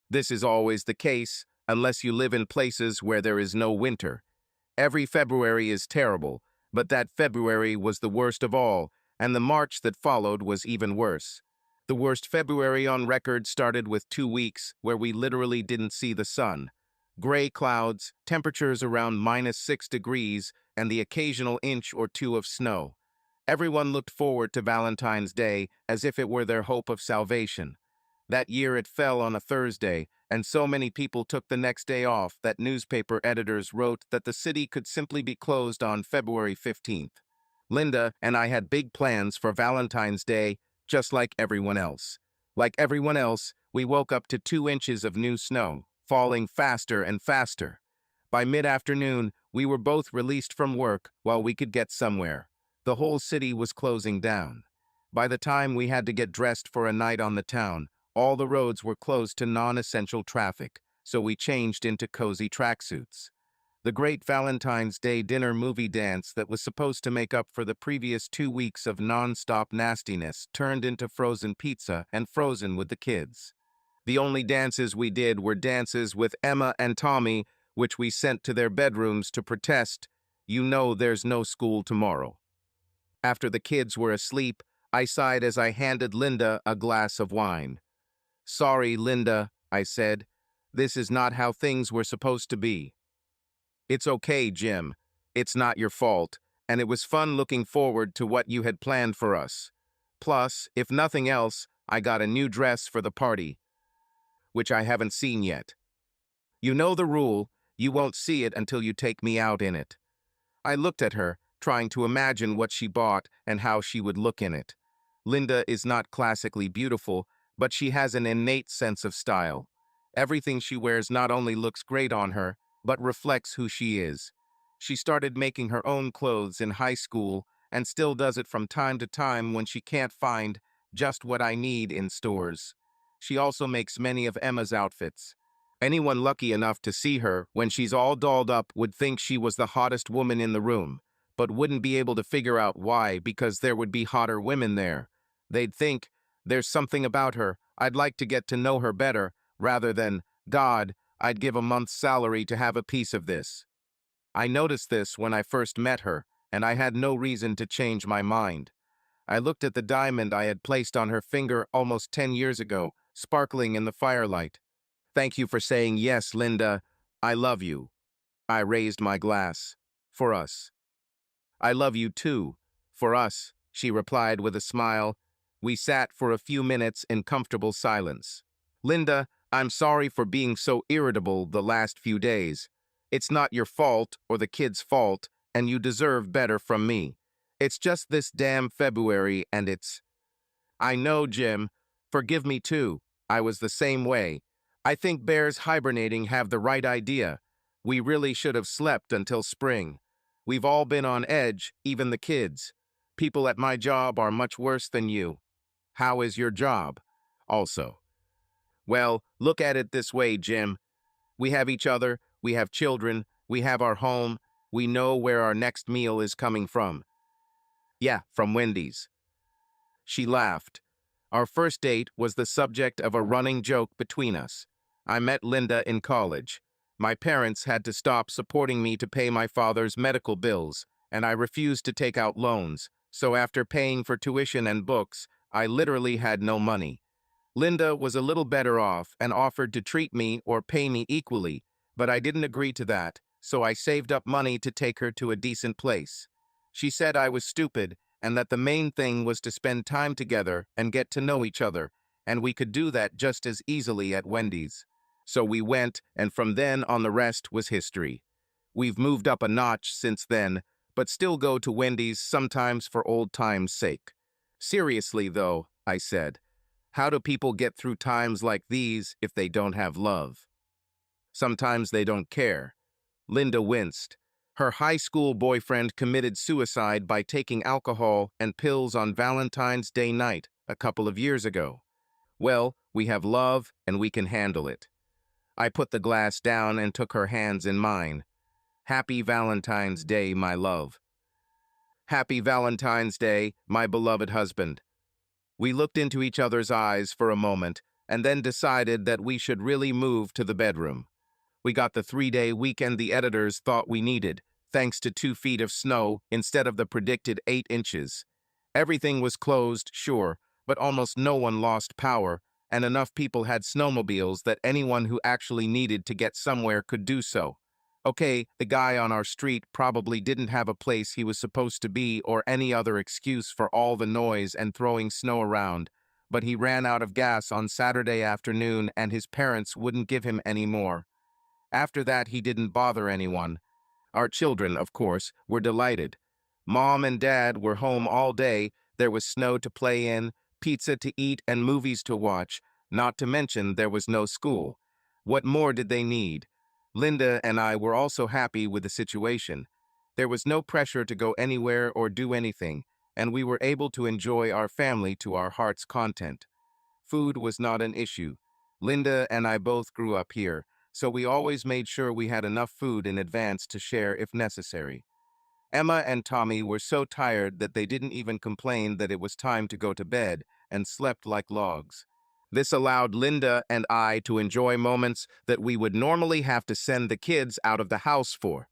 This is always the case, unless you live in places where there is no winter. Every February is terrible, but that February was the worst of all, and the March that followed was even worse. The worst February on record started with 2 weeks where we literally didn't see the sun. Gray clouds, temperatures around -6 degrees, and the occasional inch or two of snow. Everyone looked forward to Valentine's Day as if it were their hope of salvation. That year it fell on a Thursday, and so many people took the next day off that newspaper editors wrote that the city could simply be closed on February 15th. Linda and I had big plans for Valentine's Day, just like everyone else. Like everyone else, we woke up to 2 inches of new snow, falling faster and faster. By mid-afternoon, we were both released from work while we could get somewhere. The whole city was closing down. By the time we had to get dressed for a night on the town, all the roads were closed to non-essential traffic, so we changed into cozy tracksuits. The great Valentine's Day dinner movie dance that was supposed to make up for the previous 2 weeks of non-stop nastiness turned into frozen pizza and Frozen with the kids. The only dances we did were dances with Emma and Tommy, which we sent to their bedrooms to protest, "You know there's no school tomorrow." After the kids were asleep, I sighed as I handed Linda a glass of wine. "Sorry, Linda," I said. "This is not how things were supposed to be." "It's okay, Jim. It's not your fault, and it was fun looking forward to what you had planned for us. Plus, if nothing else, I got a new dress for the party, which I haven't seen yet. You know the rule, you won't see it until you take me out in it." I looked at her, trying to imagine what she bought and how she would look in it. Linda is not classically beautiful, but she has an innate sense of style. Everything she wears not only looks great on her, but reflects who she is. She started making her own clothes in high school and still does it from time to time when she can't find just what I need in stores. She also makes many of Emma's outfits. Anyone lucky enough to see her when she's all dolled up would think she was the hottest woman in the room, but wouldn't be able to figure out why because there would be hotter women there. They'd think, "There's something about her, I'd like to get to know her better," rather than, "God, I'd give a month's salary to have a piece of this." I noticed this when I first met her, and I had no reason to change my mind. I looked at the diamond I had placed on her finger almost 10 years ago, sparkling in the firelight. "Thank you for saying yes, Linda. I love you." I raised my glass. "For us." "I love you too. For us," she replied with a smile. We sat for a few minutes in comfortable silence. "Linda, I'm sorry for being so irritable the last few days. It's not your fault or the kids' fault, and you deserve better from me. It's just this damn February and it's—" "I know, Jim. Forgive me too. I was the same way. I think bears hibernating have the right idea. We really should have slept until spring. We've all been on edge, even the kids. People at my job are much worse than you." "How is your job?" "Also." "Well, look at it this way, Jim. We have each other, we have children, we have our home, we know where our next meal is coming from." "Yeah, from Wendy's." She laughed. Our first date was the subject of a running joke between us. I met Linda in college. My parents had to stop supporting me to pay my father's medical bills, and I refused to take out loans, so after paying for tuition and books, I literally had no money. Linda was a little better off and offered to treat me or pay me equally, but I didn't agree to that, so I saved up money to take her to a decent place. She said I was stupid and that the main thing was to spend time together and get to know each other, and we could do that just as easily at Wendy's. So we went, and from then on the rest was history. We've moved up a notch since then, but still go to Wendy's sometimes for old time's sake. "Seriously, though," I said, "how do people get through times like these if they don't have love?" "Sometimes they don't care." Linda winced. Her high school boyfriend committed suicide by taking alcohol and pills on Valentine's Day night a couple of years ago. "Well, we have love and we can handle it." I put the glass down and took her hands in mine. "Happy Valentine's Day, my love." "Happy Valentine's Day, my beloved husband." We looked into each other's eyes for a moment, and then decided that we should really move to the bedroom. We got the 3-day weekend the editors thought we needed, thanks to 2 feet of snow instead of the predicted 8 inches. Everything was closed, sure, but almost no one lost power, and enough people had snowmobiles that anyone who actually needed to get somewhere could do so. Okay, the guy on our street probably didn't have a place he was supposed to be or any other excuse for all the noise and throwing snow around, but he ran out of gas on Saturday afternoon and his parents wouldn't give him any more. After that, he didn't bother anyone. Our children, of course, were delighted. Mom and Dad were home all day, there was snow to play in, pizza to eat, and movies to watch, not to mention there was no school. What more did they need? Linda and I were also happy with the situation. There was no pressure to go anywhere or do anything, and we were able to enjoy our family to our heart's content. Food was not an issue. Linda and I both grew up here, so we always made sure we had enough food in advance to share if necessary. Emma and Tommy were so tired that they didn't even complain that it was time to go to bed and slept like logs. This allowed Linda and I to enjoy moments that we would normally have to send the kids out of the house for.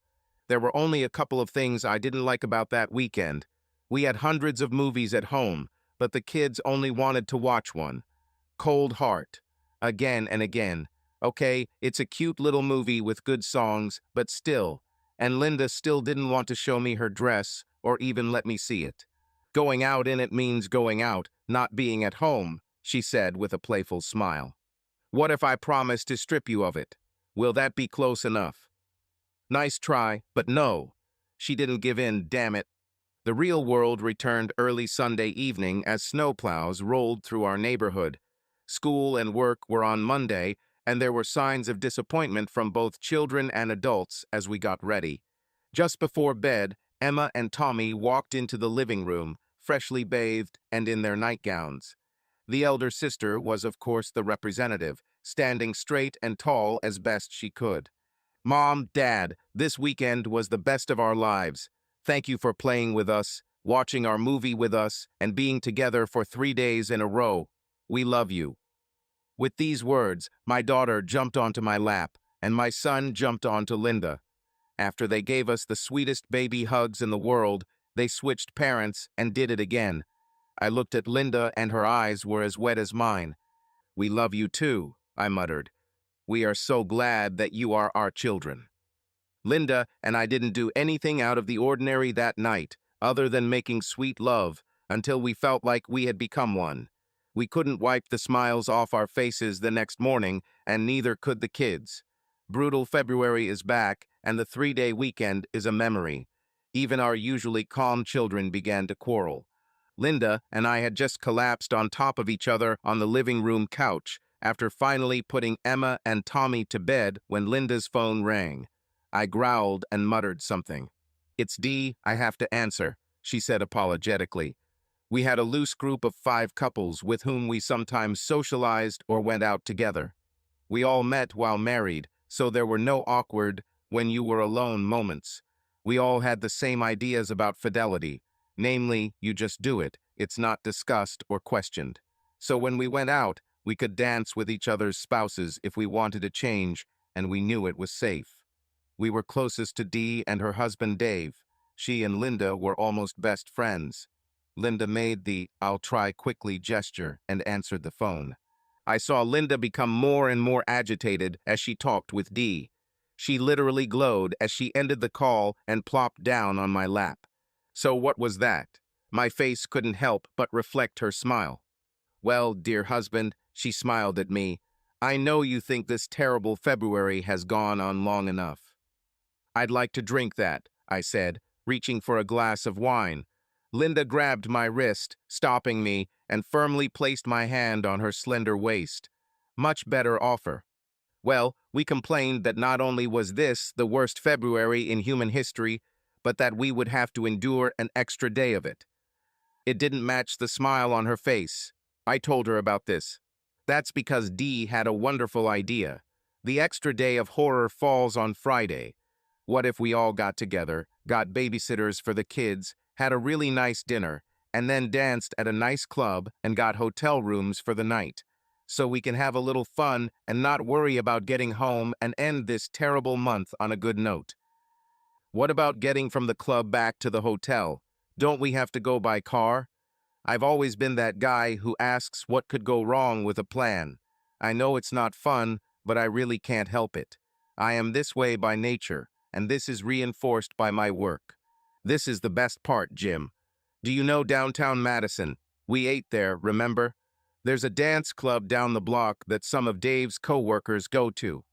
There were only a couple of things I didn't like about that weekend. We had hundreds of movies at home, but the kids only wanted to watch one. Cold Heart. Again and again. Okay, it's a cute little movie with good songs, but still. And Linda still didn't want to show me her dress or even let me see it. Going out in it means going out, not being at home, she said with a playful smile. What if I promise to strip you of it? Will that be close enough? Nice try, but no. She didn't give in, damn it. The real world returned early Sunday evening as snowplows rolled through our neighborhood. School and work were on Monday, and there were signs of disappointment from both children and adults as we got ready. Just before bed, Emma and Tommy walked into the living room, freshly bathed and in their nightgowns. The elder sister was, of course, the representative, standing straight and tall as best she could. Mom, Dad, this weekend was the best of our lives. Thank you for playing with us, watching our movie with us, and being together for 3 days in a row. We love you. With these words, my daughter jumped onto my lap, and my son jumped onto Linda. After they gave us the sweetest baby hugs in the world, they switched parents and did it again. I looked at Linda and her eyes were as wet as mine. We love you too, I muttered. We are so glad that you are our children. Linda and I didn't do anything out of the ordinary that night, other than making sweet love, until we felt like we had become one. We couldn't wipe the smiles off our faces the next morning, and neither could the kids. Brutal February is back, and the 3-day weekend is a memory. Even our usually calm children began to quarrel. Linda and I had just collapsed on top of each other on the living room couch after finally putting Emma and Tommy to bed when Linda's phone rang. I growled and muttered something. It's Dee, I have to answer, she said apologetically. We had a loose group of 5 couples with whom we sometimes socialized or went out together. We all met while married, so there were no awkward, when you were alone moments. We all had the same ideas about fidelity, namely, you just do it, it's not discussed or questioned. So when we went out, we could dance with each other's spouses if we wanted to change, and we knew it was safe. We were closest to Dee and her husband Dave. She and Linda were almost best friends. Linda made the "I'll try quickly" gesture and answered the phone. I saw Linda become more and more agitated as she talked with Dee. She literally glowed as she ended the call and plopped down on my lap. So what was that? My face couldn't help but reflect her smile. Well, dear husband, she smiled at me. I know you think this terrible February has gone on long enough. I'd like to drink that, I said, reaching for a glass of wine. Linda grabbed my wrist, stopping me, and firmly placed my hand on her slender waist. Much better offer. Well, we complained that not only was this the worst February in human history, but that we would have to endure an extra day of it. It didn't match the smile on her face. I told her about this. That's because Dee had a wonderful idea. The extra day of horror falls on Friday. What if we all got together, got babysitters for the kids, had a really nice dinner, and then danced at a nice club and got hotel rooms for the night? so we can have a little fun and not worry about getting home and end this terrible month on a good note. What about getting from the club back to the hotel? Don't we have to go by car? I've always been that guy who asks what could go wrong with a plan. I know it's not fun, but I really can't help it. I am this way by nature, and this is reinforced by my work. This is the best part, Jim. Do you know downtown Madison? We ate there, remember? There's a dance club down the block that some of Dave's co-workers go to.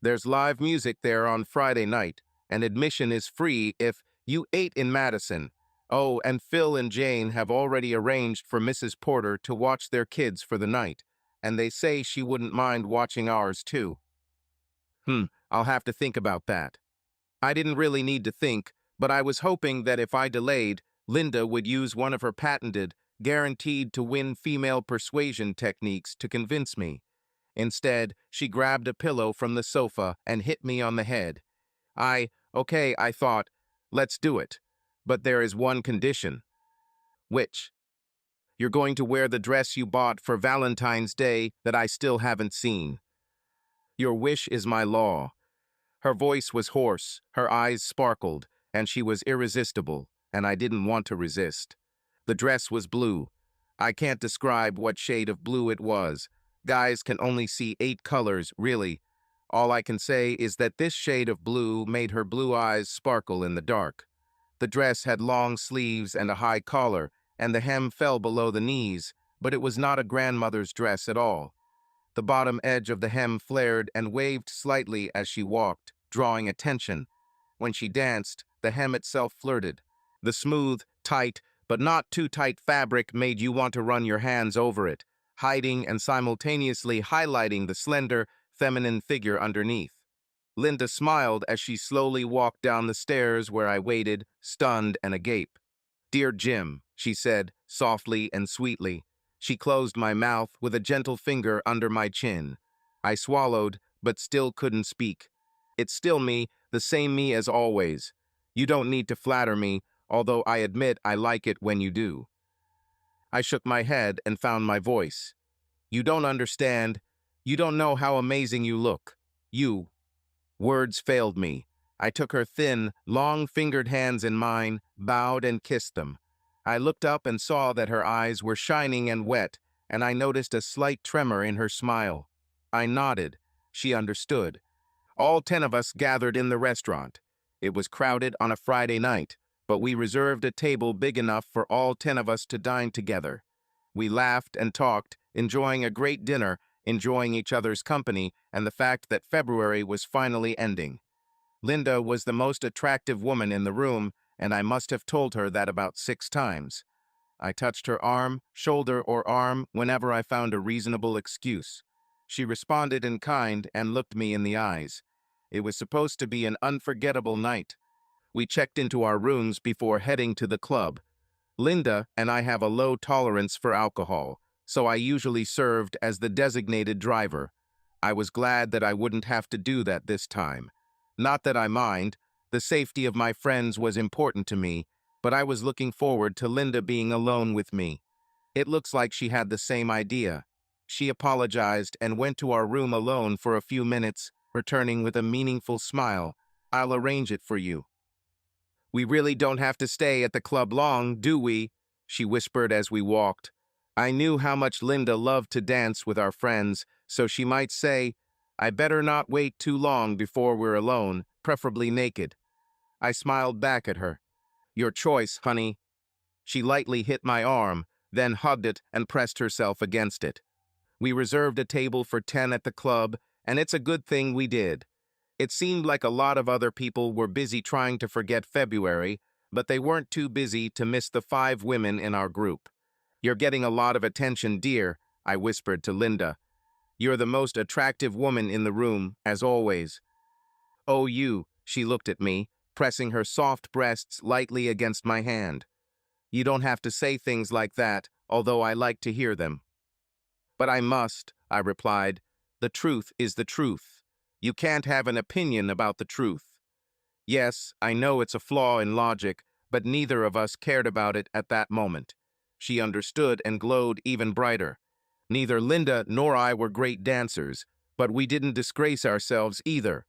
There's live music there on Friday night, and admission is free if you ate in Madison. Oh, and Phil and Jane have already arranged for Mrs. Porter to watch their kids for the night, and they say she wouldn't mind watching ours too. I'll have to think about that. I didn't really need to think, but I was hoping that if I delayed, Linda would use one of her patented, guaranteed to win female persuasion techniques to convince me. Instead, she grabbed a pillow from the sofa and hit me on the head. Okay, I thought, let's do it. But there is one condition. Which? You're going to wear the dress you bought for Valentine's Day that I still haven't seen. Your wish is my law. Her voice was hoarse, her eyes sparkled, and she was irresistible, and I didn't want to resist. The dress was blue. I can't describe what shade of blue it was. Guys can only see 8 colors, really. All I can say is that this shade of blue made her blue eyes sparkle in the dark. The dress had long sleeves and a high collar, and the hem fell below the knees, but it was not a grandmother's dress at all. The bottom edge of the hem flared and waved slightly as she walked, drawing attention. When she danced, the hem itself flirted. The smooth, tight, but not too tight fabric made you want to run your hands over it, hiding and simultaneously highlighting the slender, feminine figure underneath. Linda smiled as she slowly walked down the stairs where I waited, stunned and agape. "Dear Jim," she said, softly and sweetly. She closed my mouth with a gentle finger under my chin. I swallowed, but still couldn't speak. "It's still me, the same me as always. You don't need to flatter me, although I admit I like it when you do." I shook my head and found my voice. "You don't understand. You don't know how amazing you look. You." Words failed me. I took her thin, long-fingered hands in mine, bowed and kissed them. I looked up and saw that her eyes were shining and wet, and I noticed a slight tremor in her smile. I nodded. She understood. All 10 of us gathered in the restaurant. It was crowded on a Friday night, but we reserved a table big enough for all 10 of us to dine together. We laughed and talked, enjoying a great dinner, enjoying each other's company, and the fact that February was finally ending. Linda was the most attractive woman in the room, and I must have told her that about 6 times. I touched her arm, shoulder, or arm whenever I found a reasonable excuse. She responded in kind and looked me in the eyes. It was supposed to be an unforgettable night. We checked into our rooms before heading to the club. Linda and I have a low tolerance for alcohol, so I usually served as the designated driver. I was glad that I wouldn't have to do that this time. Not that I mind. The safety of my friends was important to me, but I was looking forward to Linda being alone with me. It looks like she had the same idea. She apologized and went to our room alone for a few minutes, returning with a meaningful smile. "I'll arrange it for you." "We really don't have to stay at the club long, do we?" she whispered as we walked. I knew how much Linda loved to dance with our friends, so she might say, "I better not wait too long before we're alone, preferably naked." I smiled back at her. "Your choice, honey." She lightly hit my arm, then hugged it and pressed herself against it. We reserved a table for 10 at the club, and it's a good thing we did. It seemed like a lot of other people were busy trying to forget February, but they weren't too busy to miss the 5 women in our group. "You're getting a lot of attention, dear," I whispered to Linda. "You're the most attractive woman in the room, as always." "Oh, you," she looked at me, pressing her soft breasts lightly against my hand. "You don't have to say things like that, although I like to hear them." "But I must," I replied. "The truth is the truth. You can't have an opinion about the truth." Yes, I know it's a flaw in logic, but neither of us cared about it at that moment. She understood and glowed even brighter. Neither Linda nor I were great dancers, but we didn't disgrace ourselves either.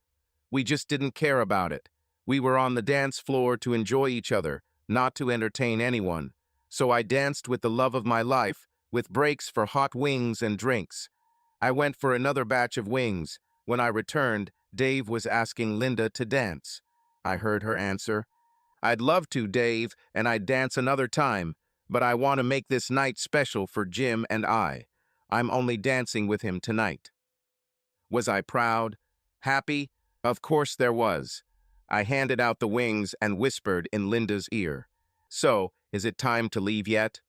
We just didn't care about it. We were on the dance floor to enjoy each other, not to entertain anyone. So I danced with the love of my life, with breaks for hot wings and drinks. I went for another batch of wings. When I returned, Dave was asking Linda to dance. I heard her answer, "I'd love to, Dave, and I'd dance another time, but I want to make this night special for Jim and I. I'm only dancing with him tonight." Was I proud? Happy? Of course there was. I handed out the wings and whispered in Linda's ear, "So, is it time to leave yet?"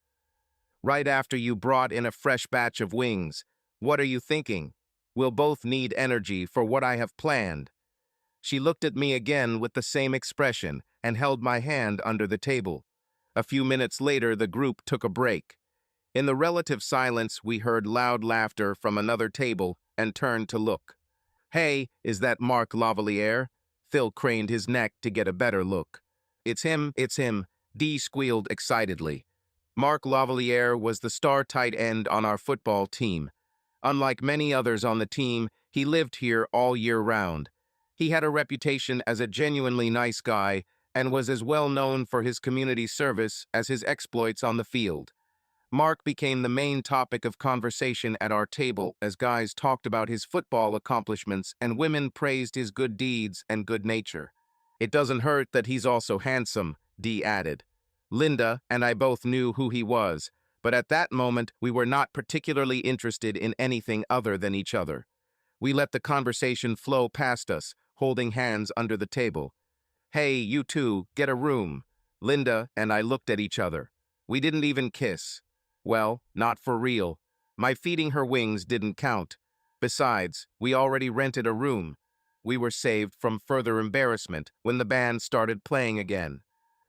"Right after you brought in a fresh batch of wings. What are you thinking? We'll both need energy for what I have planned." She looked at me again with the same expression and held my hand under the table. A few minutes later, the group took a break. In the relative silence, we heard loud laughter from another table and turned to look. "Hey, is that Mark Lavalier?" Phil craned his neck to get a better look. It's him," Dee squealed excitedly. Mark Lavalier was the star tight end on our football team. Unlike many others on the team, he lived here all year round. He had a reputation as a genuinely nice guy and was as well known for his community service as his exploits on the field. Mark became the main topic of conversation at our table as guys talked about his football accomplishments and women praised his good deeds and good nature. "It doesn't hurt that he's also handsome," Dee added. Linda and I both knew who he was, but at that moment we were not particularly interested in anything other than each other. We let the conversation flow past us, holding hands under the table. "Hey, you two, get a room." Linda and I looked at each other. We didn't even kiss. Well, not for real. My feeding her wings didn't count. Besides, we already rented a room. We were saved from further embarrassment when the band started playing again.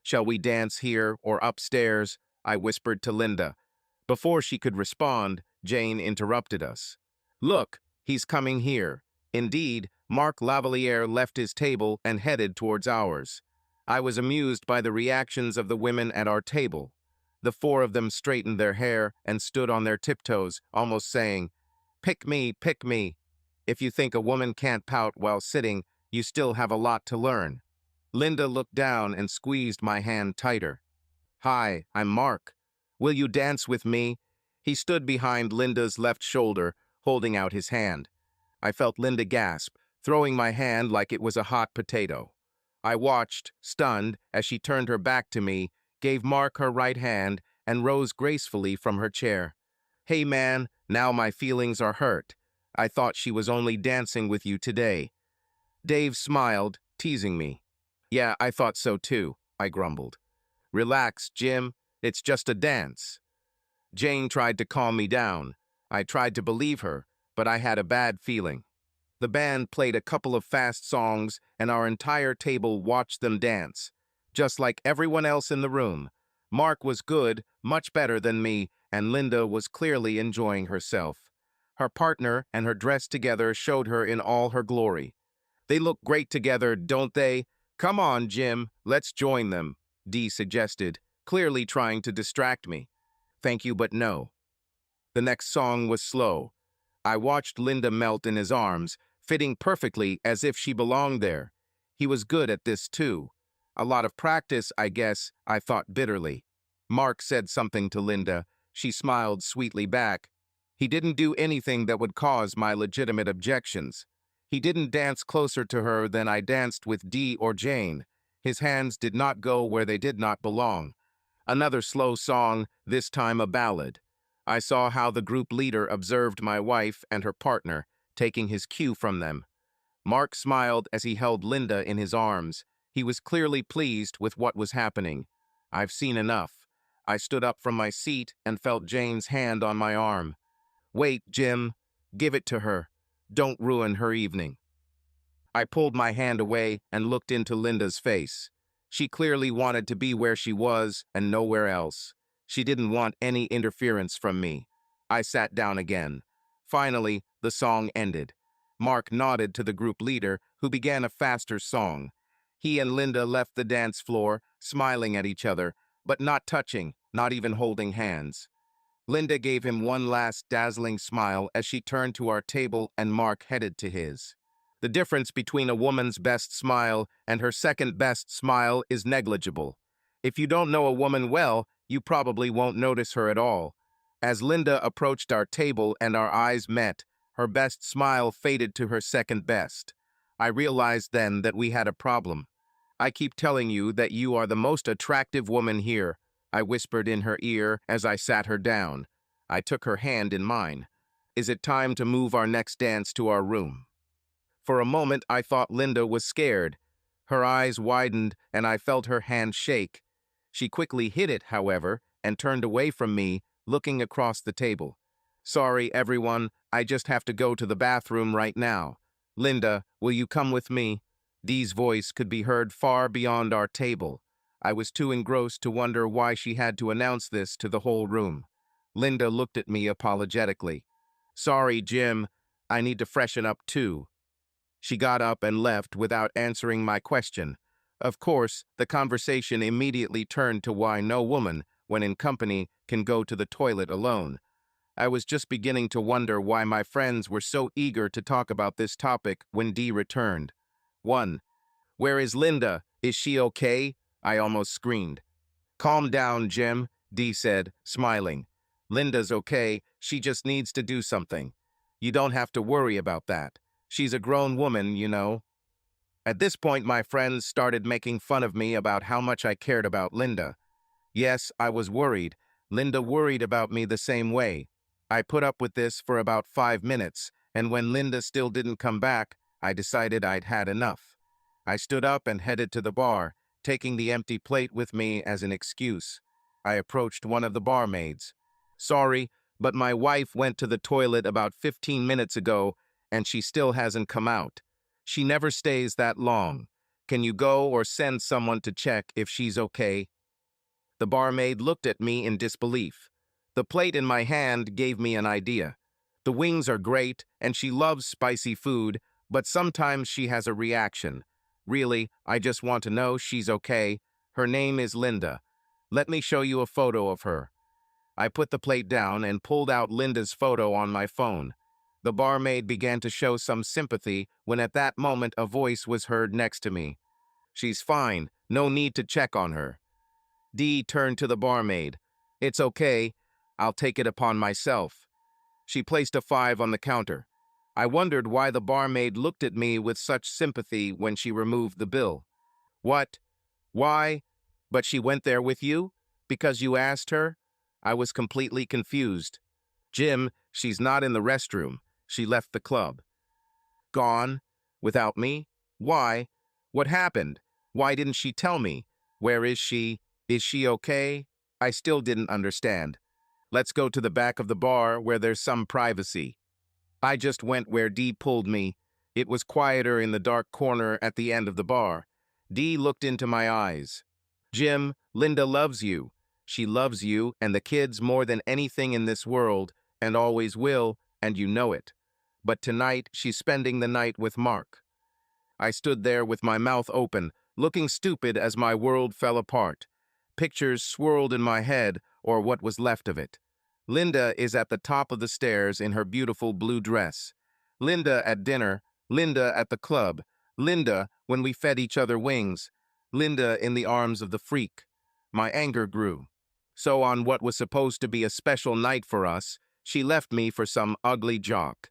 "Shall we dance here or upstairs?" I whispered to Linda. Before she could respond, Jane interrupted us. "Look, he's coming here." Indeed, Mark Lavalier left his table and headed towards ours. I was amused by the reactions of the women at our table. The four of them straightened their hair and stood on their tiptoes, almost saying, pick me, pick me." If you think a woman can't pout while sitting, you still have a lot to learn. Linda looked down and squeezed my hand tighter. "Hi, I'm Mark. Will you dance with me?" He stood behind Linda's left shoulder, holding out his hand. I felt Linda gasp, throwing my hand like it was a hot potato. I watched, stunned, as she turned her back to me, gave Mark her right hand, and rose gracefully from her chair. "Hey man, now my feelings are hurt. I thought she was only dancing with you today." Dave smiled, teasing me. "Yeah, I thought so too," I grumbled. "Relax, Jim. It's just a dance." Jane tried to calm me down. I tried to believe her, but I had a bad feeling. The band played a couple of fast songs, and our entire table watched them dance. Just like everyone else in the room, Mark was good, much better than me, and Linda was clearly enjoying herself. Her partner and her dress together showed her in all her glory. "They look great together, don't they? Come on, Jim, let's join them," Dee suggested, clearly trying to distract me. "Thank you, but no." The next song was slow. I watched Linda melt in his arms, fitting perfectly as if she belonged there. He was good at this too. A lot of practice, I guess, I thought bitterly. Mark said something to Linda. She smiled sweetly back. He didn't do anything that would cause my legitimate objections. He didn't dance closer to her than I danced with Dee or Jane. His hands did not go where they did not belong. Another slow song, this time a ballad. I saw how the group leader observed my wife and her partner, taking his cue from them. Mark smiled as he held Linda in his arms. He was clearly pleased with what was happening. I've seen enough. I stood up from my seat and felt Jane's hand on my arm. "Wait, Jim. Give it to her. Don't ruin her evening." I pulled my hand away and looked into Linda's face. She clearly wanted to be where she was and nowhere else. She didn't want any interference from me. I sat down again. Finally, the song ended. Mark nodded to the group leader, who began a faster song. He and Linda left the dance floor, smiling at each other, but not touching, not even holding hands. Linda gave him one last dazzling smile as she turned to our table and Mark headed to his. The difference between a woman's best smile and her second best smile is negligible. If you don't know a woman well, you probably won't notice her at all. As Linda approached our table and our eyes met, her best smile faded to her second best. I realized then that we had a problem. I keep telling you that you are the most attractive woman here, I whispered in her ear as I sat her down. I took her hand in mine. Is it time to move our next dance to our room? For a moment, I thought Linda was scared. Her eyes widened, and I felt her hand shake. She quickly hid it, however, and turned away from me, looking across the table. Sorry, everyone, I just have to go to the bathroom right now. Linda, will you come with me? Dee's voice could be heard far beyond our table. I was too engrossed to wonder why she had to announce this to the whole room. Linda looked at me apologetically. Sorry, Jim, I need to freshen up too. She got up and left without answering my question. Of course, the conversation immediately turned to why no woman, when in company, can go to the toilet alone. I was just beginning to wonder why my friends were so eager to talk about this topic when Dee returned. 1. Where is Linda? Is she okay? I almost screamed. Calm down, Jim, Dee said, smiling. Linda's okay, she just needs to do something. You don't have to worry about that. She's a grown woman, you know. At this point, my friends started making fun of me about how much I cared about Linda. Yes, I was worried. Linda worried about me the same way. I put up with this for about 5 minutes, and when Linda still didn't come back, I decided I'd had enough. I stood up and headed to the bar, taking the empty plate with me as an excuse. I approached one of the barmaids. Sorry, but my wife went to the toilet about 15 minutes ago, and she still hasn't come out. She never stays that long. Can you go or send someone to check if she's okay? The barmaid looked at me in disbelief. The plate in my hand gave me an idea. The wings are great, and she loves spicy food, but sometimes she has a reaction. Really, I just want to know she's okay. Her name is Linda. Let me show you a photo of her. I put the plate down and pulled out Linda's photo on my phone. The barmaid began to show some sympathy when at that moment a voice was heard next to me. She's fine, no need to check on her. Dee turned to the barmaid. It's okay, I'll take it upon myself. She placed a 5 on the counter. I wondered why the barmaid looked at me with such sympathy when she removed the bill. What? Why? But she went there with you? Because you asked her? I was completely confused. Jim, she's not in the restroom. She left the club. Gone? Without me? Why? What happened? Why didn't she tell me? Where is she? Is she okay? I still didn't understand. Let's go to the back of the bar where there's some privacy. I just went where Dee pulled me. It was quieter in the dark corner at the end of the bar. Dee looked into my eyes. Jim, Linda loves you. She loves you and the kids more than anything in this world, and always will, and you know it. But tonight, she's spending the night with Mark. I stood there with my mouth open, looking stupid as my world fell apart. Pictures swirled in my head, or what was left of it. Linda is at the top of the stairs in her beautiful blue dress. Linda at dinner. Linda at the club. Linda when we fed each other wings. Linda in the arms of the freak. My anger grew. So on what was supposed to be a special night for us, she left me for some ugly jock.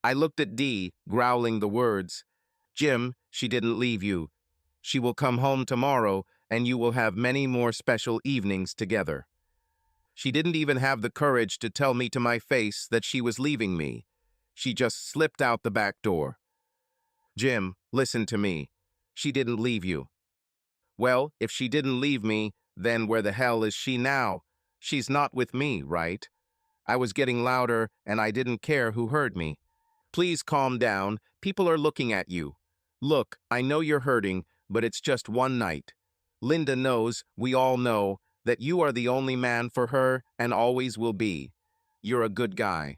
I looked at Dee, growling the words. Jim, she didn't leave you. She will come home tomorrow, and you will have many more special evenings together. She didn't even have the courage to tell me to my face that she was leaving me. She just slipped out the back door. Jim, listen to me. She didn't leave you. Well, if she didn't leave me, then where the hell is she now? She's not with me, right? I was getting louder, and I didn't care who heard me. Please calm down. People are looking at you. Look, I know you're hurting, but it's just one night. Linda knows, we all know, that you are the only man for her and always will be. You're a good guy.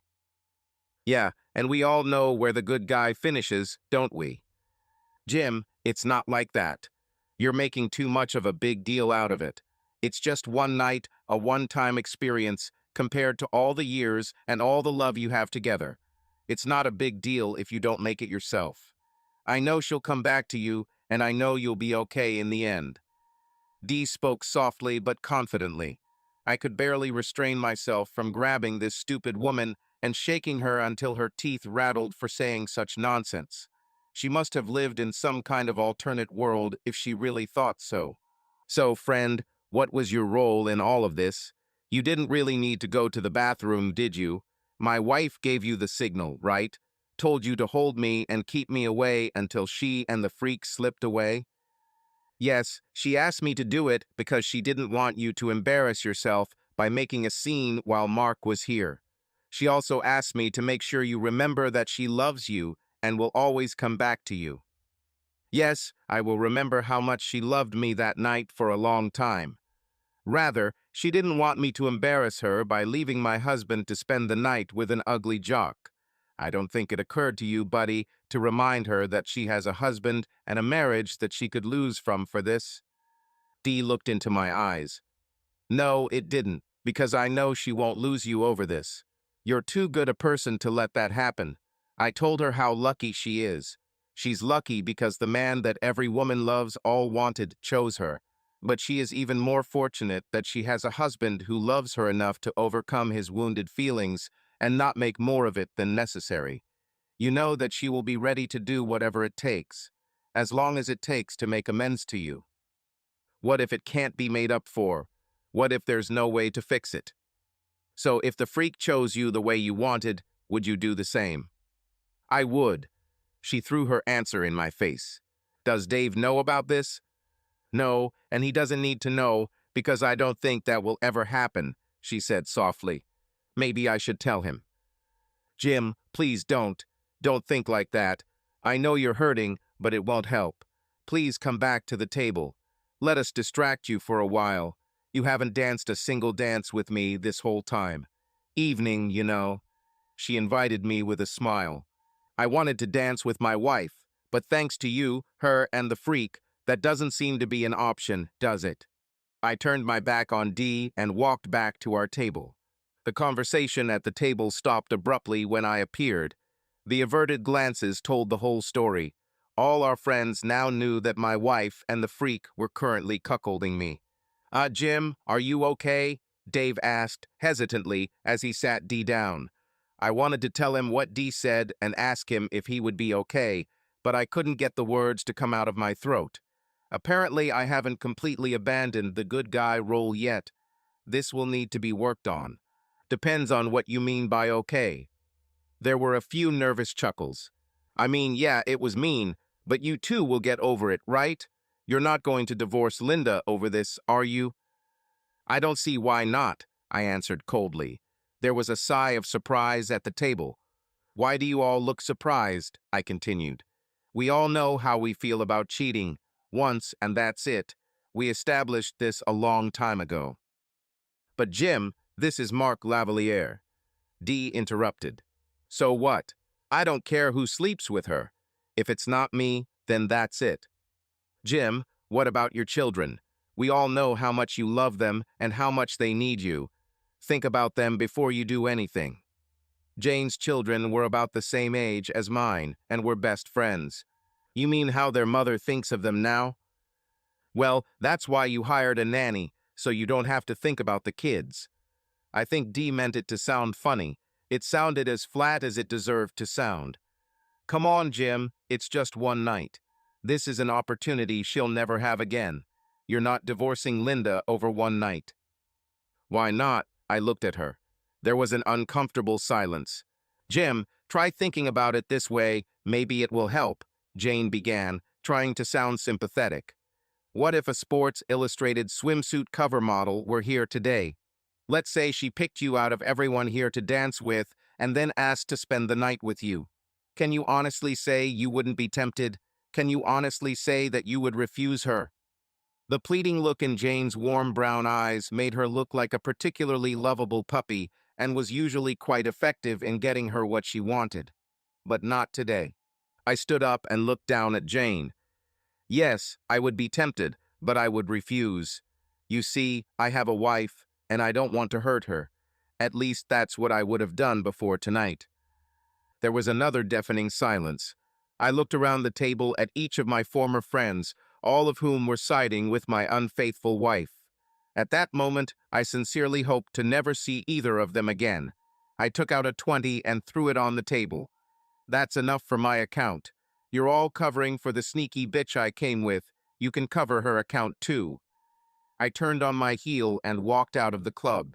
Yeah, and we all know where the good guy finishes, don't we? Jim, it's not like that. You're making too much of a big deal out of it. It's just one night, a one-time experience, compared to all the years and all the love you have together. It's not a big deal if you don't make it yourself. I know she'll come back to you, and I know you'll be okay in the end." Dee spoke softly but confidently. I could barely restrain myself from grabbing this stupid woman and shaking her until her teeth rattled for saying such nonsense. She must have lived in some kind of alternate world if she really thought so. "So, friend, what was your role in all of this? You didn't really need to go to the bathroom, did you? My wife gave you the signal, right? Told you to hold me and keep me away until she and the freak slipped away?" "Yes, she asked me to do it because she didn't want you to embarrass yourself by making a scene while Mark was here. She also asked me to make sure you remember that she loves you and will always come back to you." "Yes, I will remember how much she loved me that night for a long time. Rather, she didn't want me to embarrass her by leaving my husband to spend the night with an ugly jock. I don't think it occurred to you, buddy, to remind her that she has a husband and a marriage that she could lose from for this." Dee looked into my eyes. "No, it didn't, because I know she won't lose you over this. You're too good a person to let that happen. I told her how lucky she is. She's lucky because the man that every woman loves all wanted chose her. But she is even more fortunate that she has a husband who loves her enough to overcome his wounded feelings and not make more of it than necessary. You know that she will be ready to do whatever it takes, as long as it takes to make amends to you. What if it can't be made up for? What if there's no way to fix it? So if the freak chose you the way you wanted, would you do the same?" "I would." She threw her answer in my face. "Does Dave know about this?" "No, and he doesn't need to know, because I don't think that will ever happen," she said softly. "Maybe I should tell him." "Jim, please don't. Don't think like that. I know you're hurting, but it won't help. Please come back to the table. Let us distract you for a while. You haven't danced a single dance with me this whole time. Evening, you know." She invited me with a smile. "I wanted to dance with my wife, but thanks to you, her, and the freak, that doesn't seem to be an option, does it?" I turned my back on Dee and walked back to our table. The conversation at the table stopped abruptly when I appeared. The averted glances told the whole story. All our friends now knew that my wife and the freak were currently cuckolding me. Jim, are you okay?" Dave asked, hesitantly, as he sat Dee down. I wanted to tell him what Dee said and ask him if he would be okay, but I couldn't get the words to come out of my throat. Apparently, I haven't completely abandoned the good guy role yet. This will need to be worked on. Depends on what you mean by okay. There were a few nervous chuckles. "I mean, yeah, it was mean, but you too will get over it, right? You're not going to divorce Linda over this, are you?" "I don't see why not," I answered coldly. There was a sigh of surprise at the table. "Why do you all look surprised?" I continued. "We all know how we feel about cheating. Once, and that's it. We established this a long time ago." "But Jim, this is Mark Lavalier." Dee interrupted. "So what? I don't care who sleeps with her. If it's not me, then that's it." "Jim, what about your children? We all know how much you love them and how much they need you. Think about them before you do anything." Jane's children were about the same age as mine and were best friends. "You mean how their mother thinks of them now?" "Well, that's why you hired a nanny, so you don't have to think about the kids." I think Dee meant it to sound funny. It sounded as flat as it deserved to sound. "Come on, Jim, it's just one night. This is an opportunity she'll never have again. You're not divorcing Linda over one night." "Why not?" I looked at her. There was an uncomfortable silence. "Jim, try thinking about it this way. Maybe it will help," Jane began, trying to sound sympathetic. "What if a Sports Illustrated swimsuit cover model were here today? Let's say she picked you out of everyone here to dance with and then asked to spend the night with you. Can you honestly say you wouldn't be tempted? Can you honestly say that you would refuse her?" The pleading look in Jane's warm brown eyes made her look like a particularly lovable puppy and was usually quite effective in getting her what she wanted. But not today. I stood up and looked down at Jane. "Yes, I would be tempted, but I would refuse. You see, I have a wife, and I don't want to hurt her. At least that's what I would have done before tonight. There was another deafening silence. I looked around the table at each of my former friends, all of whom were siding with my unfaithful wife. At that moment, I sincerely hoped to never see either of them again. I took out a 20 and threw it on the table. That's enough for my account. You're all covering for the sneaky bitch I came with. You can cover her account too. I turned on my heel and walked out of the club.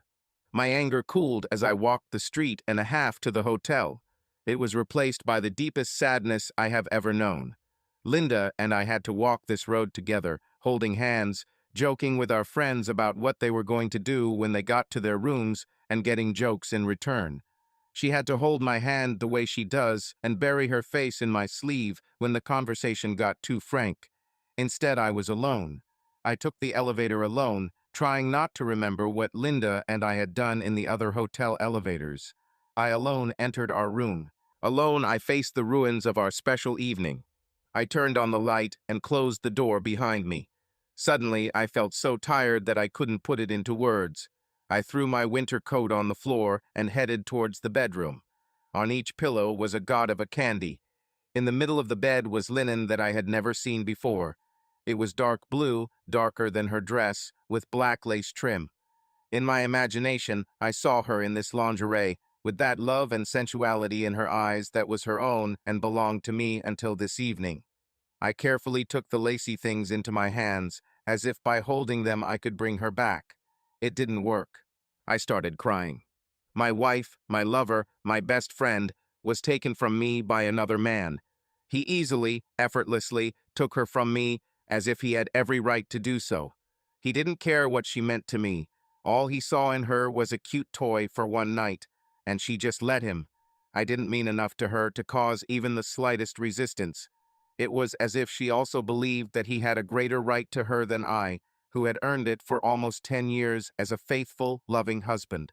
My anger cooled as I walked the street and a half to the hotel. It was replaced by the deepest sadness I have ever known. Linda and I had to walk this road together, holding hands, joking with our friends about what they were going to do when they got to their rooms and getting jokes in return. She had to hold my hand the way she does and bury her face in my sleeve when the conversation got too frank. Instead, I was alone. I took the elevator alone, trying not to remember what Linda and I had done in the other hotel elevators. I alone entered our room. Alone, I faced the ruins of our special evening. I turned on the light and closed the door behind me. Suddenly, I felt so tired that I couldn't put it into words. I threw my winter coat on the floor and headed towards the bedroom. On each pillow was a god of a candy. In the middle of the bed was linen that I had never seen before. It was dark blue, darker than her dress, with black lace trim. In my imagination, I saw her in this lingerie, with that love and sensuality in her eyes that was her own and belonged to me until this evening. I carefully took the lacy things into my hands, as if by holding them I could bring her back. It didn't work. I started crying. My wife, my lover, my best friend, was taken from me by another man. He easily, effortlessly, took her from me as if he had every right to do so. He didn't care what she meant to me. All he saw in her was a cute toy for one night, and she just let him. I didn't mean enough to her to cause even the slightest resistance. It was as if she also believed that he had a greater right to her than I, who had earned it for almost 10 years as a faithful, loving husband.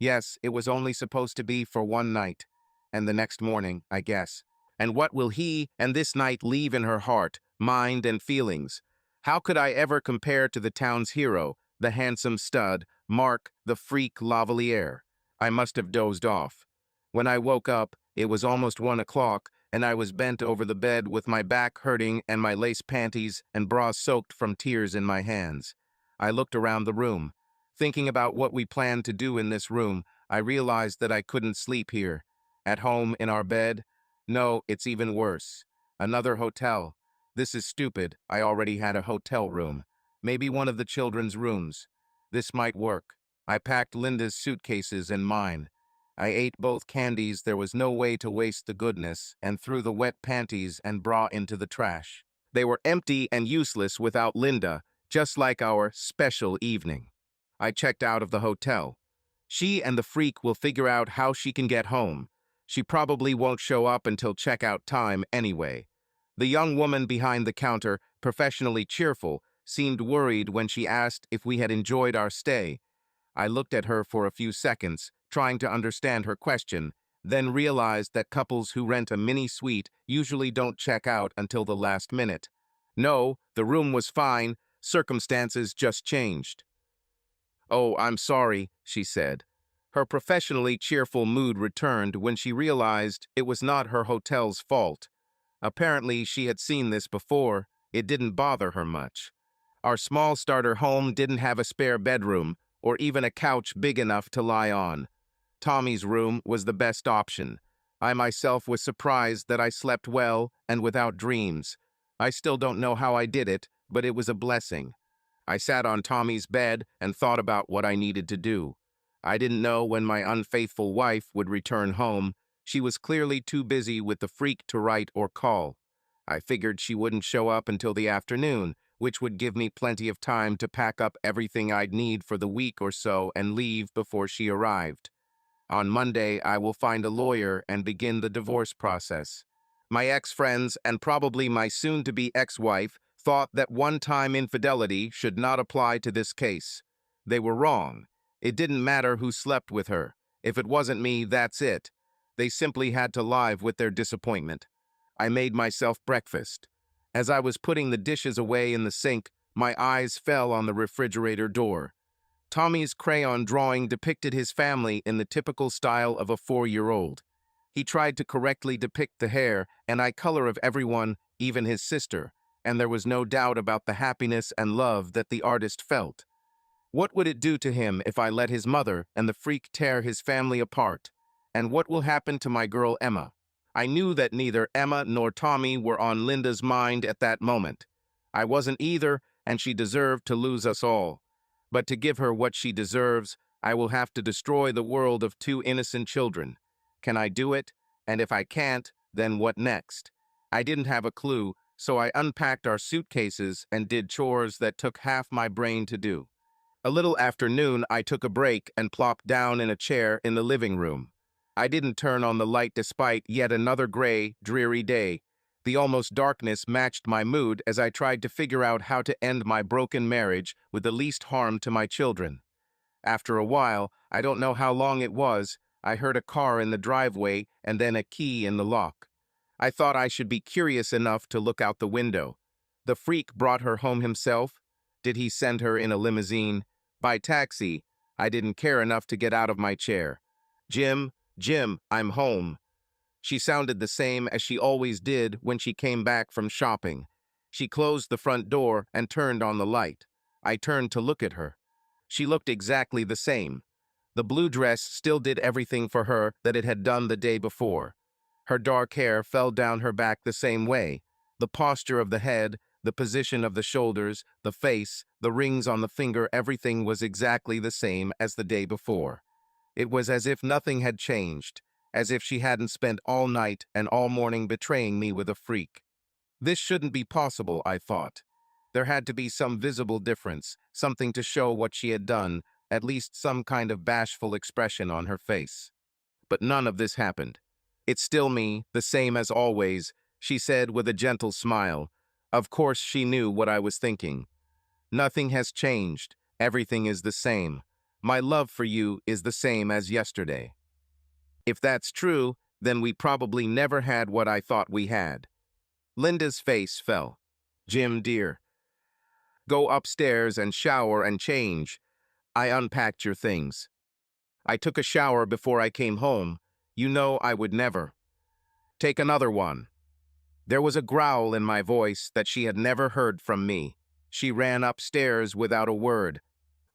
Yes, it was only supposed to be for one night, and the next morning, I guess. And what will he and this night leave in her heart, mind, and feelings? How could I ever compare to the town's hero, the handsome stud, Mark, the freak lavalier? I must have dozed off. When I woke up, it was almost 1 o'clock, and I was bent over the bed with my back hurting and my lace panties and bra soaked from tears in my hands. I looked around the room. Thinking about what we planned to do in this room, I realized that I couldn't sleep here. At home, in our bed? No, it's even worse. Another hotel. This is stupid. I already had a hotel room. Maybe one of the children's rooms. This might work. I packed Linda's suitcases and mine. I ate both candies. There was no way to waste the goodness, and threw the wet panties and bra into the trash. They were empty and useless without Linda, just like our special evening. I checked out of the hotel. She and the freak will figure out how she can get home. She probably won't show up until checkout time anyway. The young woman behind the counter, professionally cheerful, seemed worried when she asked if we had enjoyed our stay. I looked at her for a few seconds, trying to understand her question, then realized that couples who rent a mini suite usually don't check out until the last minute. No, the room was fine. Circumstances just changed. "Oh, I'm sorry," she said. Her professionally cheerful mood returned when she realized it was not her hotel's fault. Apparently, she had seen this before. It didn't bother her much. Our small starter home didn't have a spare bedroom or even a couch big enough to lie on. Tommy's room was the best option. I myself was surprised that I slept well and without dreams. I still don't know how I did it, but it was a blessing. I sat on Tommy's bed and thought about what I needed to do. I didn't know when my unfaithful wife would return home. She was clearly too busy with the freak to write or call. I figured she wouldn't show up until the afternoon, which would give me plenty of time to pack up everything I'd need for the week or so and leave before she arrived. On Monday, I will find a lawyer and begin the divorce process. My ex-friends and probably my soon-to-be ex-wife thought that one-time infidelity should not apply to this case. They were wrong. It didn't matter who slept with her. If it wasn't me, that's it. They simply had to live with their disappointment. I made myself breakfast. As I was putting the dishes away in the sink, my eyes fell on the refrigerator door. Tommy's crayon drawing depicted his family in the typical style of a 4-year-old. He tried to correctly depict the hair and eye color of everyone, even his sister, and there was no doubt about the happiness and love that the artist felt. What would it do to him if I let his mother and the freak tear his family apart? And what will happen to my girl Emma? I knew that neither Emma nor Tommy were on Linda's mind at that moment. I wasn't either, and she deserved to lose us all. But to give her what she deserves, I will have to destroy the world of 2 innocent children. Can I do it? And if I can't, then what next? I didn't have a clue, so I unpacked our suitcases and did chores that took half my brain to do. A little after noon, I took a break and plopped down in a chair in the living room. I didn't turn on the light despite yet another gray, dreary day. The almost darkness matched my mood as I tried to figure out how to end my broken marriage with the least harm to my children. After a while, I don't know how long it was, I heard a car in the driveway and then a key in the lock. I thought I should be curious enough to look out the window. The freak brought her home himself? Did he send her in a limousine? By taxi? I didn't care enough to get out of my chair. Jim, I'm home. She sounded the same as she always did when she came back from shopping. She closed the front door and turned on the light. I turned to look at her. She looked exactly the same. The blue dress still did everything for her that it had done the day before. Her dark hair fell down her back the same way. The posture of the head, the position of the shoulders, the face, the rings on the finger, everything was exactly the same as the day before. It was as if nothing had changed, as if she hadn't spent all night and all morning betraying me with a freak. This shouldn't be possible, I thought. There had to be some visible difference, something to show what she had done, at least some kind of bashful expression on her face. But none of this happened. "It's still me, the same as always," she said with a gentle smile. Of course she knew what I was thinking. "Nothing has changed. Everything is the same. My love for you is the same as yesterday." If that's true, then we probably never had what I thought we had. Linda's face fell. "Jim, dear, go upstairs and shower and change. I unpacked your things. I took a shower before I came home. You know I would never. Take another one." There was a growl in my voice that she had never heard from me. She ran upstairs without a word.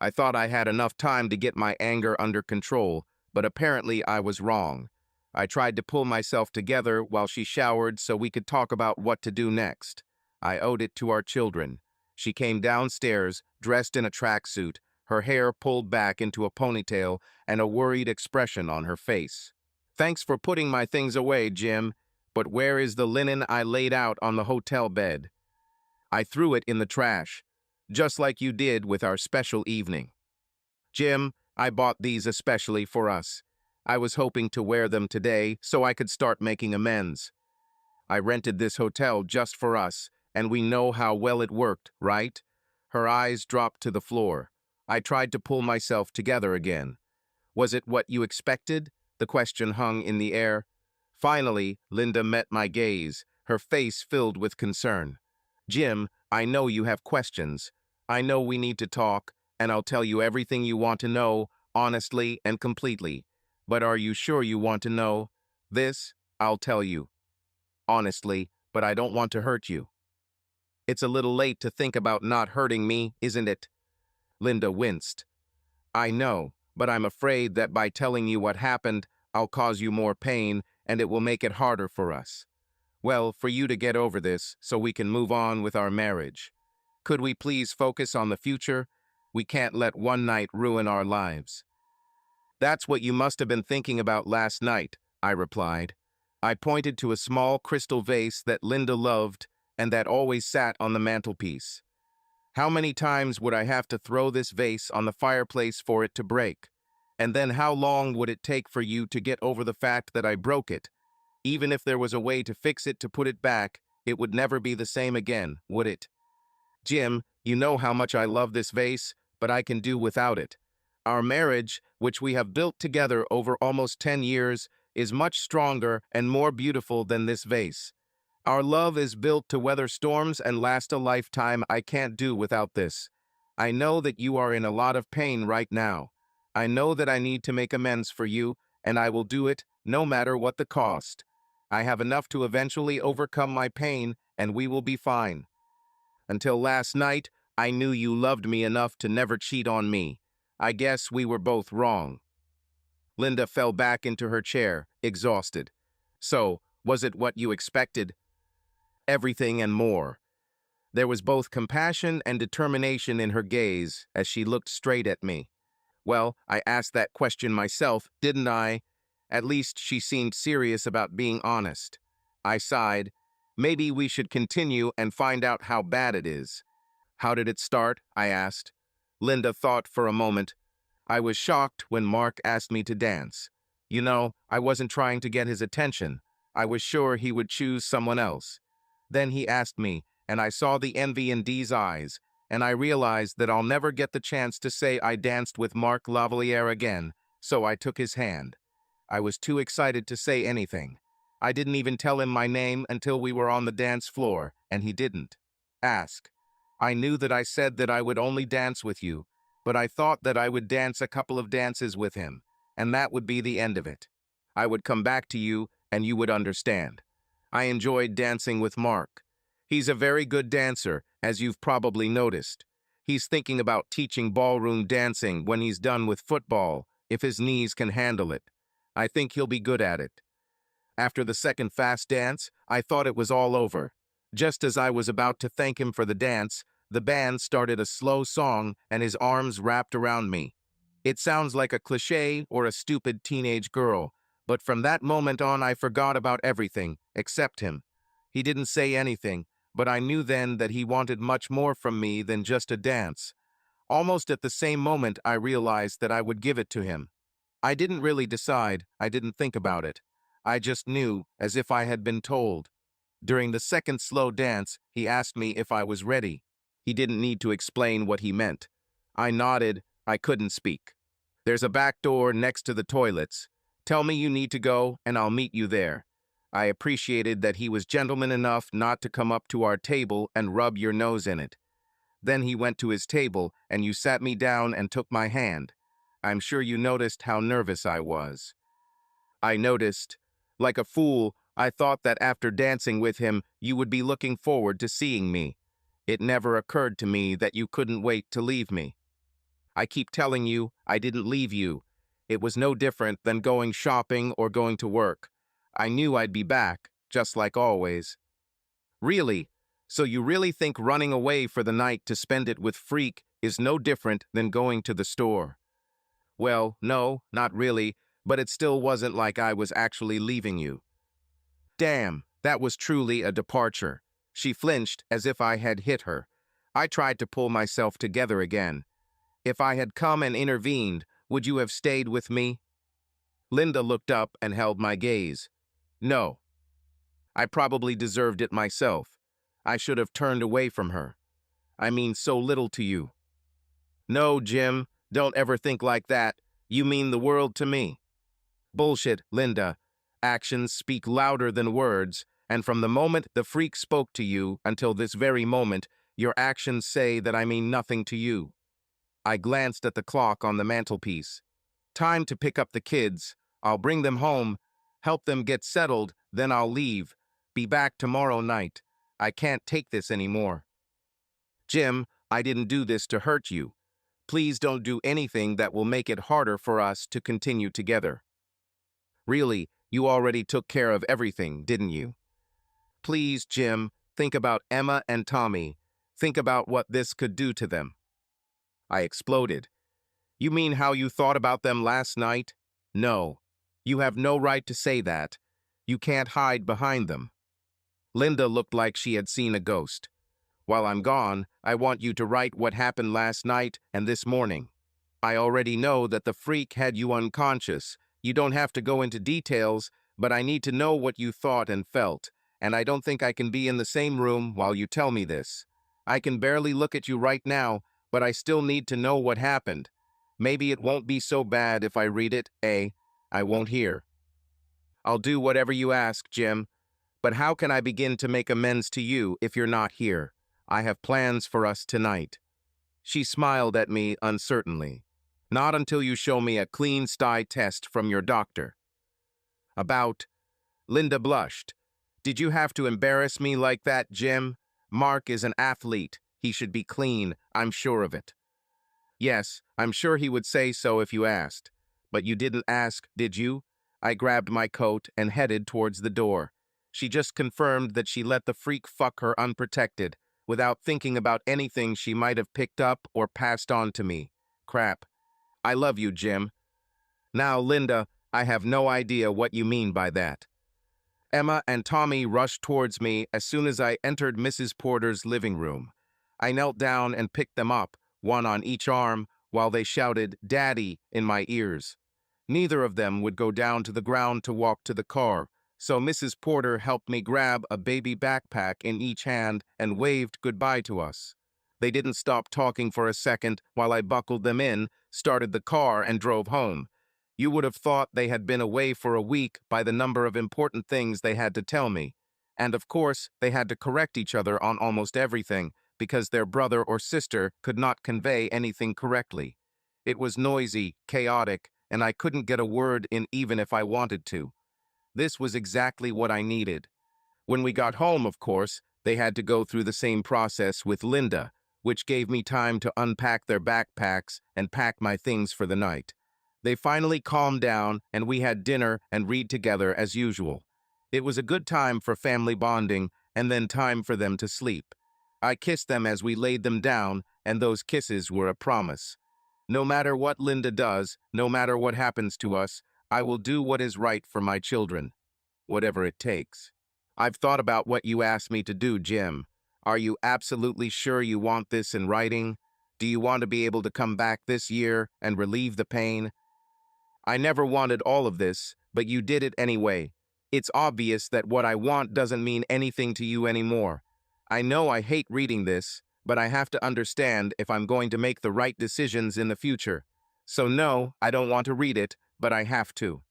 I thought I had enough time to get my anger under control, but apparently I was wrong. I tried to pull myself together while she showered so we could talk about what to do next. I owed it to our children. She came downstairs, dressed in a tracksuit, her hair pulled back into a ponytail and a worried expression on her face. "Thanks for putting my things away, Jim, but where is the linen I laid out on the hotel bed?" "I threw it in the trash, just like you did with our special evening." "Jim, I bought these especially for us. I was hoping to wear them today so I could start making amends. I rented this hotel just for us, and we know how well it worked, right?" Her eyes dropped to the floor. I tried to pull myself together again. "Was it what you expected?" The question hung in the air. Finally, Linda met my gaze, her face filled with concern. "Jim, I know you have questions. I know we need to talk, and I'll tell you everything you want to know, honestly and completely. But are you sure you want to know? This, I'll tell you. Honestly, but I don't want to hurt you." "It's a little late to think about not hurting me, isn't it?" Linda winced. "I know, but I'm afraid that by telling you what happened, I'll cause you more pain, and it will make it harder for us. Well, for you to get over this, so we can move on with our marriage. Could we please focus on the future? We can't let one night ruin our lives." "That's what you must have been thinking about last night," I replied. I pointed to a small crystal vase that Linda loved and that always sat on the mantelpiece. "How many times would I have to throw this vase on the fireplace for it to break? And then how long would it take for you to get over the fact that I broke it? Even if there was a way to fix it to put it back, it would never be the same again, would it? Jim, you know how much I love this vase, but I can do without it. Our marriage, which we have built together over almost 10 years, is much stronger and more beautiful than this vase. Our love is built to weather storms and last a lifetime. I can't do without this. I know that you are in a lot of pain right now. I know that I need to make amends for you, and I will do it no matter what the cost. I have enough to eventually overcome my pain, and we will be fine. Until last night, I knew you loved me enough to never cheat on me. I guess we were both wrong. Linda fell back into her chair, exhausted. So, was it what you expected? Everything and more. There was both compassion and determination in her gaze as she looked straight at me. Well, I asked that question myself, didn't I? At least she seemed serious about being honest. I sighed. Maybe we should continue and find out how bad it is. How did it start? I asked. Linda thought for a moment. I was shocked when Mark asked me to dance. You know, I wasn't trying to get his attention. I was sure he would choose someone else. Then he asked me, and I saw the envy in Dee's eyes, and I realized that I'll never get the chance to say I danced with Mark Lavaliere again, so I took his hand. I was too excited to say anything. I didn't even tell him my name until we were on the dance floor, and he didn't ask. I knew that I said that I would only dance with you, but I thought that I would dance a couple of dances with him, and that would be the end of it. I would come back to you, and you would understand. I enjoyed dancing with Mark. He's a very good dancer, as you've probably noticed. He's thinking about teaching ballroom dancing when he's done with football, if his knees can handle it. I think he'll be good at it. After the second fast dance, I thought it was all over. Just as I was about to thank him for the dance, the band started a slow song and his arms wrapped around me. It sounds like a cliché or a stupid teenage girl, but from that moment on I forgot about everything, except him. He didn't say anything, but I knew then that he wanted much more from me than just a dance. Almost at the same moment I realized that I would give it to him. I didn't really decide, I didn't think about it. I just knew, as if I had been told. During the second slow dance, he asked me if I was ready. He didn't need to explain what he meant. I nodded. I couldn't speak. There's a back door next to the toilets. Tell me you need to go, and I'll meet you there. I appreciated that he was gentleman enough not to come up to our table and rub your nose in it. Then he went to his table, and you sat me down and took my hand. I'm sure you noticed how nervous I was. I noticed. Like a fool, I thought that after dancing with him, you would be looking forward to seeing me. It never occurred to me that you couldn't wait to leave me. I keep telling you, I didn't leave you. It was no different than going shopping or going to work. I knew I'd be back, just like always. Really? So you really think running away for the night to spend it with Freak is no different than going to the store? Well, no, not really, but it still wasn't like I was actually leaving you. Damn, that was truly a departure. She flinched as if I had hit her. I tried to pull myself together again. If I had come and intervened, would you have stayed with me? Linda looked up and held my gaze. No. I probably deserved it myself. I should have turned away from her. I mean so little to you. No, Jim, don't ever think like that. You mean the world to me. Bullshit, Linda. Actions speak louder than words, and from the moment the Freak spoke to you until this very moment, your actions say that I mean nothing to you. I glanced at the clock on the mantelpiece. Time to pick up the kids. I'll bring them home, help them get settled, then I'll leave. Be back tomorrow night. I can't take this anymore. Jim, I didn't do this to hurt you. Please don't do anything that will make it harder for us to continue together. Really, you already took care of everything, didn't you? Please, Jim, think about Emma and Tommy. Think about what this could do to them. I exploded. You mean how you thought about them last night? No. You have no right to say that. You can't hide behind them. Linda looked like she had seen a ghost. While I'm gone, I want you to write what happened last night and this morning. I already know that the Freak had you unconscious. You don't have to go into details, but I need to know what you thought and felt, and I don't think I can be in the same room while you tell me this. I can barely look at you right now, but I still need to know what happened. Maybe it won't be so bad if I read it, eh? I won't hear. I'll do whatever you ask, Jim. But how can I begin to make amends to you if you're not here? I have plans for us tonight. She smiled at me uncertainly. Not until you show me a clean sty test from your doctor. About, Linda blushed. Did you have to embarrass me like that, Jim? Mark is an athlete. He should be clean, I'm sure of it. Yes, I'm sure he would say so if you asked. But you didn't ask, did you? I grabbed my coat and headed towards the door. She just confirmed that she let the freak fuck her unprotected, without thinking about anything she might have picked up or passed on to me. Crap. I love you, Jim. Now, Linda, I have no idea what you mean by that. Emma and Tommy rushed towards me as soon as I entered Mrs. Porter's living room. I knelt down and picked them up, one on each arm, while they shouted, "Daddy," in my ears. Neither of them would go down to the ground to walk to the car, so Mrs. Porter helped me grab a baby backpack in each hand and waved goodbye to us. They didn't stop talking for a second while I buckled them in, started the car, and drove home. You would have thought they had been away for a week by the number of important things they had to tell me. And of course, they had to correct each other on almost everything, because their brother or sister could not convey anything correctly. It was noisy, chaotic, and I couldn't get a word in even if I wanted to. This was exactly what I needed. When we got home, of course, they had to go through the same process with Linda, which gave me time to unpack their backpacks and pack my things for the night. They finally calmed down, and we had dinner and read together as usual. It was a good time for family bonding, and then time for them to sleep. I kissed them as we laid them down, and those kisses were a promise. No matter what Linda does, no matter what happens to us, I will do what is right for my children, whatever it takes. I've thought about what you asked me to do, Jim. Are you absolutely sure you want this in writing? Do you want to be able to come back this year and relieve the pain? I never wanted all of this, but you did it anyway. It's obvious that what I want doesn't mean anything to you anymore. I know I hate reading this, but I have to understand if I'm going to make the right decisions in the future. So no, I don't want to read it, but I have to.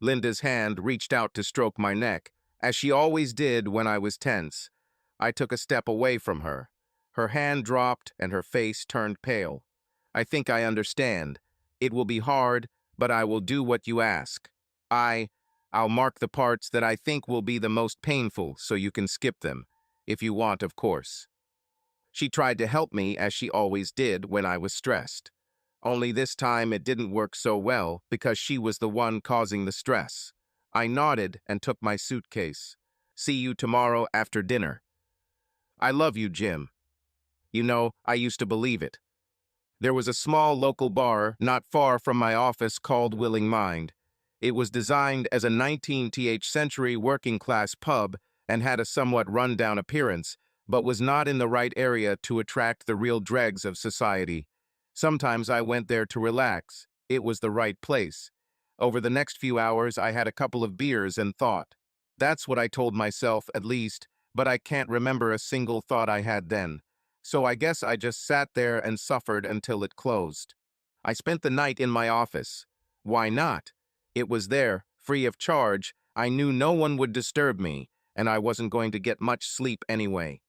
Linda's hand reached out to stroke my neck, as she always did when I was tense. I took a step away from her. Her hand dropped and her face turned pale. I think I understand. It will be hard, but I will do what you ask. I'll mark the parts that I think will be the most painful so you can skip them, if you want, of course. She tried to help me as she always did when I was stressed. Only this time it didn't work so well because she was the one causing the stress. I nodded and took my suitcase. See you tomorrow after dinner. I love you, Jim. You know, I used to believe it. There was a small local bar not far from my office called Willing Mind. It was designed as a 19th century working-class pub and had a somewhat run-down appearance, but was not in the right area to attract the real dregs of society. Sometimes I went there to relax. It was the right place. Over the next few hours, I had a couple of beers and thought. That's what I told myself, at least, but I can't remember a single thought I had then. So I guess I just sat there and suffered until it closed. I spent the night in my office. Why not? It was there, free of charge. I knew no one would disturb me, and I wasn't going to get much sleep anyway.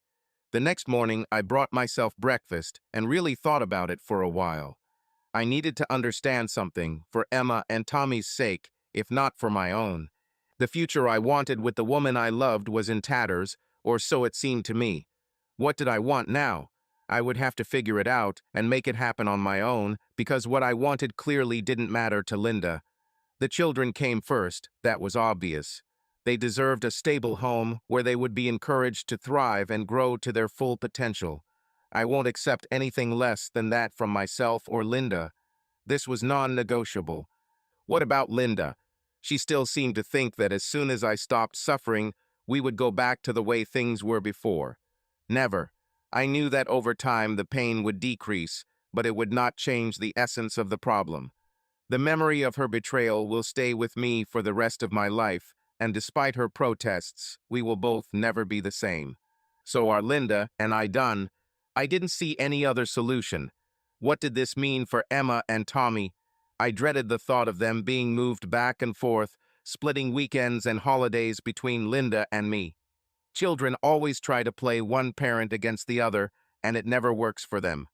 The next morning, I brought myself breakfast and really thought about it for a while. I needed to understand something, for Emma and Tommy's sake, if not for my own. The future I wanted with the woman I loved was in tatters, or so it seemed to me. What did I want now? I would have to figure it out and make it happen on my own, because what I wanted clearly didn't matter to Linda. The children came first, that was obvious. They deserved a stable home where they would be encouraged to thrive and grow to their full potential. I won't accept anything less than that from myself or Linda. This was non-negotiable. What about Linda? She still seemed to think that as soon as I stopped suffering, we would go back to the way things were before. Never. I knew that over time the pain would decrease, but it would not change the essence of the problem. The memory of her betrayal will stay with me for the rest of my life, and despite her protests, we will both never be the same. So are Linda and I done. I didn't see any other solution. What did this mean for Emma and Tommy? I dreaded the thought of them being moved back and forth, splitting weekends and holidays between Linda and me. Children always try to play one parent against the other, and it never works for them.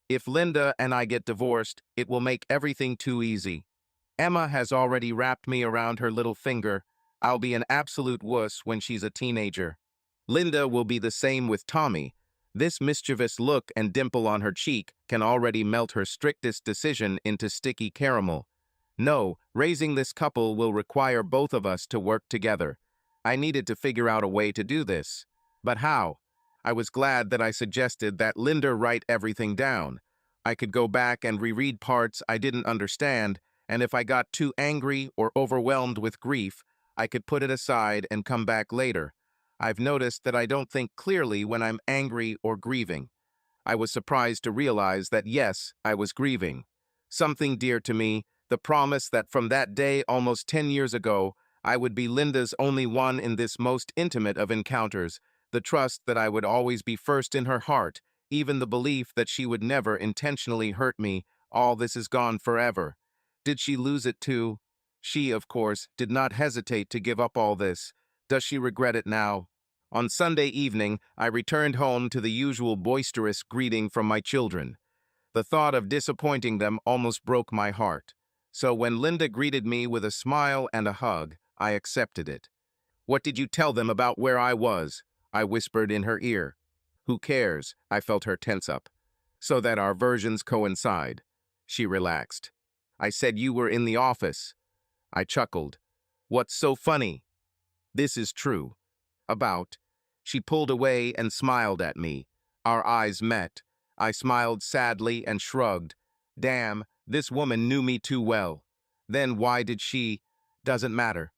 If Linda and I get divorced, it will make everything too easy. Emma has already wrapped me around her little finger. I'll be an absolute wuss when she's a teenager. Linda will be the same with Tommy. This mischievous look and dimple on her cheek can already melt her strictest decision into sticky caramel. No, raising this couple will require both of us to work together. I needed to figure out a way to do this. But how? I was glad that I suggested that Linda write everything down. I could go back and reread parts I didn't understand, and if I got too angry or overwhelmed with grief, I could put it aside and come back later. I've noticed that I don't think clearly when I'm angry or grieving. I was surprised to realize that yes, I was grieving. Something dear to me, the promise that from that day almost 10 years ago, I would be Linda's only one in this most intimate of encounters, the trust that I would always be first in her heart, even the belief that she would never intentionally hurt me. All this is gone forever. Did she lose it too? She, of course, did not hesitate to give up all this. Does she regret it now? On Sunday evening, I returned home to the usual boisterous greeting from my children. The thought of disappointing them almost broke my heart. So when Linda greeted me with a smile and a hug, I accepted it. "What did you tell them about where I was?" I whispered in her ear. "Who cares?" I felt her tense up. "So that our versions coincide." She relaxed. "I said you were in the office." I chuckled. "What's so funny?" "This is true." "About." She pulled away and smiled at me. Our eyes met. I smiled sadly and shrugged. Damn, this woman knew me too well. Then why did she? Doesn't matter.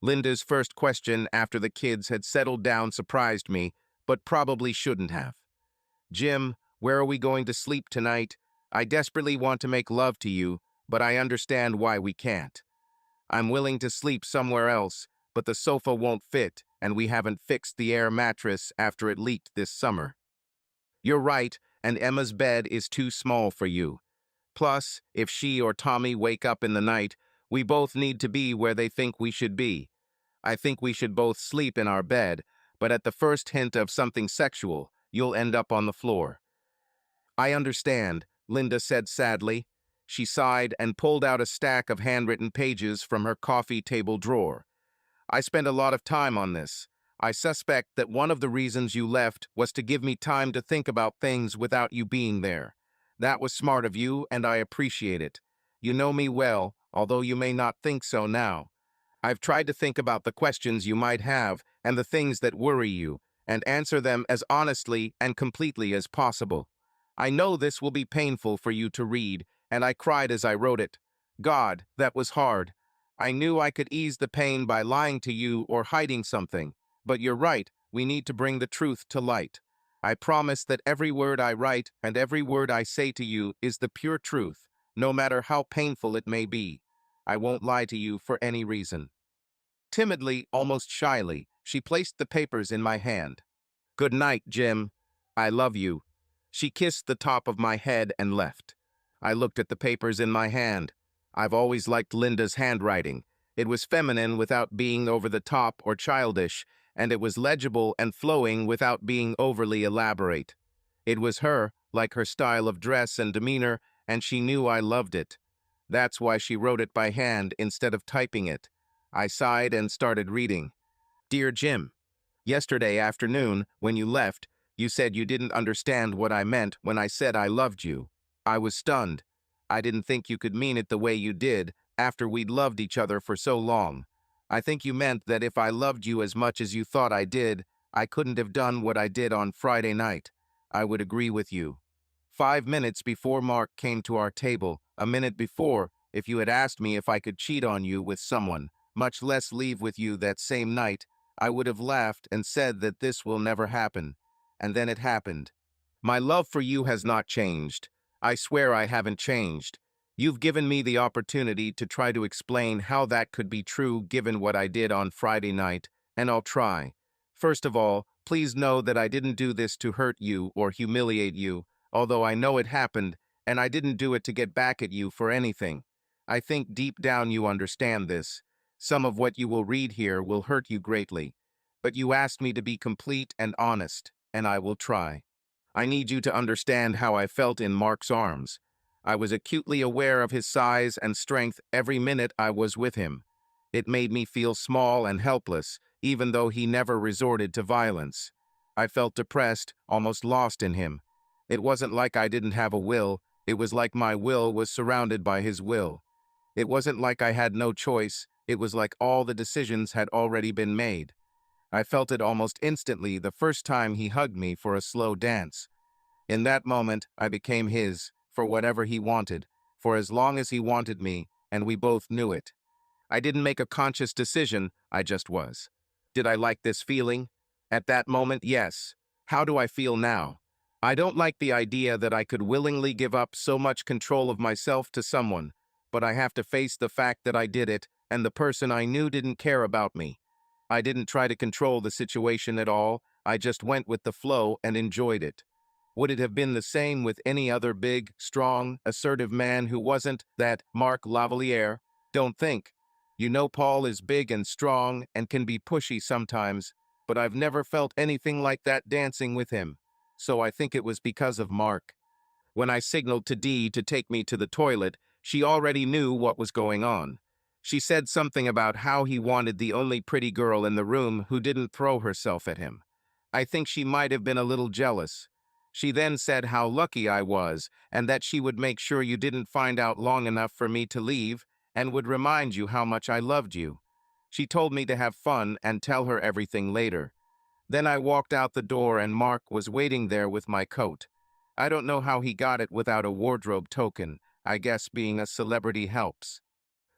Linda's first question after the kids had settled down surprised me, but probably shouldn't have. "Jim, where are we going to sleep tonight? I desperately want to make love to you, but I understand why we can't. I'm willing to sleep somewhere else, but the sofa won't fit, and we haven't fixed the air mattress after it leaked this summer." "You're right, and Emma's bed is too small for you. Plus, if she or Tommy wake up in the night, we both need to be where they think we should be. I think we should both sleep in our bed, but at the first hint of something sexual, you'll end up on the floor." "I understand," Linda said sadly. She sighed and pulled out a stack of handwritten pages from her coffee table drawer. "I spent a lot of time on this. I suspect that one of the reasons you left was to give me time to think about things without you being there. That was smart of you, and I appreciate it. You know me well, although you may not think so now. I've tried to think about the questions you might have and the things that worry you, and answer them as honestly and completely as possible. I know this will be painful for you to read, and I cried as I wrote it. God, that was hard. I knew I could ease the pain by lying to you or hiding something. But you're right, we need to bring the truth to light. I promise that every word I write and every word I say to you is the pure truth, no matter how painful it may be. I won't lie to you for any reason." Timidly, almost shyly, she placed the papers in my hand. "Good night, Jim. I love you." She kissed the top of my head and left. I looked at the papers in my hand. I've always liked Linda's handwriting. It was feminine without being over the top or childish, and it was legible and flowing without being overly elaborate. It was her, like her style of dress and demeanor, and she knew I loved it. That's why she wrote it by hand instead of typing it. I sighed and started reading. "Dear Jim, yesterday afternoon, when you left, you said you didn't understand what I meant when I said I loved you. I was stunned. I didn't think you could mean it the way you did after we'd loved each other for so long. I think you meant that if I loved you as much as you thought I did, I couldn't have done what I did on Friday night. I would agree with you. 5 minutes before Mark came to our table, a minute before, if you had asked me if I could cheat on you with someone, much less leave with you that same night, I would have laughed and said that this will never happen. And then it happened. My love for you has not changed. I swear I haven't changed. You've given me the opportunity to try to explain how that could be true given what I did on Friday night, and I'll try. First of all, please know that I didn't do this to hurt you or humiliate you, although I know it happened, and I didn't do it to get back at you for anything. I think deep down you understand this. Some of what you will read here will hurt you greatly, but you asked me to be complete and honest, and I will try. I need you to understand how I felt in Mark's arms. I was acutely aware of his size and strength every minute I was with him. It made me feel small and helpless, even though he never resorted to violence. I felt depressed, almost lost in him. It wasn't like I didn't have a will, it was like my will was surrounded by his will. It wasn't like I had no choice, it was like all the decisions had already been made. I felt it almost instantly the first time he hugged me for a slow dance. In that moment, I became his, for whatever he wanted, for as long as he wanted me, and we both knew it. I didn't make a conscious decision, I just was. Did I like this feeling? At that moment, yes. How do I feel now? I don't like the idea that I could willingly give up so much control of myself to someone, but I have to face the fact that I did it, and the person I knew didn't care about me. I didn't try to control the situation at all, I just went with the flow and enjoyed it. Would it have been the same with any other big, strong, assertive man who wasn't that Mark Lavalier? Don't think. You know Paul is big and strong and can be pushy sometimes, but I've never felt anything like that dancing with him. So I think it was because of Mark. When I signaled to Dee to take me to the toilet, she already knew what was going on. She said something about how he wanted the only pretty girl in the room who didn't throw herself at him. I think she might have been a little jealous. She then said how lucky I was, and that she would make sure you didn't find out long enough for me to leave, and would remind you how much I loved you. She told me to have fun and tell her everything later. Then I walked out the door and Mark was waiting there with my coat. I don't know how he got it without a wardrobe token. I guess being a celebrity helps.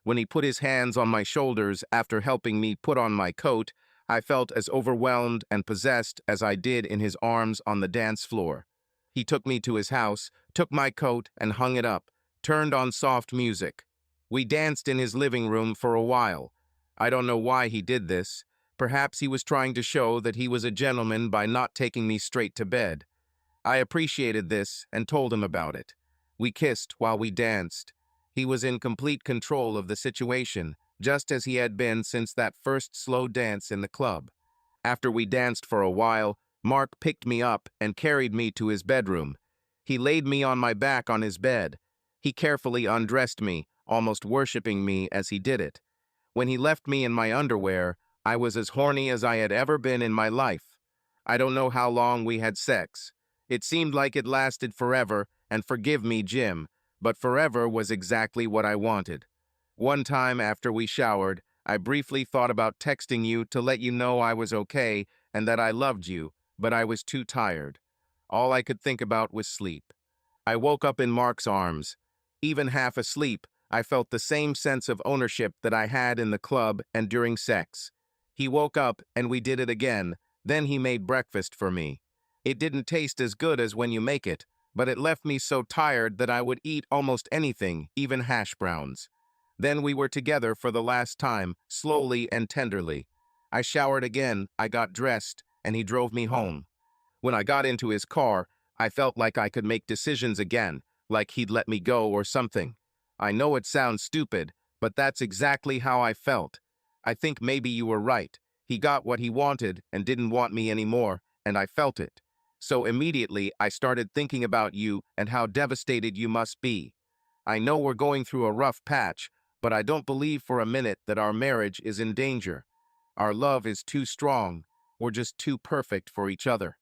When he put his hands on my shoulders after helping me put on my coat, I felt as overwhelmed and possessed as I did in his arms on the dance floor. He took me to his house, took my coat and hung it up, turned on soft music. We danced in his living room for a while. I don't know why he did this. Perhaps he was trying to show that he was a gentleman by not taking me straight to bed. I appreciated this and told him about it. We kissed while we danced. He was in complete control of the situation, just as he had been since that first slow dance in the club. After we danced for a while, Mark picked me up and carried me to his bedroom. He laid me on my back on his bed. He carefully undressed me, almost worshiping me as he did it. When he left me in my underwear, I was as horny as I had ever been in my life. I don't know how long we had sex. It seemed like it lasted forever, and forgive me, Jim, but forever was exactly what I wanted. One time after we showered, I briefly thought about texting you to let you know I was okay and that I loved you, but I was too tired. All I could think about was sleep. I woke up in Mark's arms. Even half asleep, I felt the same sense of ownership that I had in the club and during sex. He woke up and we did it again, then he made breakfast for me. It didn't taste as good as when you make it, but it left me so tired that I would eat almost anything, even hash browns. Then we were together for the last time, slowly and tenderly. I showered again, I got dressed, and he drove me home. When I got into his car, I felt like I could make decisions again, like he'd let me go or something. I know it sounds stupid, but that's exactly how I felt. I think maybe you were right. He got what he wanted and didn't want me anymore, and I felt it. So immediately I started thinking about you and how devastated you must be. I know we're going through a rough patch, but I don't believe for a minute that our marriage is in danger. Our love is too strong. We're just too perfect for each other.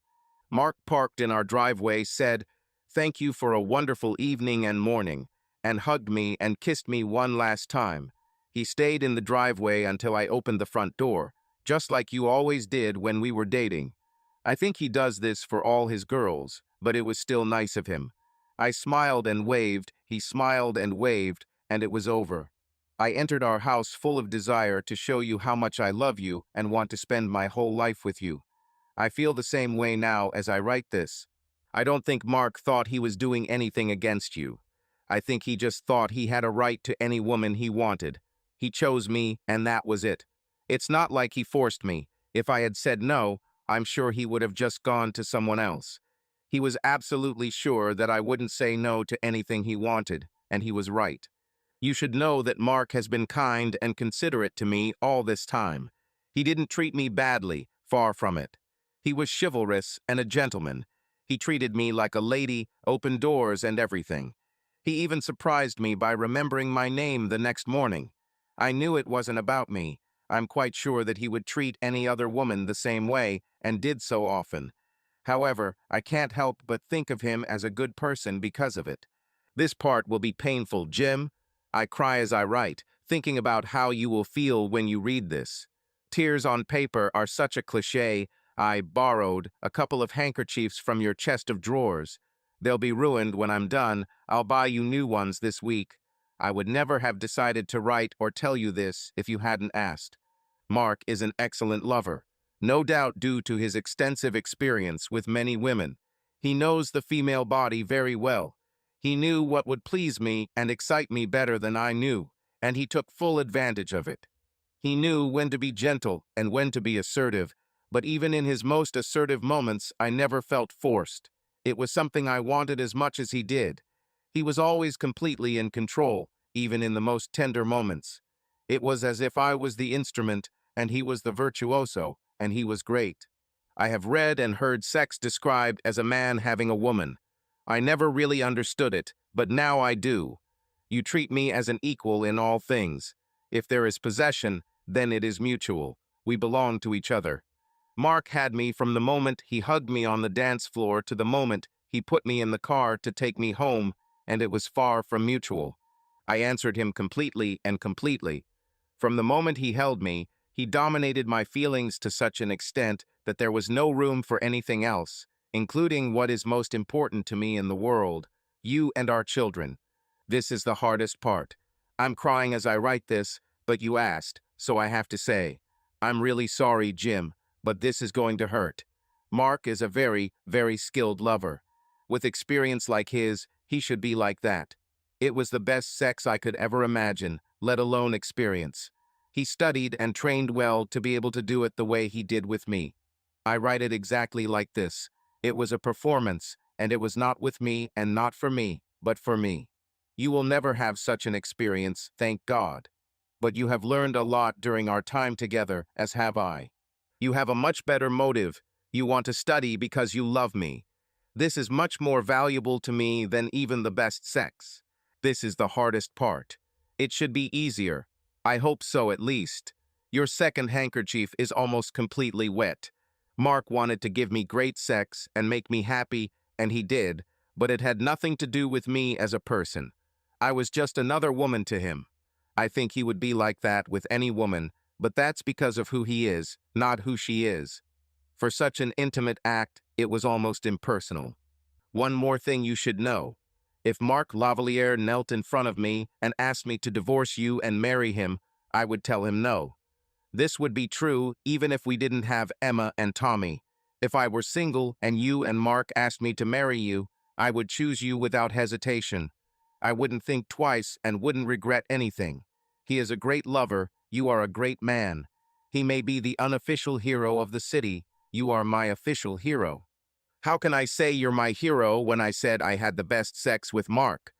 Mark parked in our driveway, said, "Thank you for a wonderful evening and morning," and hugged me and kissed me one last time. He stayed in the driveway until I opened the front door, just like you always did when we were dating. I think he does this for all his girls, but it was still nice of him. I smiled and waved, he smiled and waved, and it was over. I entered our house full of desire to show you how much I love you and want to spend my whole life with you. I feel the same way now as I write this. I don't think Mark thought he was doing anything against you. I think he just thought he had a right to any woman he wanted. He chose me, and that was it. It's not like he forced me. If I had said no, I'm sure he would have just gone to someone else. He was absolutely sure that I wouldn't say no to anything he wanted, and he was right. You should know that Mark has been kind and considerate to me all this time. He didn't treat me badly, far from it. He was chivalrous and a gentleman. He treated me like a lady, opened doors and everything. He even surprised me by remembering my name the next morning. I knew it wasn't about me. I'm quite sure that he would treat any other woman the same way, and did so often. However, I can't help but think of him as a good person because of it. This part will be painful, Jim. I cry as I write, thinking about how you will feel when you read this. Tears on paper are such a cliché. I borrowed a couple of handkerchiefs from your chest of drawers. They'll be ruined when I'm done. I'll buy you new ones this week. I would never have decided to write or tell you this if you hadn't asked. Mark is an excellent lover, no doubt due to his extensive experience with many women. He knows the female body very well. He knew what would please me and excite me better than I knew, and he took full advantage of it. He knew when to be gentle and when to be assertive, but even in his most assertive moments, I never felt forced. It was something I wanted as much as he did. He was always completely in control, even in the most tender moments. It was as if I was the instrument and he was the virtuoso, and he was great. I have read and heard sex described as a man having a woman. I never really understood it, but now I do. You treat me as an equal in all things. If there is possession, then it is mutual. We belong to each other. Mark had me from the moment he hugged me on the dance floor to the moment he put me in the car to take me home, and it was far from mutual. I answered him completely and completely. From the moment he held me, he dominated my feelings to such an extent that there was no room for anything else, including what is most important to me in the world, you and our children. This is the hardest part. I'm crying as I write this, but you asked, so I have to say, I'm really sorry, Jim, but this is going to hurt. Mark is a very, very skilled lover. With experience like his, he should be like that. It was the best sex I could ever imagine, let alone experience. He studied and trained well to be able to do it the way he did with me. I write it exactly like this. It was a performance, and it was not with me and not for me, but for me. You will never have such an experience, thank God. But you have learned a lot during our time together, as have I. You have a much better motive. You want to study because you love me. This is much more valuable to me than even the best sex. This is the hardest part. It should be easier. I hope so at least. Your second handkerchief is almost completely wet. Mark wanted to give me great sex and make me happy, and he did, but it had nothing to do with me as a person. I was just another woman to him. I think he would be like that with any woman, but that's because of who he is, not who she is. For such an intimate act, it was almost impersonal. One more thing you should know. If Mark Lavalier knelt in front of me and asked me to divorce you and marry him, I would tell him no. This would be true even if we didn't have Emma and Tommy. If I were single and you and Mark asked me to marry you, I would choose you without hesitation. I wouldn't think twice and wouldn't regret anything. He is a great lover, you are a great man. He may be the unofficial hero of the city, you are my official hero. How can I say you're my hero when I said I had the best sex with Mark?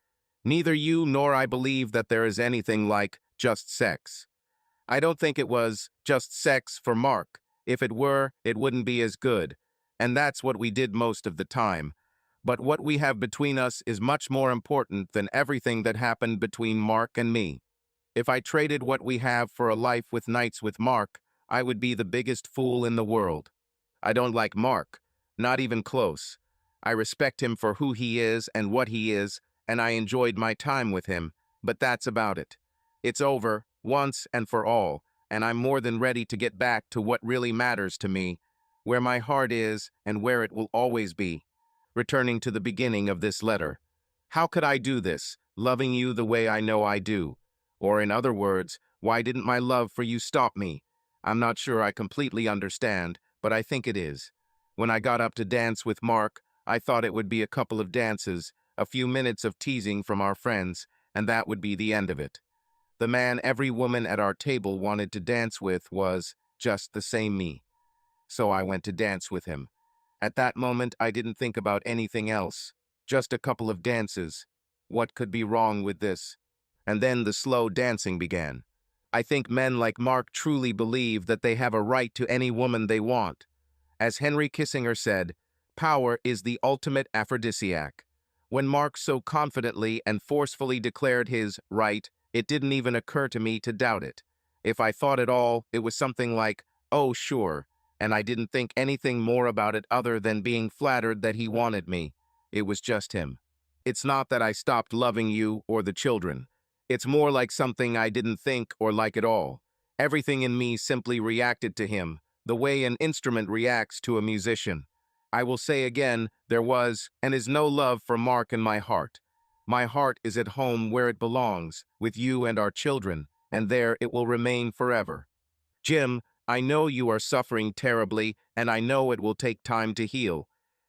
Neither you nor I believe that there is anything like just sex. I don't think it was just sex for Mark. If it were, it wouldn't be as good. And that's what we did most of the time. But what we have between us is much more important than everything that happened between Mark and me. If I traded what we have for a life with nights with Mark, I would be the biggest fool in the world. I don't like Mark, not even close. I respect him for who he is and what he is, and I enjoyed my time with him, but that's about it. It's over, once and for all, and I'm more than ready to get back to what really matters to me, where my heart is and where it will always be. Returning to the beginning of this letter. How could I do this, loving you the way I know I do? Or in other words, why didn't my love for you stop me? I'm not sure I completely understand, but I think it is. When I got up to dance with Mark, I thought it would be a couple of dances, a few minutes of teasing from our friends, and that would be the end of it. The man every woman at our table wanted to dance with was just the same me. So I went to dance with him. At that moment, I didn't think about anything else. Just a couple of dances. What could be wrong with this? And then the slow dancing began. I think men like Mark truly believe that they have a right to any woman they want. As Henry Kissinger said, Power is the ultimate aphrodisiac. When Mark so confidently and forcefully declared his right, it didn't even occur to me to doubt it. If I thought at all, it was something like, "Oh, sure," and I didn't think anything more about it other than being flattered that he wanted me. It was just him. It's not that I stopped loving you or the children. It's more like something I didn't think or like at all. Everything in me simply reacted to him, the way an instrument reacts to a musician. I will say again, there was and is no love for Mark in my heart. My heart is at home where it belongs, with you and our children, and there it will remain forever. Jim, I know you are suffering terribly, and I know it will take time to heal.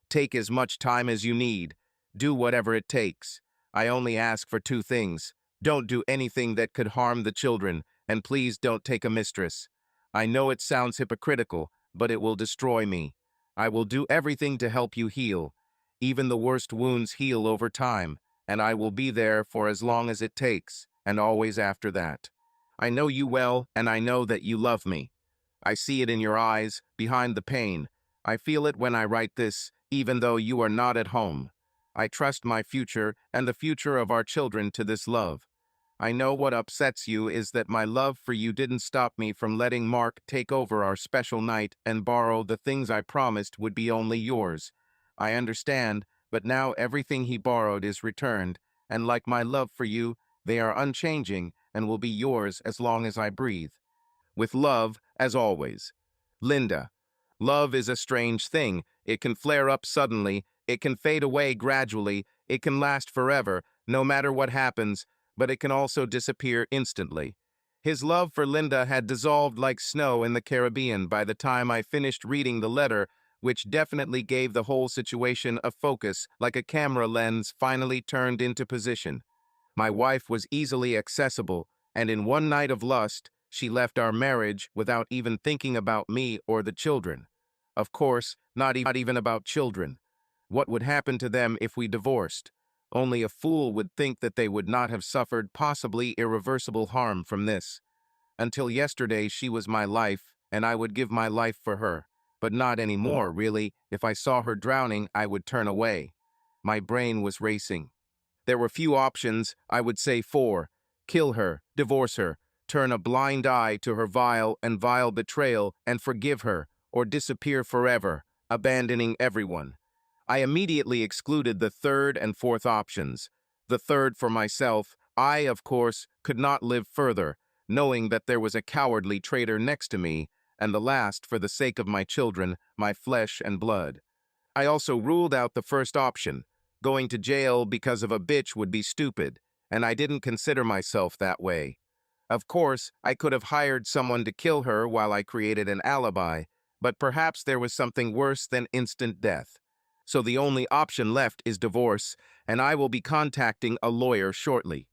Take as much time as you need. Do whatever it takes. I only ask for two things. Don't do anything that could harm the children, and please don't take a mistress. I know it sounds hypocritical, but it will destroy me. I will do everything to help you heal. Even the worst wounds heal over time, and I will be there for as long as it takes, and always after that. I know you well, and I know that you love me. I see it in your eyes, behind the pain. I feel it when I write this, even though you are not at home. I trust my future and the future of our children to this love. I know what upsets you is that my love for you didn't stop me from letting Mark take over our special night and borrow the things I promised would be only yours. I understand, but now everything he borrowed is returned, and like my love for you, they are unchanging and will be yours as long as I breathe. With love, as always. Linda. Love is a strange thing. It can flare up suddenly, it can fade away gradually, it can last forever, no matter what happens, but it can also disappear instantly. His love for Linda had dissolved like snow in the Caribbean by the time I finished reading the letter, which definitely gave the whole situation a focus, like a camera lens finally turned into position. My wife was easily accessible, and in one night of lust, she left our marriage without even thinking about me or the children. Of course, not even about children. What would happen to them if we divorced? Only a fool would think that they would not have suffered possibly irreversible harm from this. Until yesterday, she was my life, and I would give my life for her. But not anymore, really. If I saw her drowning, I would turn away. My brain was racing. There were few options, I would say four: kill her, divorce her, turn a blind eye to her vile betrayal and forgive her, or disappear forever, abandoning everyone. I immediately excluded the third and fourth options. The third for myself, I, of course, could not live further, knowing that there was a cowardly traitor next to me, and the last for the sake of my children, my flesh and blood. I also ruled out the first option. Going to jail because of a bitch would be stupid, and I didn't consider myself that way. Of course, I could have hired someone to kill her while I created an alibi, but perhaps there was something worse than instant death. So the only option left is divorce, and I will be contacting a lawyer shortly.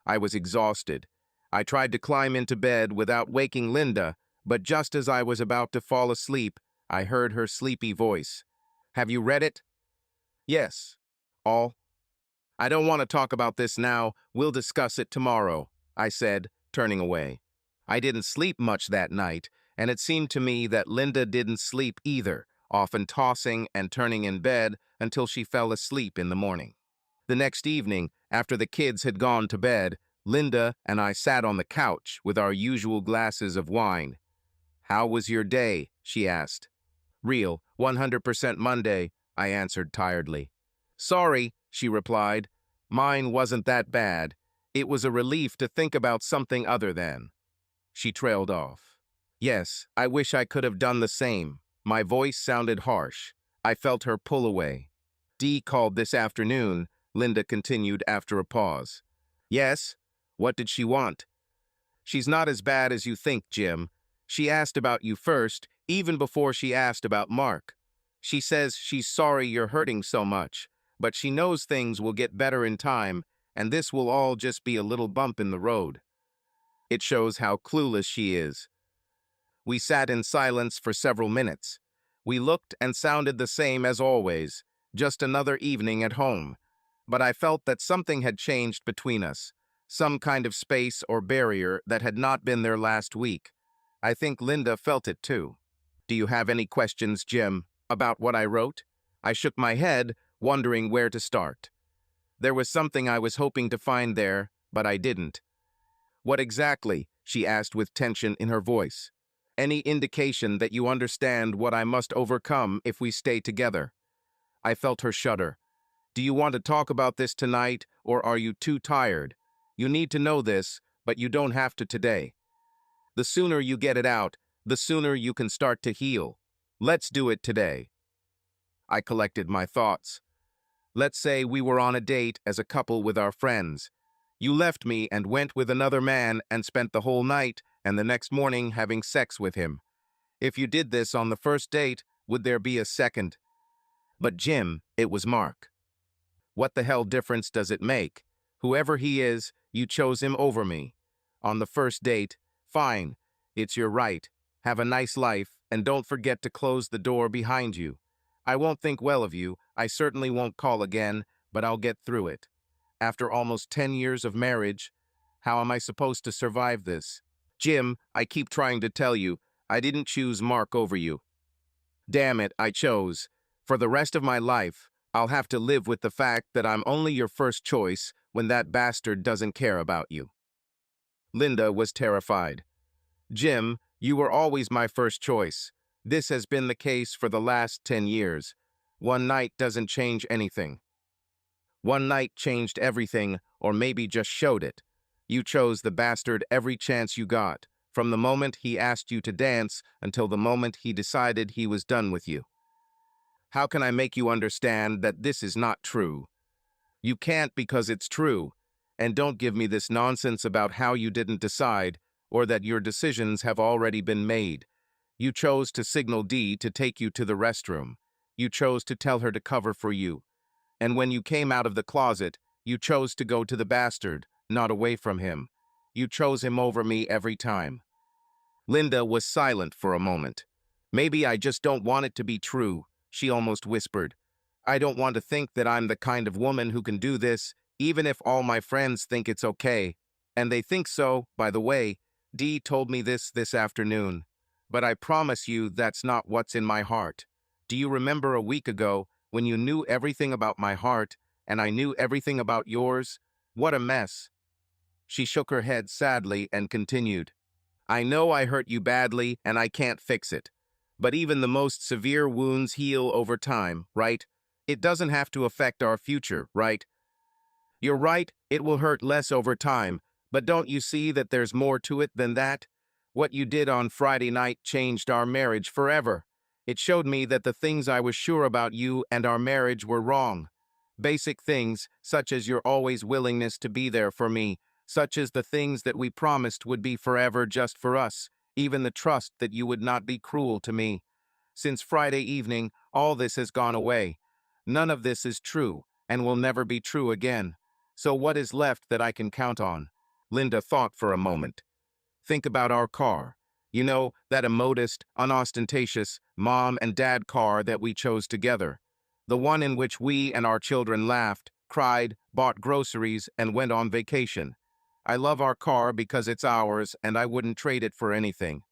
I was exhausted. I tried to climb into bed without waking Linda, but just as I was about to fall asleep, I heard her sleepy voice. "Have you read it?" "Yes." "All?" "I don't want to talk about this now. We'll discuss it tomorrow," I said, turning away. I didn't sleep much that night, and it seemed to me that Linda didn't sleep either, often tossing and turning in bed until she fell asleep in the morning. The next evening, after the kids had gone to bed, Linda and I sat on the couch with our usual glasses of wine. "How was your day?" she asked. "Real, 100% Monday," I answered tiredly. "Sorry," she replied. "Mine wasn't that bad. It was a relief to think about something other than." She trailed off. Yes, I wish I could have done the same. My voice sounded harsh. I felt her pull away. "Dee called this afternoon," Linda continued after a pause. "Yes? What did she want?" "She's not as bad as you think, Jim. She asked about you first, even before she asked about Mark. She says she's sorry you're hurting so much, but she knows things will get better in time, and this will all just be a little bump in the road." It shows how clueless she is. We sat in silence for several minutes. We looked and sounded the same as always, just another evening at home. But I felt that something had changed between us, some kind of space or barrier that had not been there last week. I think Linda felt it too. "Do you have any questions, Jim, about what I wrote?" I shook my head, wondering where to start. There was something I was hoping to find there, but I didn't. What exactly? She asked with tension in her voice. Any indication that you understand what I must overcome if we stay together? I felt her shudder. Do you want to talk about this tonight, or are you too tired? You need to know this, but you don't have to today. The sooner you get it out, the sooner you can start to heal. Let's do it today. I collected my thoughts. Let's say we were on a date as a couple with our friends. You left me and went with another man and spent the whole night and the next morning having sex with him. If you did this on the first date, would there be a second? But Jim, it was Mark. What the hell difference does it make? Whoever he is, you chose him over me. On the first date, fine. It's your right. Have a nice life, and don't forget to close the door behind you. I won't think well of you, I certainly won't call again, but I'll get through it. After almost 10 years of marriage, how am I supposed to survive this? Jim, I keep trying to tell you, I didn't choose Mark over you. Damn it, I chose. For the rest of my life, I'll have to live with the fact that I'm only your first choice when that bastard doesn't care about you. Linda was terrified. Jim, you were always my first choice. This has been the case for the last 10 years. One night doesn't change anything. One night changed everything, or maybe just showed it. You chose the bastard every chance you got, from the moment he asked you to dance until the moment he decided he was done with you. How can I make you understand that this is not true? You can't because it's true. And don't give me this nonsense about how you didn't decide, or that your decisions have already been made. You chose to signal Dee to take you to the restroom. You chose to tell her to cover for you. And when you came out of the closet, you chose to go to the bastard, not away from him. You chose him over me every time. Linda was silent for a moment. Maybe I just don't want it to be true, she almost whispered. I don't want to think that I'm the kind of woman who can do this, even if all my friends think it's okay. And they think so, by the way. Dee told me this afternoon. But I promise you that's not what's in my heart. Do you remember a week ago when you knew everything about my heart and I knew everything about yours? What a mess. She shook her head sadly and continued. I know I hurt you badly and I can't fix it. But even the most severe wounds heal over time, right? It doesn't have to affect our future, right? You're right, it will hurt less over time, but don't you see that there's more to it than that? What you did on Friday night changed our marriage forever. It showed me that the things I was sure about you and our marriage were wrong. Basic things, such as your always willingness to be there for me, such as the things that we promised would be forever just for us, even the trust that you would not be cruel to me. Since Friday evening, all this has gone away. None of this is true, and will never be true again. So what is left that I can count on? Linda thought for a moment. Think about our car. You know, that immodest, unostentatious mom and dad car that we chose together. The one in which we and our children laughed, cried, bought groceries, and went on vacation. I love our car because it's ours and I wouldn't trade it for anything.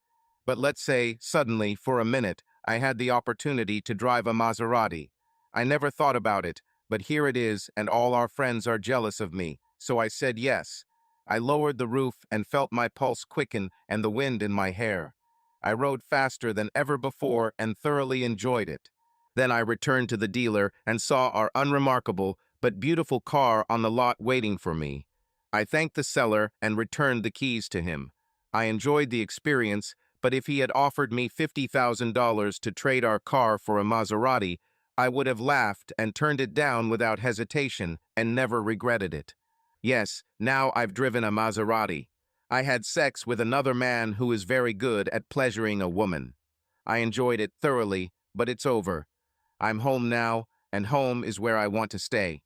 But let's say, suddenly, for a minute, I had the opportunity to drive a Maserati. I never thought about it, but here it is and all our friends are jealous of me, so I said yes. I lowered the roof and felt my pulse quicken and the wind in my hair. I rode faster than ever before and thoroughly enjoyed it. Then I returned to the dealer and saw our unremarkable but beautiful car on the lot waiting for me. I thanked the seller and returned the keys to him. I enjoyed the experience, but if he had offered me $50,000 to trade our car for a Maserati, I would have laughed and turned it down without hesitation and never regretted it. Yes, now I've driven a Maserati. I had sex with another man who is very good at pleasuring a woman. I enjoyed it thoroughly, but it's over. I'm home now, and home is where I want to stay.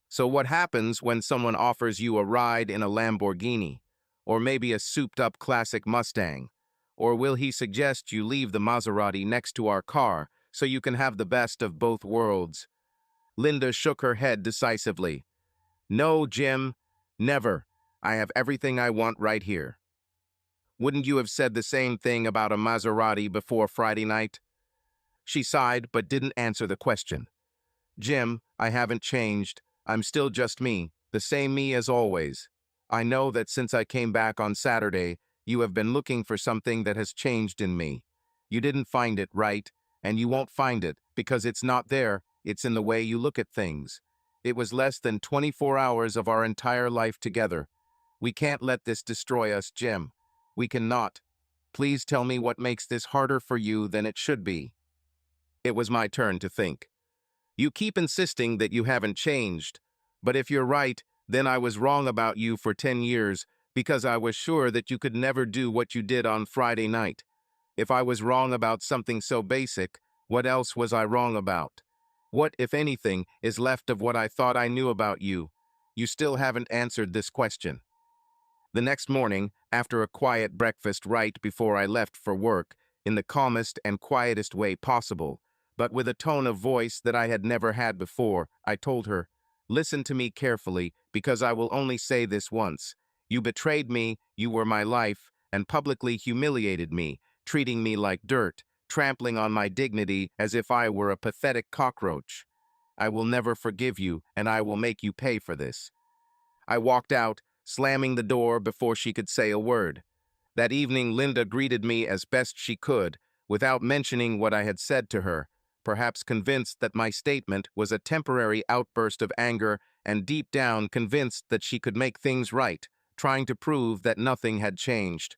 So what happens when someone offers you a ride in a Lamborghini, or maybe a souped-up classic Mustang? Or will he suggest you leave the Maserati next to our car so you can have the best of both worlds? Linda shook her head decisively. No, Jim, never. I have everything I want right here. Wouldn't you have said the same thing about a Maserati before Friday night? She sighed but didn't answer the question. Jim, I haven't changed. I'm still just me, the same me as always. I know that since I came back on Saturday, you have been looking for something that has changed in me. You didn't find it, right? And you won't find it, because it's not there, it's in the way you look at things. It was less than 24 hours of our entire life together. We can't let this destroy us, Jim. We cannot. Please tell me what makes this harder for you than it should be. It was my turn to think. You keep insisting that you haven't changed, but if you're right, then I was wrong about you for 10 years because I was sure that you could never do what you did on Friday night. If I was wrong about something so basic, what else was I wrong about? What, if anything, is left of what I thought I knew about you? You still haven't answered this question. The next morning, after a quiet breakfast right before I left for work, in the calmest and quietest way possible, but with a tone of voice that I had never had before, I told her, "Listen to me carefully, because I will only say this once. You betrayed me, you were my life, and publicly humiliated me, treating me like dirt, trampling on my dignity as if I were a pathetic cockroach. I will never forgive you, and I will make you pay for this." I walked out, slamming the door before she could say a word. That evening, Linda greeted me as best she could, without mentioning what I had said to her, perhaps convinced that my statement was a temporary outburst of anger and deep down convinced that she could make things right, trying to prove that nothing had changed.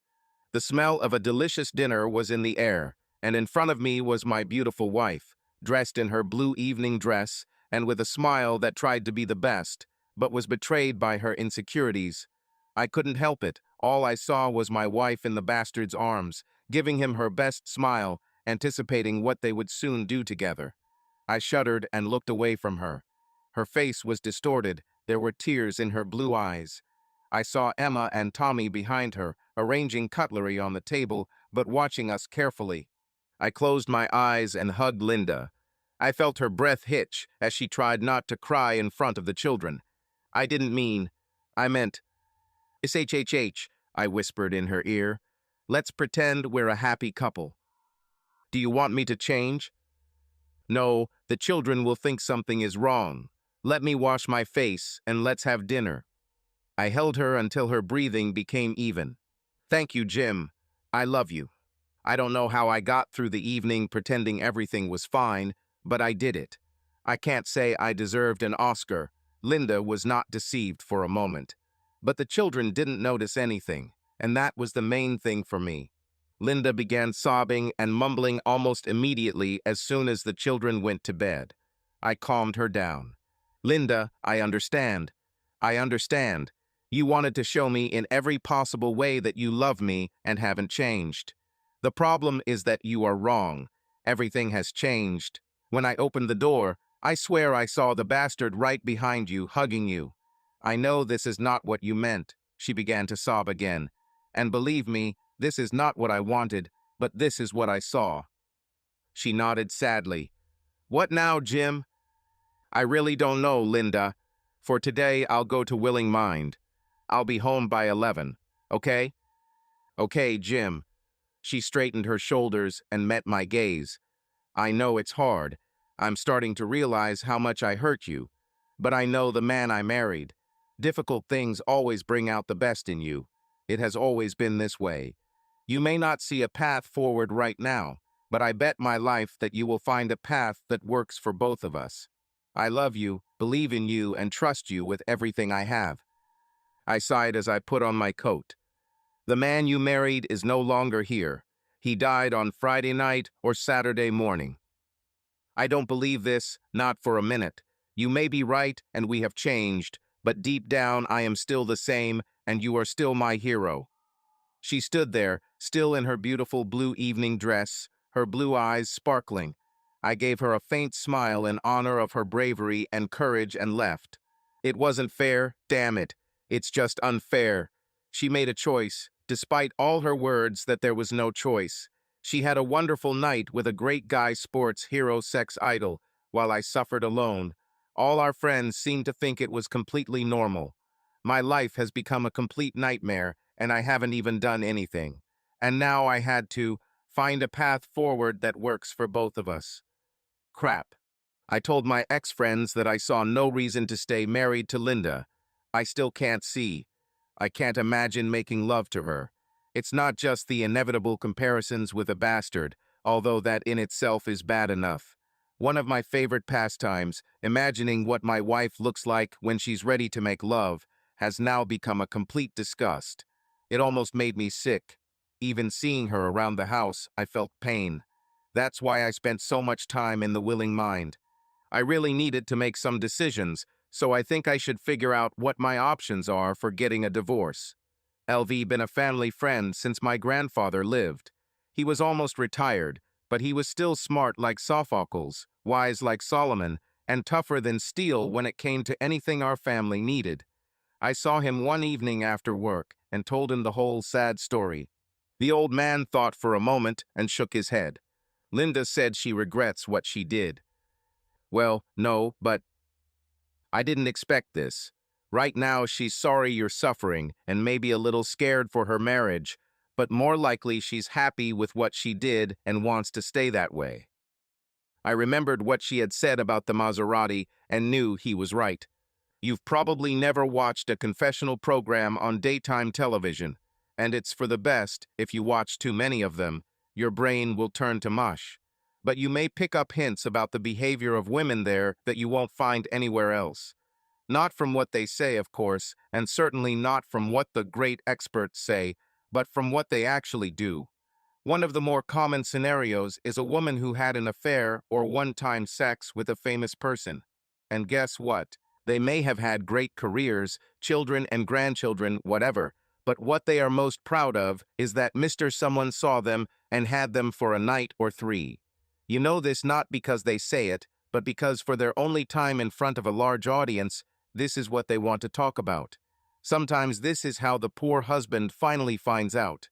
The smell of a delicious dinner was in the air, and in front of me was my beautiful wife, dressed in her blue evening dress and with a smile that tried to be the best, but was betrayed by her insecurities. I couldn't help it. All I saw was my wife in the bastard's arms, giving him her best smile, anticipating what they would soon do together. I shuddered and looked away from her. Her face was distorted. There were tears in her blue eyes. I saw Emma and Tommy behind her, arranging cutlery on the table, but watching us carefully. I closed my eyes and hugged Linda. I felt her breath hitch as she tried not to cry in front of the children. I didn't mean. I meant, "SHHH," I whispered in her ear. "Let's pretend we're a happy couple. Do you want me to change?" "No, the children will think something is wrong. Let me wash my face and let's have dinner." I held her until her breathing became even. "Thank you, Jim. I love you. I don't know how I got through the evening pretending everything was fine, but I did it. I can't say I deserved an Oscar." Linda was not deceived for a moment. But the children didn't notice anything, and that was the main thing for me. Linda began sobbing and mumbling almost immediately as soon as the children went to bed. I calmed her down. "Linda, I understand. I understand. You wanted to show me in every possible way that you love me and haven't changed. The problem is that you are wrong. Everything has changed. When I opened the door, I swear I saw the bastard right behind you, hugging you. I know this is not what you meant." She began to sob again. "And believe me, this is not what I wanted, but this is what I saw." She nodded sadly. "What now, Jim?" "I really don't know, Linda. For today, I'll go to Willing Mind. I'll be home by 11, okay?" "Okay, Jim." She straightened her shoulders and met my gaze. "I know it's hard. I'm starting to realize how much I hurt you. But I know the man I married. Difficult things always bring out the best in you. It has always been this way. You may not see a path forward right now, but I bet my life that you will find a path that works for both of us. I love you, believe in you, and trust you with everything I have." I sighed as I put on my coat. "The man you married is no longer here. He died on Friday night or Saturday morning." "I don't believe this, not for a minute. You may be right and we have changed, but deep down I am still the same and you are still my hero." She stood there, still in her beautiful blue evening dress, her blue eyes sparkling. I gave her a faint smile in honor of her bravery and courage and left. It wasn't fair, damn it. It's just unfair. She made a choice, despite all her words that there was no choice. She had a wonderful night with a great guy sports hero sex idol, while I suffered alone. All our friends seemed to think it was completely normal. My life has become a complete nightmare, and I haven't even done anything. And now I had to Find a path forward that works for both of us. Crap. I told my ex-friends that I saw no reason to stay married to Linda. I still can't see. I can't imagine making love to her. It's not just the inevitable comparisons with a bastard, although that in itself is bad enough. One of my favorite pastimes, imagining what my wife looks like when she's ready to make love, has now become a complete disgust. It almost made me sick. Even seeing her around the house, I felt pain. That's why I spent so much time in the willing mind. I really needed to make some decisions, so I think I should figure out what my options are for getting a divorce. LV been a family friend since my grandfather lived. He was almost retired, but he was still smart like Sophocles, wise like Solomon, and tougher than steel when it came to anything our family needed. I saw him one evening after work and told him the whole sad story. The old man thought for a moment and shook his head. Linda said she regrets what she did. Well, no, but I didn't expect this. Right now, she's sorry you're suffering and maybe a little scared for her marriage, but more likely she's happy with what she did and wants to stay that way. I remembered what she had said about the Maserati and knew he was right. You've probably never watched a confessional program on daytime television, and it's for the best if you watch too many of them. Your brain will turn to mush. But you may pick up hints about the behavior of women there that you won't find anywhere else. Not from what they say, of course, and certainly not from what the great experts say, but from what they actually do. One of the more common scenarios is a woman who had an affair or one-time sex with a famous person. And guess what? They may have had great careers, children and grandchildren, whatever, but what they are most proud of is that Mr. Someone saw them and had them for a night or three. You know this not because they say it, but because for their only time in front of a large audience, this is what they want to talk about. Sometimes this is how the poor husband finally finds out.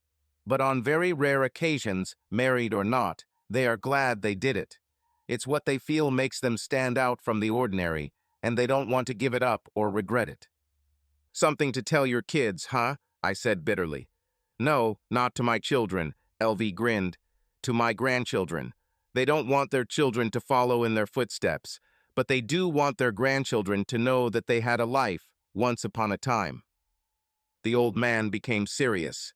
But on very rare occasions, married or not, they are glad they did it. It's what they feel makes them stand out from the ordinary, and they don't want to give it up or regret it. Something to tell your kids, huh? I said bitterly. No, not to my children, LV grinned. To my grandchildren. They don't want their children to follow in their footsteps, but they do want their grandchildren to know that they had a life, once upon a time. The old man became serious.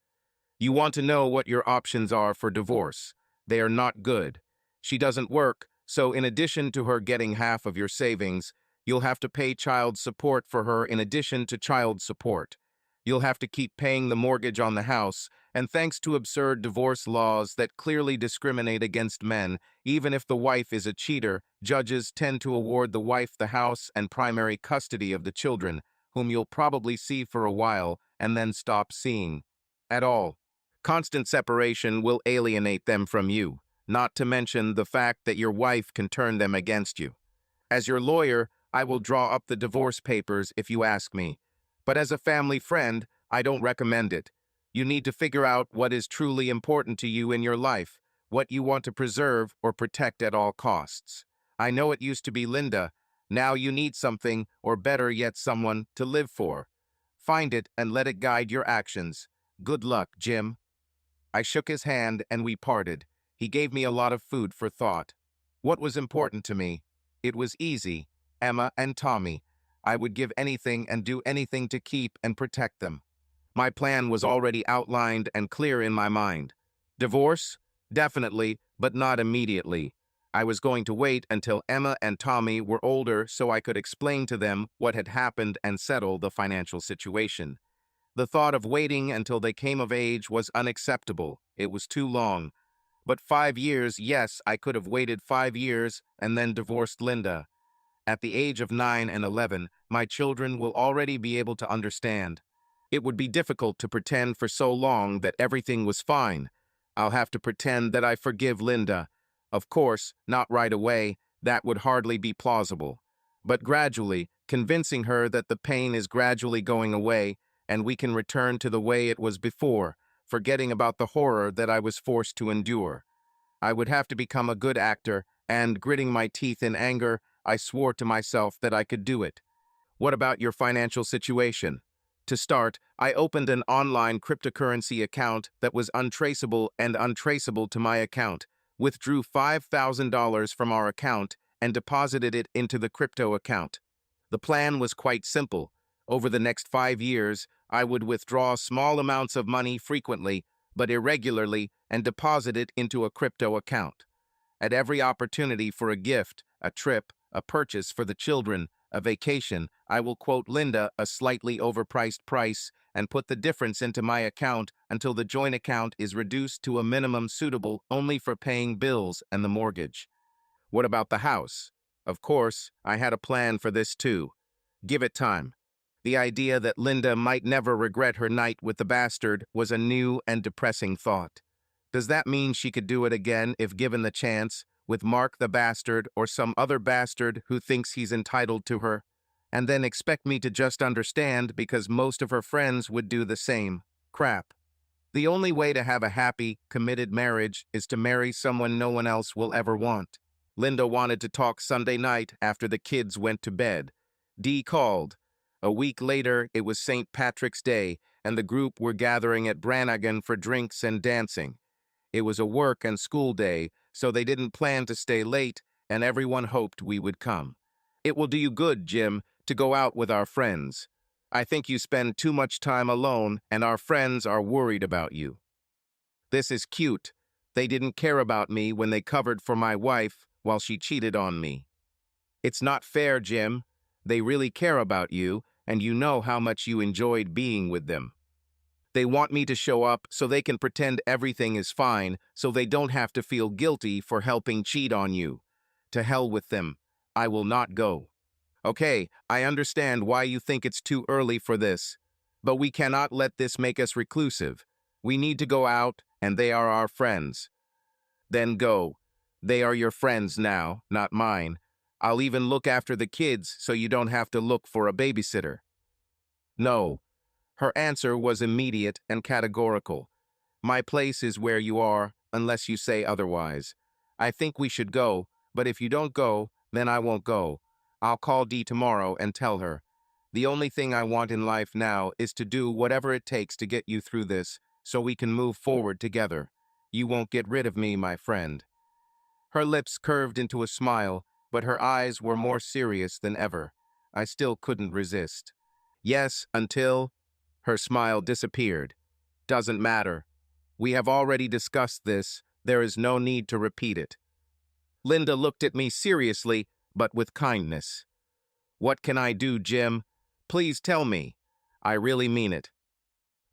You want to know what your options are for divorce. They are not good. She doesn't work, so in addition to her getting half of your savings, you'll have to pay child support for her in addition to child support. You'll have to keep paying the mortgage on the house, and thanks to absurd divorce laws that clearly discriminate against men, even if the wife is a cheater, judges tend to award the wife the house and primary custody of the children, whom you'll probably see for a while and then stop seeing. At all. Constant separation will alienate them from you, not to mention the fact that your wife can turn them against you. As your lawyer, I will draw up the divorce papers if you ask me. But as a family friend, I don't recommend it. You need to figure out what is truly important to you in your life, what you want to preserve or protect at all costs. I know it used to be Linda. Now you need something, or better yet someone, to live for. Find it and let it guide your actions. Good luck, Jim. I shook his hand and we parted. He gave me a lot of food for thought. What was important to me? It was easy. Emma and Tommy. I would give anything and do anything to keep and protect them. My plan was already outlined and clear in my mind. Divorce? Definitely, but not immediately. I was going to wait until Emma and Tommy were older so I could explain to them what had happened and settle the financial situation. The thought of waiting until they came of age was unacceptable. It was too long. But 5 years, yes, I could have waited 5 years and then divorced Linda. At the age of 9 and 11, my children will already be able to understand. It would be difficult to pretend for so long that everything was fine. I'll have to pretend that I forgive Linda. Of course, not right away. That would hardly be plausible. But gradually, convincing her that the pain is gradually going away and we can return to the way it was before, forgetting about the horror that I was forced to endure. I would have to become a good actor, and gritting my teeth in anger, I swore to myself that I could do it. What about your financial situation? To start, I opened an online cryptocurrency account that was untraceable to my account, withdrew $5,000 from our account, and deposited it into the crypto account. The plan was quite simple. Over the next 5 years, I would withdraw small amounts of money frequently, but irregularly, and deposit it into a crypto account. At every opportunity for a gift, a trip, a purchase for the children, a vacation, I will quote Linda a slightly overpriced price and put the difference into my account until the joint account is reduced to a minimum suitable only for paying bills and the mortgage. What about the house? Of course, I had a plan for this too. Give it time. The idea that Linda might never regret her night with the bastard was a new and depressing thought. Does that mean she could do it again if given the chance, with Mark the bastard or some other bastard who thinks he's entitled to her, and then expect me to just understand because most of her friends would do the same? Crap. The only way to have a happy, committed marriage is to marry someone no one else will ever want. Linda wanted to talk Sunday night after the kids went to bed. Dee called. A week later, it was St. Patrick's Day, and the group were gathering at Brannigan for drinks and dancing. It was a work and school day, so they didn't plan to stay late, and everyone hoped we would come. It will do you good, Jim, to go out with our friends. I think you spend too much time alone, and our friends are worried about you. This is cute. They didn't care about me when they covered for my wife while she cheated on me. It's not fair, Jim. They really care about you, and you know how much you enjoyed being with them. They want me to show up so they can pretend everything is fine, so they don't have to feel guilty for helping cheat on you. To hell with them. I will not go. Okay, I understand why you think it's too early for this, but we cannot let this make us reclusive. We need to go out, and they are our friends. Then go. They are your friends now, not mine. I'll even look after the kids so you don't have to look for a babysitter. No. Her answer was immediate and categorical. My place is where you are, unless you say otherwise. I think we should go, but if you don't go, then I won't go. I'll call Dee tomorrow and tell her. The only thing I want in life now is to do whatever it takes to get you through this, so we can move forward together. You won't get rid of me, my friend. Her lips curved into a smile, but her eyes were more serious than ever. I still couldn't resist. Yes, until... Her smile disappeared. Doesn't matter. We have already discussed this. There is no need to repeat it. Linda looked at me seriously, but with kindness. What can I do, Jim? Please tell me. I really mean it.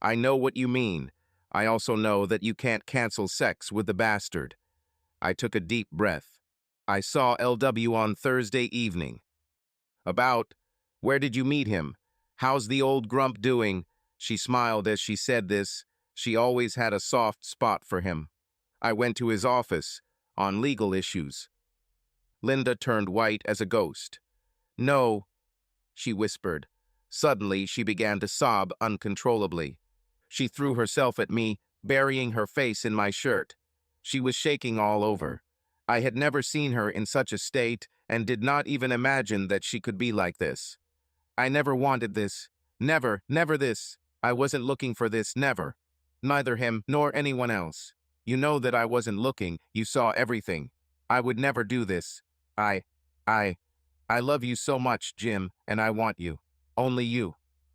I know what you mean. I also know that you can't cancel sex with the bastard. I took a deep breath. I saw LW on Thursday evening. About, where did you meet him? How's the old grump doing? She smiled as she said this. She always had a soft spot for him. I went to his office, on legal issues. Linda turned white as a ghost. No, she whispered. Suddenly, she began to sob uncontrollably. She threw herself at me, burying her face in my shirt. She was shaking all over. I had never seen her in such a state and did not even imagine that she could be like this. I never wanted this. Never, never this. I wasn't looking for this, never. Neither him nor anyone else. You know that I wasn't looking. You saw everything. I would never do this. I love you so much, Jim, and I want you. Only you.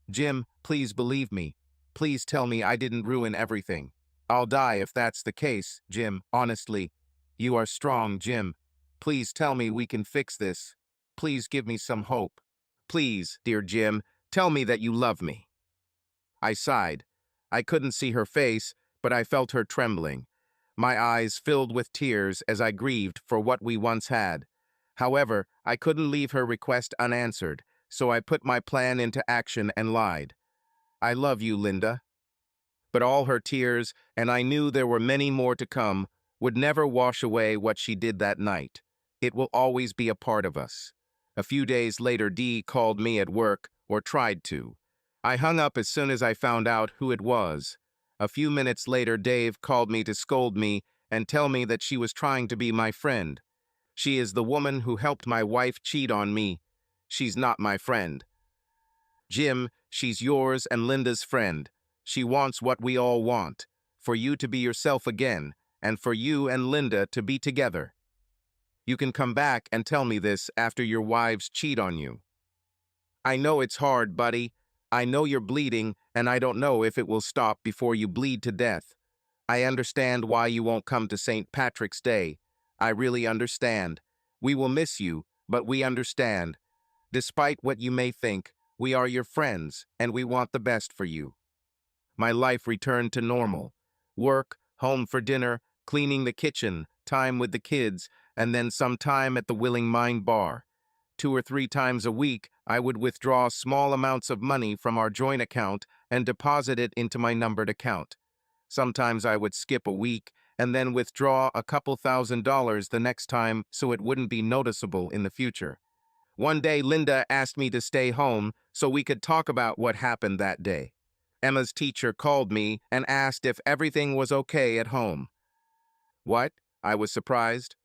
Jim, please believe me. Please tell me I didn't ruin everything. I'll die if that's the case, Jim, honestly. You are strong, Jim. Please tell me we can fix this. Please give me some hope. Please, dear Jim, tell me that you love me. I sighed. I couldn't see her face, but I felt her trembling. My eyes filled with tears as I grieved for what we once had. However, I couldn't leave her request unanswered, so I put my plan into action and lied. I love you, Linda. But all her tears, and I knew there were many more to come, would never wash away what she did that night. It will always be a part of us. A few days later, Dee called me at work, or tried to. I hung up as soon as I found out who it was. A few minutes later, Dave called me to scold me and tell me that she was trying to be my friend. She is the woman who helped my wife cheat on me. She's not my friend. Jim, She's yours and Linda's friend. She wants what we all want, for you to be yourself again, and for you and Linda to be together. You can come back and tell me this after your wives cheat on you. I know it's hard, buddy. I know you're bleeding, and I don't know if it will stop before you bleed to death. I understand why you won't come to St. Patrick's Day. I really understand. We will miss you, but we understand. Despite what you may think, we are your friends, and we want the best for you. My life returned to normal. Work, home for dinner, cleaning the kitchen, time with the kids, and then some time at the Willing Mind bar. 2 or 3 times a week, I would withdraw small amounts of money from our joint account and deposit it into my numbered account. Sometimes I would skip a week and then withdraw a couple $1,000s the next time so it wouldn't be noticeable in the future. One day, Linda asked me to stay home so we could talk about what happened that day. Emma's teacher called me and asked if everything was okay at home. What? I was surprised.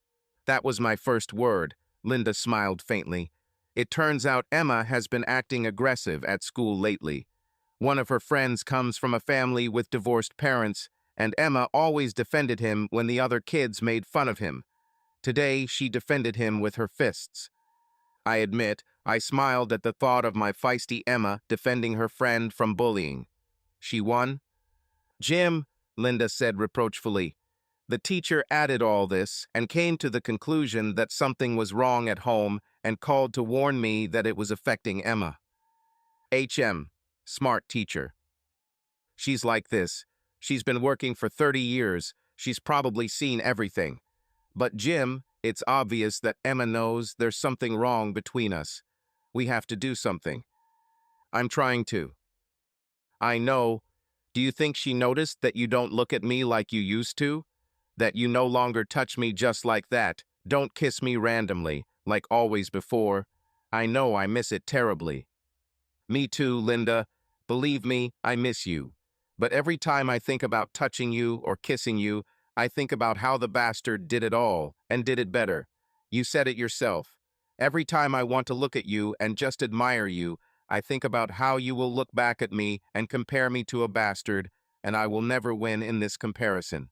That was my first word. Linda smiled faintly. It turns out Emma has been acting aggressive at school lately. One of her friends comes from a family with divorced parents, and Emma always defended him when the other kids made fun of him. Today, she defended him with her fists. I admit, I smiled at the thought of my feisty Emma defending her friend from bullying. She won? Jim, Linda said reproachfully. The teacher added all this and came to the conclusion that something was wrong at home and called to warn me that it was affecting Emma. Smart teacher. She's like this. She's been working for 30 years. She's probably seen everything. But Jim, it's obvious that Emma knows there's something wrong between us. We have to do something. I'm trying to. I know. Do you think she noticed that you don't look at me like you used to? That you no longer touch me just like that, don't kiss me randomly, like always before? I know I miss it terribly. Me too, Linda. Believe me, I miss you. But every time I think about touching you or kissing you, I think about how the bastard did it all, and did it better. You said it yourself. Every time I want to look at you and just admire you, I think about how you will look back at me and compare me to a bastard, and I will never win in this comparison.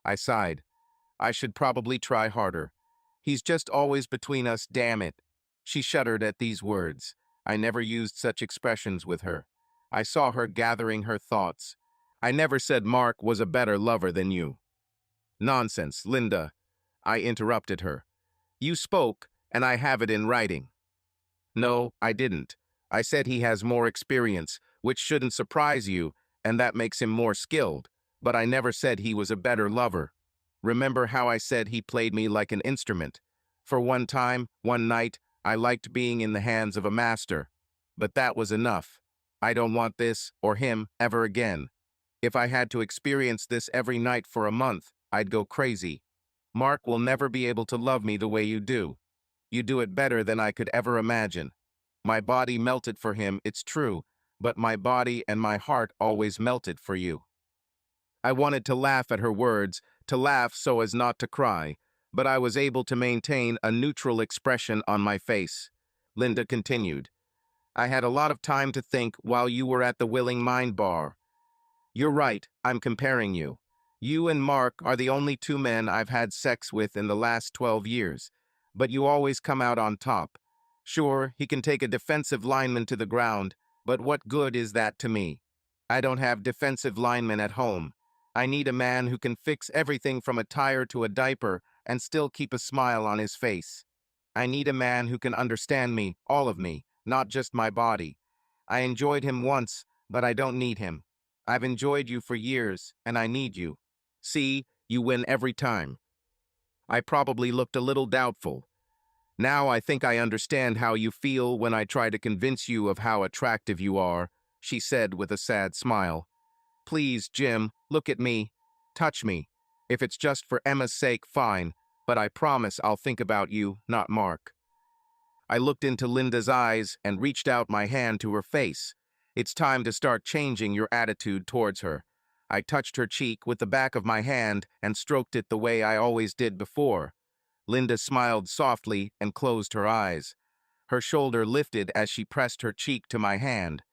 I sighed. I should probably try harder. He's just always between us, damn it. She shuddered at these words. I never used such expressions with her. I saw her gathering her thoughts. I never said Mark was a better lover than you. Nonsense, Linda. I interrupted her. You spoke, and I have it in writing. No, I didn't. I said he has more experience, which shouldn't surprise you, and that makes him more skilled. But I never said he was a better lover. Remember how I said he played me like an instrument? For one time, one night, I liked being in the hands of a master. But that was enough. I don't want this, or him, ever again. If I had to experience this every night for a month, I'd go crazy. Mark will never be able to love me the way you do. You do it better than I could ever imagine. My body melted for him, it's true, but my body and my heart always melted for you. I wanted to laugh at her words, to laugh so as not to cry, but I was able to maintain a neutral expression on my face. Linda continued. I had a lot of time to think while you were at the Willing Mind bar. You're right, I'm comparing you. You and Mark are the only two men I've had sex with in the last 12 years, but you always come out on top. Sure, he can take a defensive lineman to the ground, but what good is that to me? I don't have defensive linemen at home. I need a man who can fix everything from a tire to a diaper and still keep a smile on his face. I need a man who can understand me, all of me, not just my body. I enjoyed him once, but I don't need him. I've enjoyed you for years, and I need you. See, you win every time. I probably looked a little doubtful. Now I think I understand how you feel when I try to convince you of how attractive you are, she said with a sad smile. Please, Jim, look at me. Touch me. If it's just for Emma's sake, fine, but I promise I'll think about you, not Mark. I looked into Linda's eyes and reached out my hand to her face. It's time to start changing your attitude towards her. I touched her cheek with the back of my hand and stroked it the way I always did before. Linda smiled softly and closed her eyes. Her shoulder lifted as she pressed her cheek to my hand.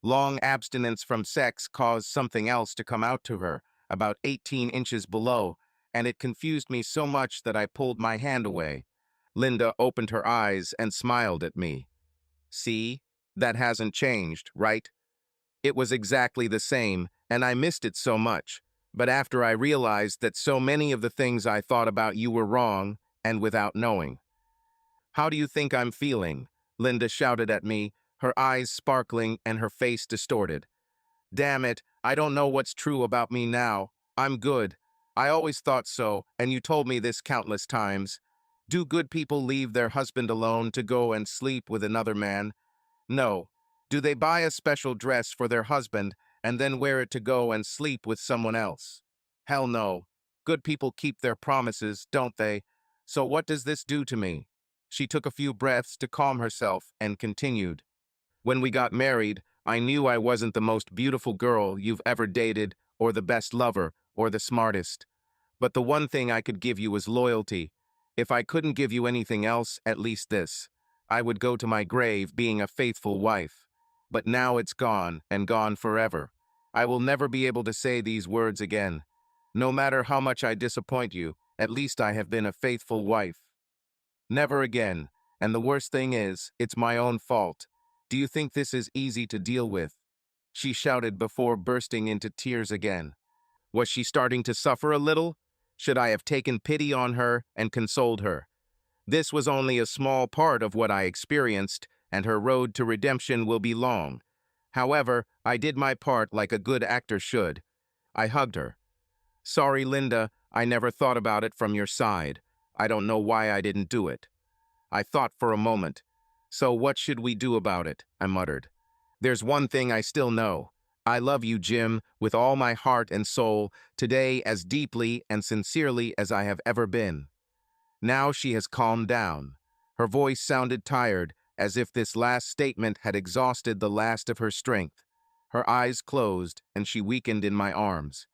Long abstinence from sex caused something else to come out to her, about 18 inches below, and it confused me so much that I pulled my hand away. Linda opened her eyes and smiled at me. See? That hasn't changed, right? It was exactly the same, and I missed it so much. But after I realized that so many of the things I thought about you were wrong, and without knowing. How do you think I'm feeling? Linda shouted at me, her eyes sparkling and her face distorted. Damn it, I don't know what's true about me now. I'm good. I always thought so, and you told me this countless times. Do good people leave their husband alone to go and sleep with another man? No. Do they buy a special dress for their husband and then wear it to go and sleep with someone else? Hell no. Good people keep their promises, don't they? So what does this do to me? She took a few breaths to calm herself and continued. When we got married, I knew I wasn't the most beautiful girl you've ever dated, or the best lover, or the smartest. But the one thing I could give you was loyalty. If I couldn't give you anything else, at least this. I would go to my grave being a faithful wife. But now it's gone, and gone forever. I will never be able to say these words again. No matter how much I disappoint you, at least I have been a faithful wife. Never again. And the worst thing is, it's my own fault. Do you think this is easy to deal with? She shouted before bursting into tears again. Was she starting to suffer a little? Should I have taken pity on her and consoled her? This was only a small part of what I experienced, and her road to redemption will be long. However, I did my part like a good actor should. I hugged her. Sorry, Linda, I never thought about it from your side. I don't know why I didn't do it. I thought for a moment. So what should we do about it? I muttered. There's one thing I still know. I love you, Jim, with all my heart and soul, today as deeply and sincerely as I have ever been. Now she has calmed down. Her voice sounded tired, as if this last statement had exhausted the last of her strength. Her eyes closed, and she weakened in my arms.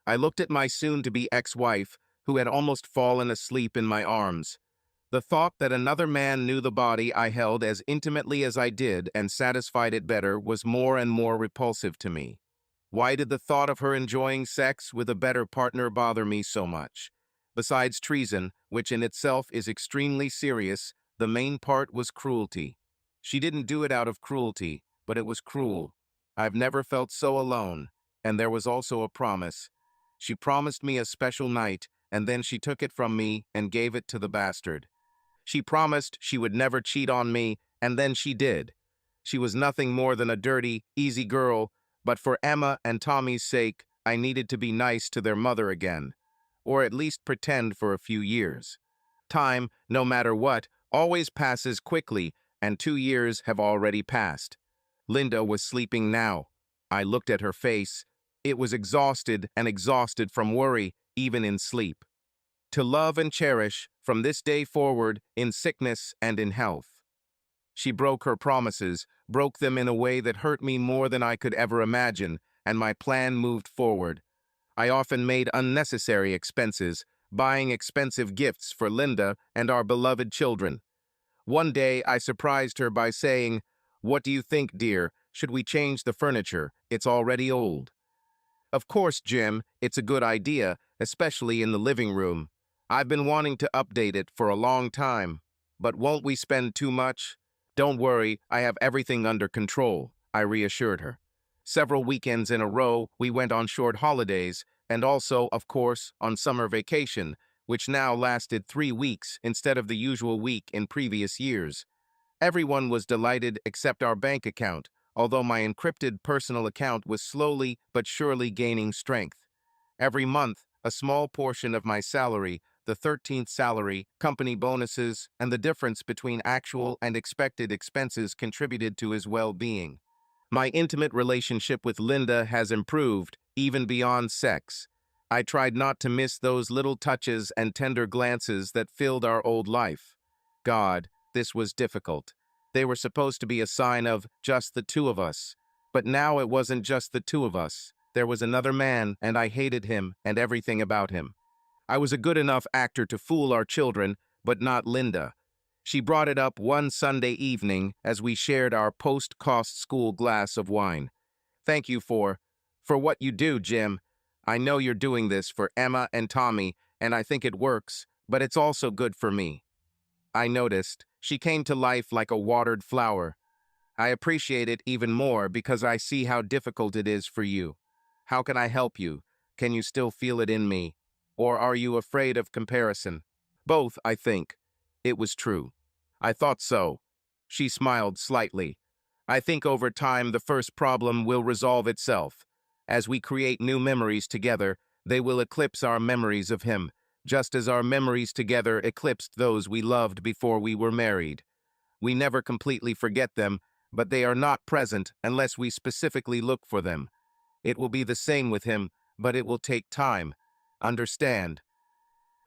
I looked at my soon-to-be ex-wife, who had almost fallen asleep in my arms. The thought that another man knew the body I held as intimately as I did and satisfied it better was more and more repulsive to me. Why did the thought of her enjoying sex with a better partner bother me so much? Besides treason, which in itself is extremely serious, the main part was cruelty. She didn't do it out of cruelty, but it was cruel. I've never felt so alone, and there was also a promise. She promised me a special night, and then she took it from me and gave it to the bastard. She promised she would never cheat on me, and then she did. She was nothing more than a dirty, easy girl, but for Emma and Tommy's sake, I needed to be nice to their mother again, or at least pretend for a few years. Time, no matter what, always passes quickly, and 2 years have already passed. Linda was sleeping now. I looked at her face. It was exhausted and exhausted from worry, even in sleep. To love and cherish, from this day forward, in sickness and in health. She broke her promises, broke them in a way that hurt me more than I could ever imagine, and my plan moved forward. I often made unnecessary expenses, buying expensive gifts for Linda and our beloved children. One day, I surprised her by saying, "What do you think, dear? Should we change the furniture? It's already old." Of course, Jim, it's a good idea, especially in the living room. I've been wanting to update it for a long time. But won't we spend too much? Don't worry, I have everything under control, I reassured her. Several weekends in a row, we went on short holidays, and also, of course, on summer vacation, which now lasted 3 weeks instead of the usual week in previous years. Everyone was delighted except our bank account, although my encrypted personal account was slowly but surely gaining strength. Every month, a small portion of my salary, the 13th salary, company bonuses, and the difference between actual and expected expenses contributed to his well-being. My intimate relationship with Linda has improved, even beyond sex. I tried not to miss those little touches and tender glances that filled our old life. God, this was difficult. They were supposed to be a sign of just the two of us. But now it wasn't just the two of us. There was another man, and I hated him and everything about him. I was a good enough actor to fool our children, but not Linda. She brought it up one Sunday evening as we shared our post-cost school glass of wine. Thank you for what you do, Jim. I know you're doing this for Emma and Tommy, and I think it works, but it's also good for me. I noticed. She came to life like a watered flower. I appreciate it even more because I see how difficult it is for you. How can I help you? Can you still feel it in me? Or are you afraid of comparison? Both, I think. It was true. I thought so. She smiled slightly. I think over time the first problem will resolve itself. As we create new memories together, they will eclipse our memories of him, just as our memories together eclipsed those we loved before we were married. We never completely forget them, but they are not present unless we specifically look for them. It will be the same with him, but it will take time. Understand?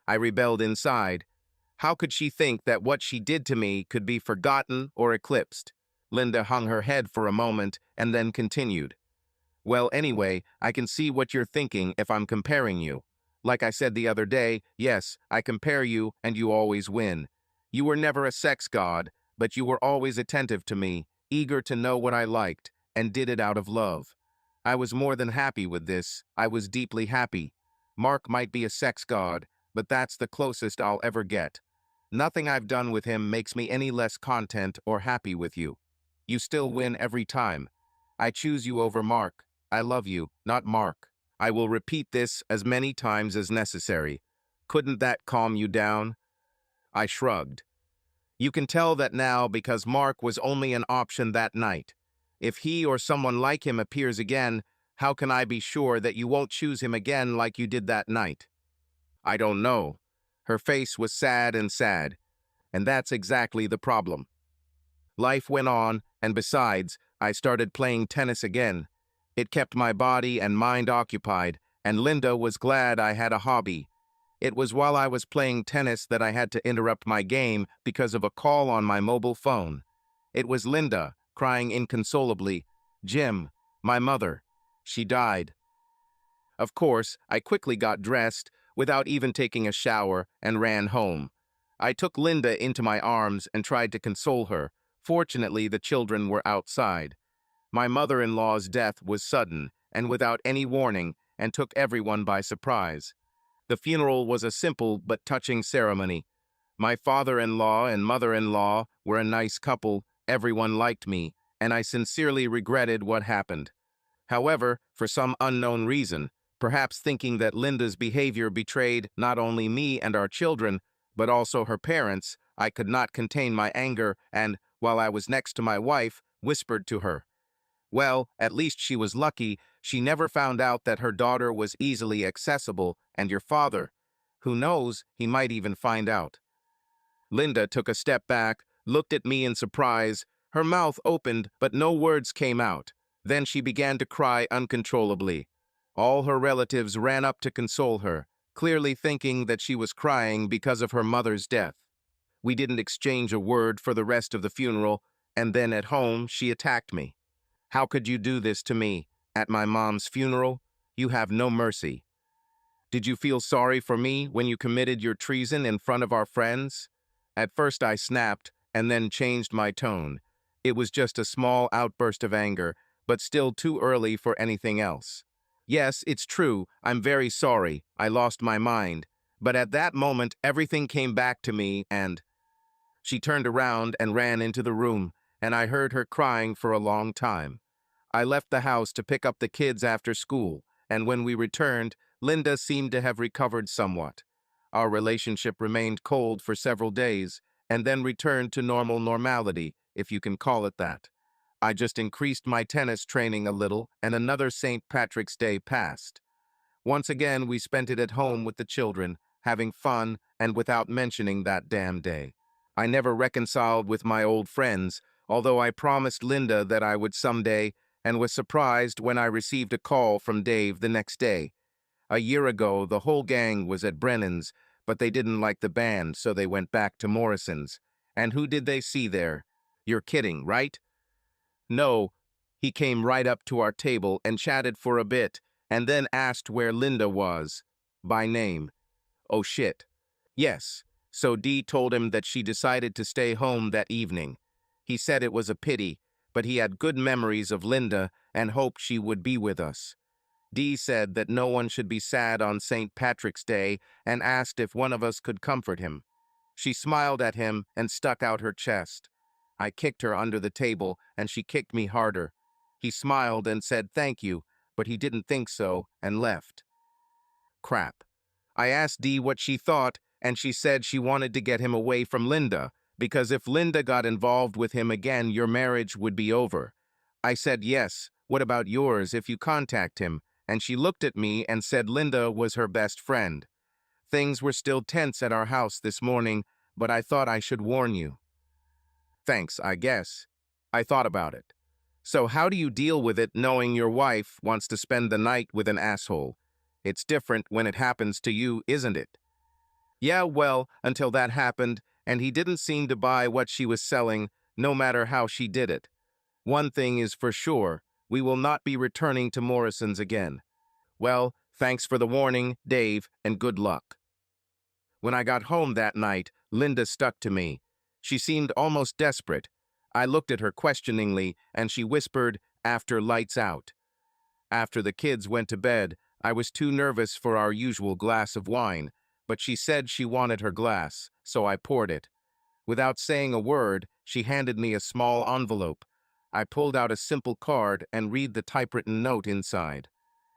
I rebelled inside. How could she think that what she did to me could be forgotten or eclipsed? Linda hung her head for a moment and then continued. Well, anyway, I can see what you're thinking if I'm comparing you. Like I said the other day, yes, I compare you and you always win. You were never a sex god, but you were always attentive to me, eager to know what I liked, and did it out of love. I was more than happy with this. I was deeply happy. Mark might be a sex god, but that's the closest I'll ever get. Nothing I've done with him makes me any less content or happy with you. You still win every time. I choose you over Mark. I love you, not Mark. I will repeat this as many times as necessary. Couldn't that calm you down? I shrugged. You can tell that now because Mark was only an option that night. If he or someone like him appears again, how can I be sure that you won't choose him again like you did that night? I don't know. Her face was sad, and that's exactly the problem. Life went on, and besides, I started playing tennis again. It kept my body and mind occupied, and Linda was glad I had a hobby. It was while I was playing tennis that I had to interrupt my game because of a call on my mobile phone. It was Linda, crying inconsolably, "Jim, my mother. She died." Of course, I quickly got dressed, without even taking a shower, and ran home. I took Linda into my arms and tried to console her. Fortunately, the children were outside. My mother-in-law's death was sudden and without any warning and took everyone by surprise. The funeral was a simple but touching ceremony. My father-in-law and mother-in-law were a nice couple, everyone liked me, and I sincerely regretted what happened. However, for some unknown reason, perhaps thinking that Linda's behavior betrayed not only me and our children, but also her parents, I could not contain my anger and, while I was next to my wife, whispered to her. Well, at least she was lucky. She never found out that her daughter was easily accessible, and your father. Who knows, he might even find out. Linda took a step back, looked at me in surprise. Her mouth opened, but no words came out. Then she began to cry uncontrollably. All her relatives ran up to console her, clearly thinking that she was crying because of her mother's death. We didn't exchange a word for the rest of the funeral, and then at home she attacked me. How could you do this to me? At my mom's funeral? You have no mercy. Did you feel sorry for me when you committed your treason in front of our friends? At first I snapped, and then changed my tone. It was just a small outburst of anger, but still too early for anything else. Yes, it's true, I'm very sorry, I lost my mind. But at that moment, everything came back to me and... She turned around and ran into the room, and I heard her crying for a long time. I left the house to pick up the kids after school, and when we returned, Linda seemed to have recovered somewhat. Our relationship remained cold for several days, and then returned to normality, if you can call it that. I just increased my tennis training a little, and another St. Patrick's Day passed. Once again, we spent it at home with the children, having fun, and without mentioning that damn day. I never reconciled with my old friends, although I promised Linda that I would someday, and was surprised when I received a call from Dave the next day. A year ago, the whole gang was at Brennan's, but they didn't like the band, so they went back to Morrison's. And who did they see there? You're kidding, right? No. He came right up to our table and chatted for a bit, and then asked where Linda was. By name. Oh shit. Yes. So Dee told him that she decided to stay home that evening. He said it was a pity, but he had good memories of Linda and hoped she would be with us. Dee said that no one should be sad on St. Patrick's Day and asked if one of us could comfort him. She smiled at him and stuck out her chest. I kicked her under the table, and she kicked me harder. He smiled and said thank you, but he didn't think so and left. Crap. I asked Dee what she thought, and she said she wanted to get him away from Linda, because if Linda got involved with him again, your marriage would be over. I said yes, what about yours if you contact him? And she looked at me and said Linda was her best friend. Things were still tense at our house this morning, but I thought I should warn you. Thanks, I guess. I thought about it. So how do you deal with it knowing your wife wants to spend the night with an asshole? It's different when it happens to you, isn't it? Yeah, well, until that happened, and he didn't seem to buy what she was selling, no matter how she did it. One thing is for sure, we will not be returning to Morrison's again. Well, thanks for the warning, Dave, and good luck. When I got home that night, Linda stuck to me. She seemed almost desperate. I looked at her questioningly, and she whispered, "After lights out." After the kids went to bed, I was too nervous for our usual glass of wine, but she said she wanted her glass, so I poured it. Without saying a word, she handed me a small envelope. I pulled out a simple card and read the typewritten note inside.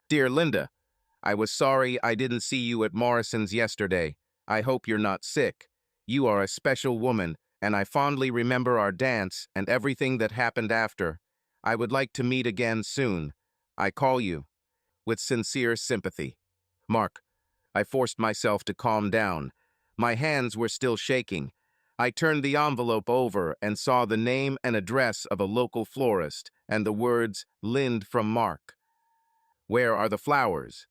Dear Linda, I was sorry I didn't see you at Morrison's yesterday. I hope you're not sick. You are a special woman, and I fondly remember our dance and everything that happened after. I would like to meet again soon. I call you. With sincere sympathy. Mark. I forced myself to calm down. My hands were still shaking. I turned the envelope over and saw the name and address of a local florist and the words, Lind from Mark. Where are the flowers?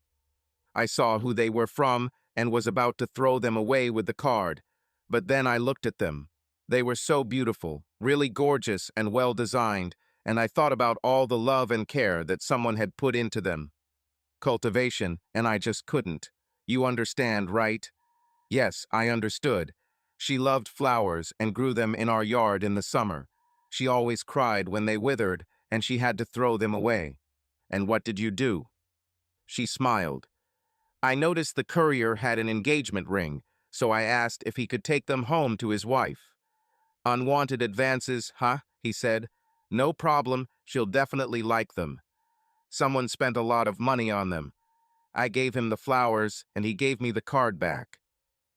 I saw who they were from and was about to throw them away with the card. But then I looked at them. They were so beautiful, really gorgeous and well-designed, and I thought about all the love and care that someone had put into them. Cultivation, and I just couldn't. You understand, right? Yes, I understood. She loved flowers and grew them in our yard in the summer. She always cried when they withered, and she had to throw them away. And what did you do? She smiled. I noticed the courier had an engagement ring, so I asked if he could take them home to his wife. Unwanted advances, huh? He said. No problem, she'll definitely like them. Someone spent a lot of money on them. I gave him the flowers, and he gave me the card back.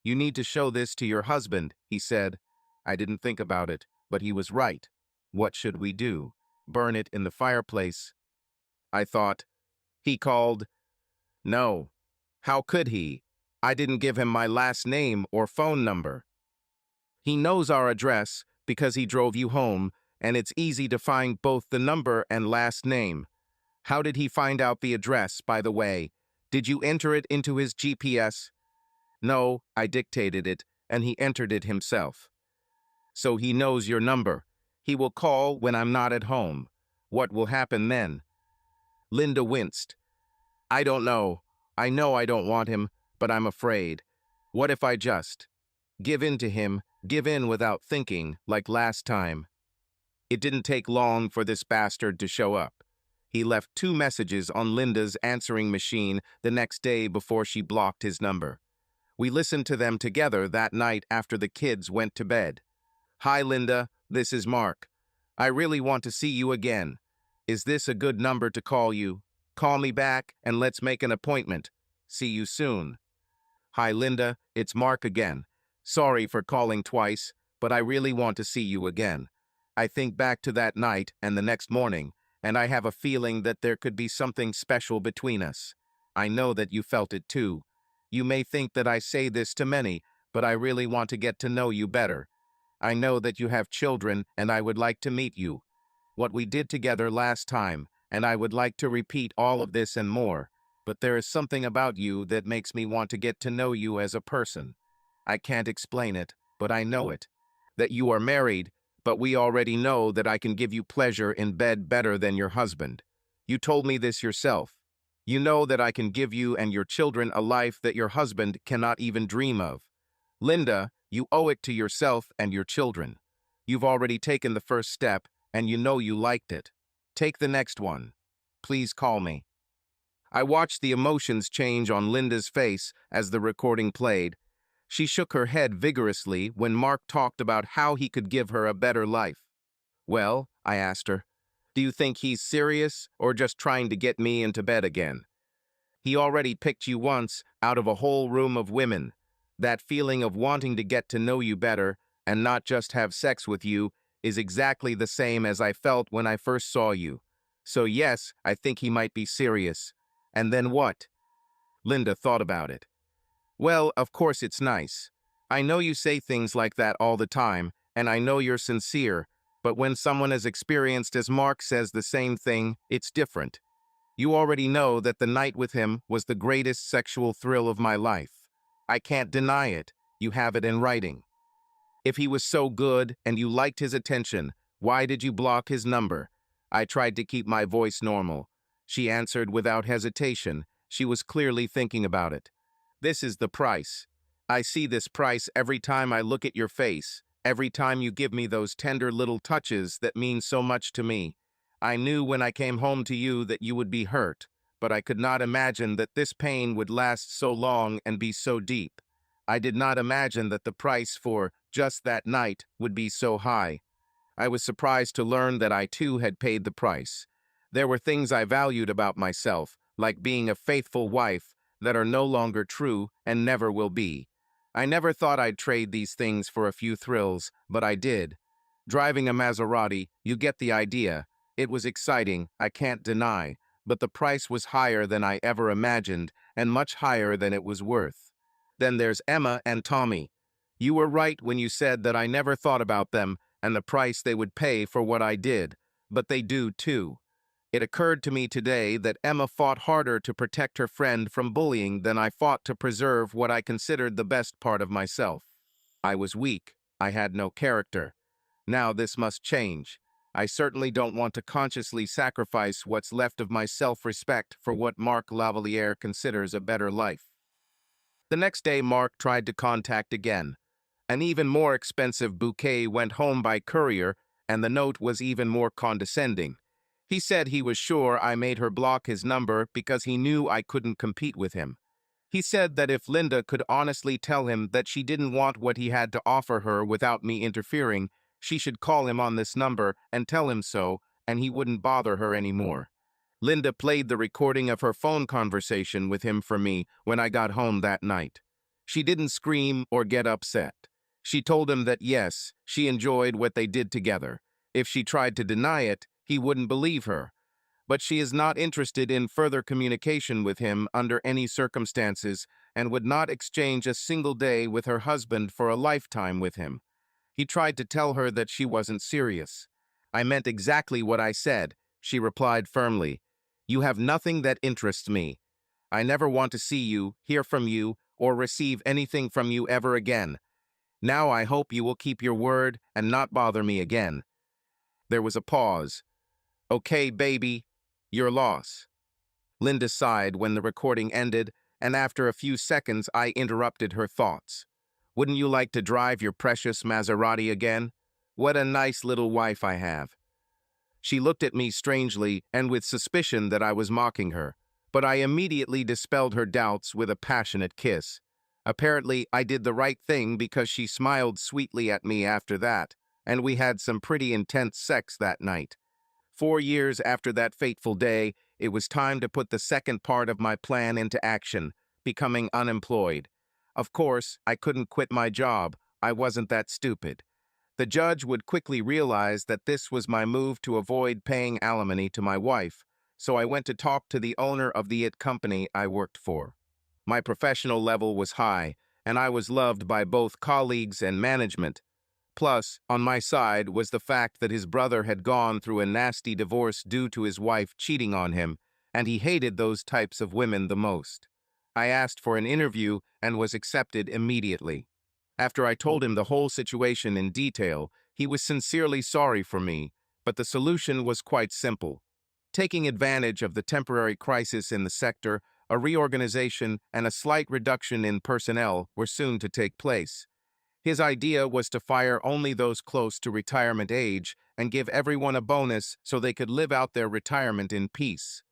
You need to show this to your husband, he said. I didn't think about it, but he was right. What should we do? Burn it in the fireplace? I thought. He called. No. How could he? I didn't give him my last name or phone number. He knows our address because he drove you home, and it's easy to find both the number and last name. How did he find out the address, by the way? Did you enter it into his GPS? No, I dictated it, and he entered it himself. So he knows your number. He will call when I'm not at home. What will happen then? Linda winced. I don't know. I know I don't want him, but I'm afraid. What if I just give in to him, give in without thinking, like last time? It didn't take long for this bastard to show up. He left 2 messages on Linda's answering machine the next day before she blocked his number. We listened to them together that night after the kids went to bed. Hi, Linda. This is Mark. I really want to see you again. Is this a good number to call you? Call me back and let's make an appointment. See you soon. Hi, Linda. It's Mark again. Sorry for calling twice, but I really want to see you again. I think back to that night and the next morning, and I have a feeling that there could be something special between us. I know that you felt it too. You may think that I say this to many, but I really want to get to know you better. I know that you have children, and I would like to meet you. What we did together last time, and I would like to repeat all of this and more. But there is something about you that makes me want to get to know you as a person. I can't explain it, but I know it. That you are married, but we already know that I can give you pleasure in bed better than your husband. You told me this yourself. You know that I can give you and your children a life that your husband cannot even dream of. Linda, you owe it to yourself and your children. You've already taken the first step, and you know you liked it. Take the next one. Please call me. I watched the emotions change on Linda's face as the recording played. She shook her head vigorously when Mark talked about how he could give her a better life. Well, I asked her, do you think he's serious or just trying to get me into bed again? He already picked you once out of a whole room of women. That feeling of wanting to get to know you better and not just have sex with you is exactly the same as I felt when I first saw you. So yes, I think he might be serious. And then what? Linda thought about it. Well, of course it's nice. I know you say things like that all the time, and I know you're sincere, but when someone as experienced as Mark says the same thing, it's different. You already know that the night with him was the greatest sexual thrill of my life. I can't deny it. You have it in writing. If he was so good and you liked his attention, why did you block his number? I tried to keep my voice normal. She answered without hesitation. She was clearly thinking about it. This is the price. I see this price every time I look at your face, every time you give me those tender little touches that mean so much to me. I knew when I came home to you that you would be hurt, but I could not imagine that this pain would last so long and be so deep. I did not imagine that the price for just that night would be so high. I was surprised to learn that I too had paid the price. There were things I valued about myself, like being a faithful wife, that are no longer true and never will be. I never thought I'd trade these things for a few thrills, but I did. Driving a Maserati, you get the idea. It was exciting, I can't deny, but the price was higher than I ever imagined and much higher than it was worth. Then there's Emma and Tommy. You were right when you said that I never thought about them and the price they would pay for what I did, but they do too. It occurred to me today that Emma fought harder to protect her friend from bullying than I fought to preserve what I considered the best part of myself. I was weak. I had no character. Now this must change. I certainly don't want to consciously sacrifice what's left of my self-respect for what Mark Lavaliere considers a better life. The next day, Mark tried to contact again. An even more expensive bouquet went home by courier, and the note was even more condescending. He said he was sure I made her block his number because he knew I couldn't compete with him. He said that if Linda could honestly tell him that she didn't want what he had to offer her without me interfering, she should call him on this number and tell him so, and he wouldn't bother her anymore. Linda played the recording of her phone conversation with him for me when I got home that night. She didn't scream or get upset. She told him that yes, she enjoyed what they did together. If she tried to deny it, he wouldn't believe her. But she is not interested in further communication with him under any circumstances and would not exchange a single day with her husband for a lifetime with him. He tried to tell her that she wasn't serious. I meant exactly what I said, she replied firmly. You have nothing that interests me. I never want to see you, hear from you, or receive anything from you ever again. Now I hope you will keep your word and not bother me again. There was a pause. Okay, baby, your loss. Linda sighed when the recording ended, and after a few seconds I interrupted her thoughts. Wouldn't you like to drive your precious Maserati again? What a nice little wife I have. She looked at me strangely and with suspicion that I was mocking her, but I immediately dispelled her doubts with a passionate kiss. Apparently, I did the right thing because she smiled sweetly at me after that, and we had some pretty intense sex that night. 4 years after that fateful day, it was time to put the second part of my plan into action, becoming unemployed. Of course, I couldn't quit my job. I wasn't that stupid. The judge would quickly realize that this was my move to avoid paying alimony to my wife, so I went to talk to the owner of the IT company I worked for. My professional level was high, and I was loved by both colleagues and management. Plus, on my side was the fact that his brother had gone through a nasty divorce due to his wife cheating on him, and he hated those types of women the most. I asked for an interview and was accepted immediately. After I told him the whole situation in detail, he was sincerely sorry for me, but the solution was quite simple. Taking advantage of the temporary crisis in the sector, a reorganization and a slight reduction in personnel were soon to take place. His idea was to fire only those close to retirement age and give everyone a bonus so they could live out their retirement in peace.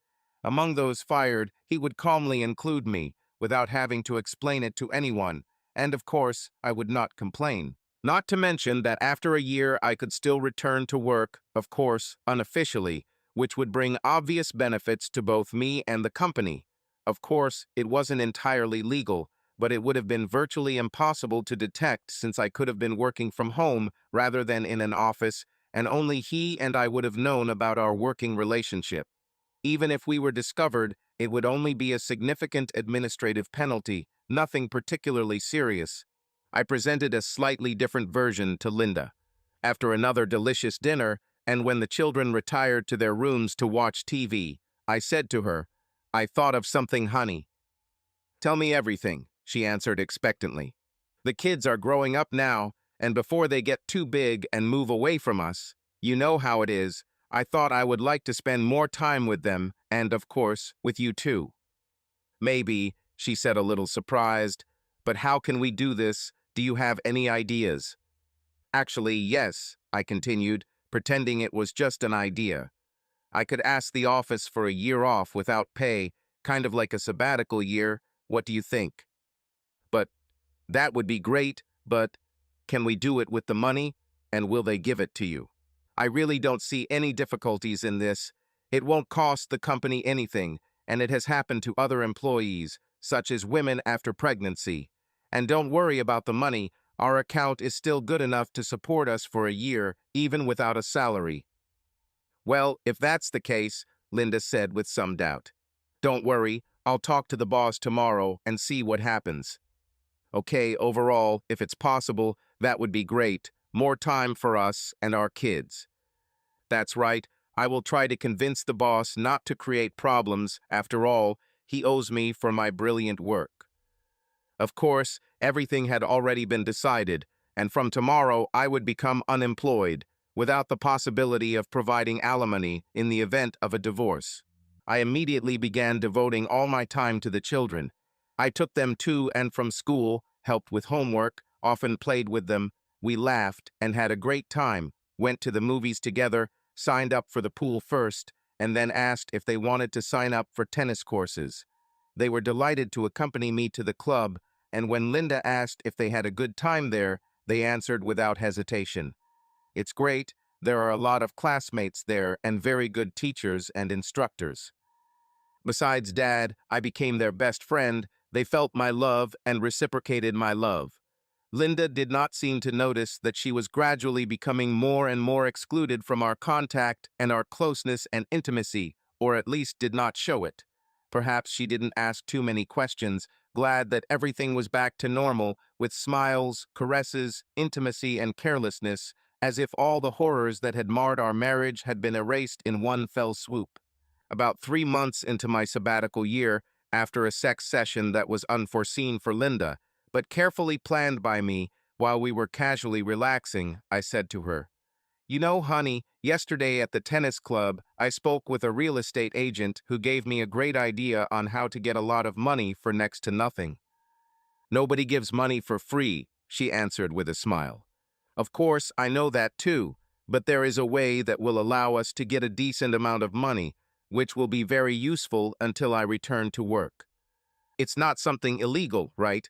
Among those fired, he would calmly include me, without having to explain it to anyone, and of course, I would not complain. Not to mention that after a year I could still return to work, of course, unofficially, which would bring obvious benefits to both me and the company. Of course, it wasn't entirely legal, but it would have been virtually impossible to detect since I could have been working from home rather than in an office, and only he and I would have known about our working relationship. Even if we were discovered, it would only be a significant administrative penalty, nothing particularly serious. I presented a slightly different version to Linda. After another delicious dinner, and when the children retired to their rooms to watch TV, I said to her, "I thought of something, honey." "Tell me everything," she answered expectantly. "The kids are growing up now, and before they get too big and move away from us, you know how it is, I thought I would like to spend more time with them and, of course, with you too." "Maybe," she said a little surprised, "but how can we do this? Do you have any ideas?" "Actually, yes," I continued, pretending it was just an idea. "I could ask the office for a year off without pay, kind of like a sabbatical year. What do you think?" "But that would be great, but can we do it with the money, and will they give it to you?" "I really don't see any difficulties in this. It won't cost the company anything, and it has happened to other employees, such as women after pregnancy. And don't worry about the money, our account is still good enough to support us for a year, even without a salary." "Well, if that's the case," Linda said with some doubt, "don't worry, I'll talk to the boss tomorrow and see what happens." "Okay, overall, if it's possible, that would be great. More time for us and our kids." "That's right. I will try to convince the boss not to create problems. After all, he owes me for my brilliant work." Of course, everything had already been decided, and from tomorrow I would become unemployed, without the possibility of providing alimony in the event of a divorce. I immediately began devoting all my time to the children. I took them to and from school, helped with homework, often played with them. We laughed and had a great time, went to the movies together, signed up for the pool first, and then asked if they wanted to sign up for tennis courses. They were delighted to accompany me to the club, and when Linda asked if they had a good time there, they answered without hesitation, "It's great. There are a lot of classmates there and very good teachers and instructors." Besides Dad, I became their best friend. They felt my love and reciprocated my love. Linda did not seem to notice that she was gradually becoming more and more excluded from our contact and our closeness and intimacy, or at least did not show it. Perhaps she didn't ask too many questions, glad that everything was back to normal, with smiles, caresses, intimacy, and carelessness, as if all the horrors that had marred our marriage had been erased in one fell swoop. About 3 months into my sabbatical year, after a sex session that was unforeseen for Linda, but carefully planned by me, while we were casually relaxing, I said to her, "You know, honey, yesterday at the tennis club, I spoke with a real estate agent who gave me a great idea on how to get a lot of money for next to nothing." "Nobody gives money for free," she answered with a smile. "Of course, I know that too, but there is a way that will allow us to get a decent amount of money, which will be very useful until I return to work." "It's not something illegal, right?"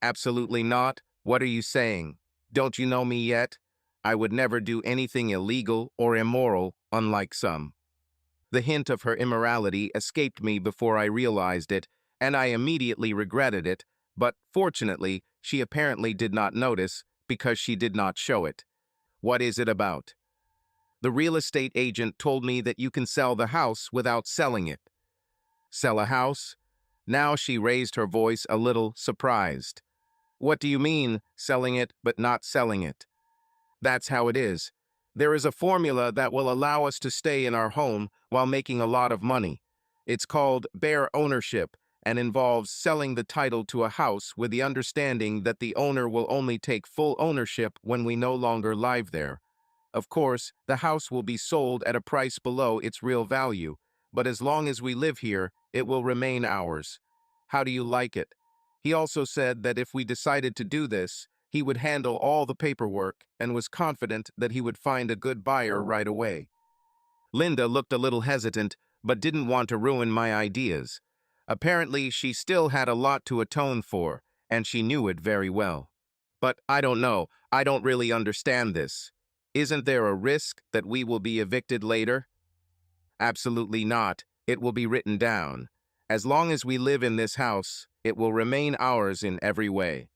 "Absolutely not. What are you saying? Don't you know me yet? I would never do anything illegal or immoral, unlike some." The hint of her immorality escaped me before I realized it, and I immediately regretted it, but fortunately, she apparently did not notice because she did not show it. "What is it about?" "The real estate agent told me that you can sell the house without selling it." "Sell a house?" Now she raised her voice a little, surprised. "What do you mean, selling it but not selling it?" "That's how it is. There is a formula that will allow us to stay in our home while making a lot of money. It's called bare ownership and involves selling the title to a house with the understanding that the owner will only take full ownership when we no longer live there. Of course, the house will be sold at a price below its real value, but as long as we live here, it will remain ours. How do you like it?" He also said that if we decided to do this, He would handle all the paperwork and was confident that he would find a good buyer right away. Linda looked a little hesitant, but didn't want to ruin my ideas. Apparently, she still had a lot to atone for, and she knew it very well. But I don't know, I don't really understand this. Isn't there a risk that we will be evicted later? Absolutely not. It will be written down. As long as we live in this house, it will remain ours in every way.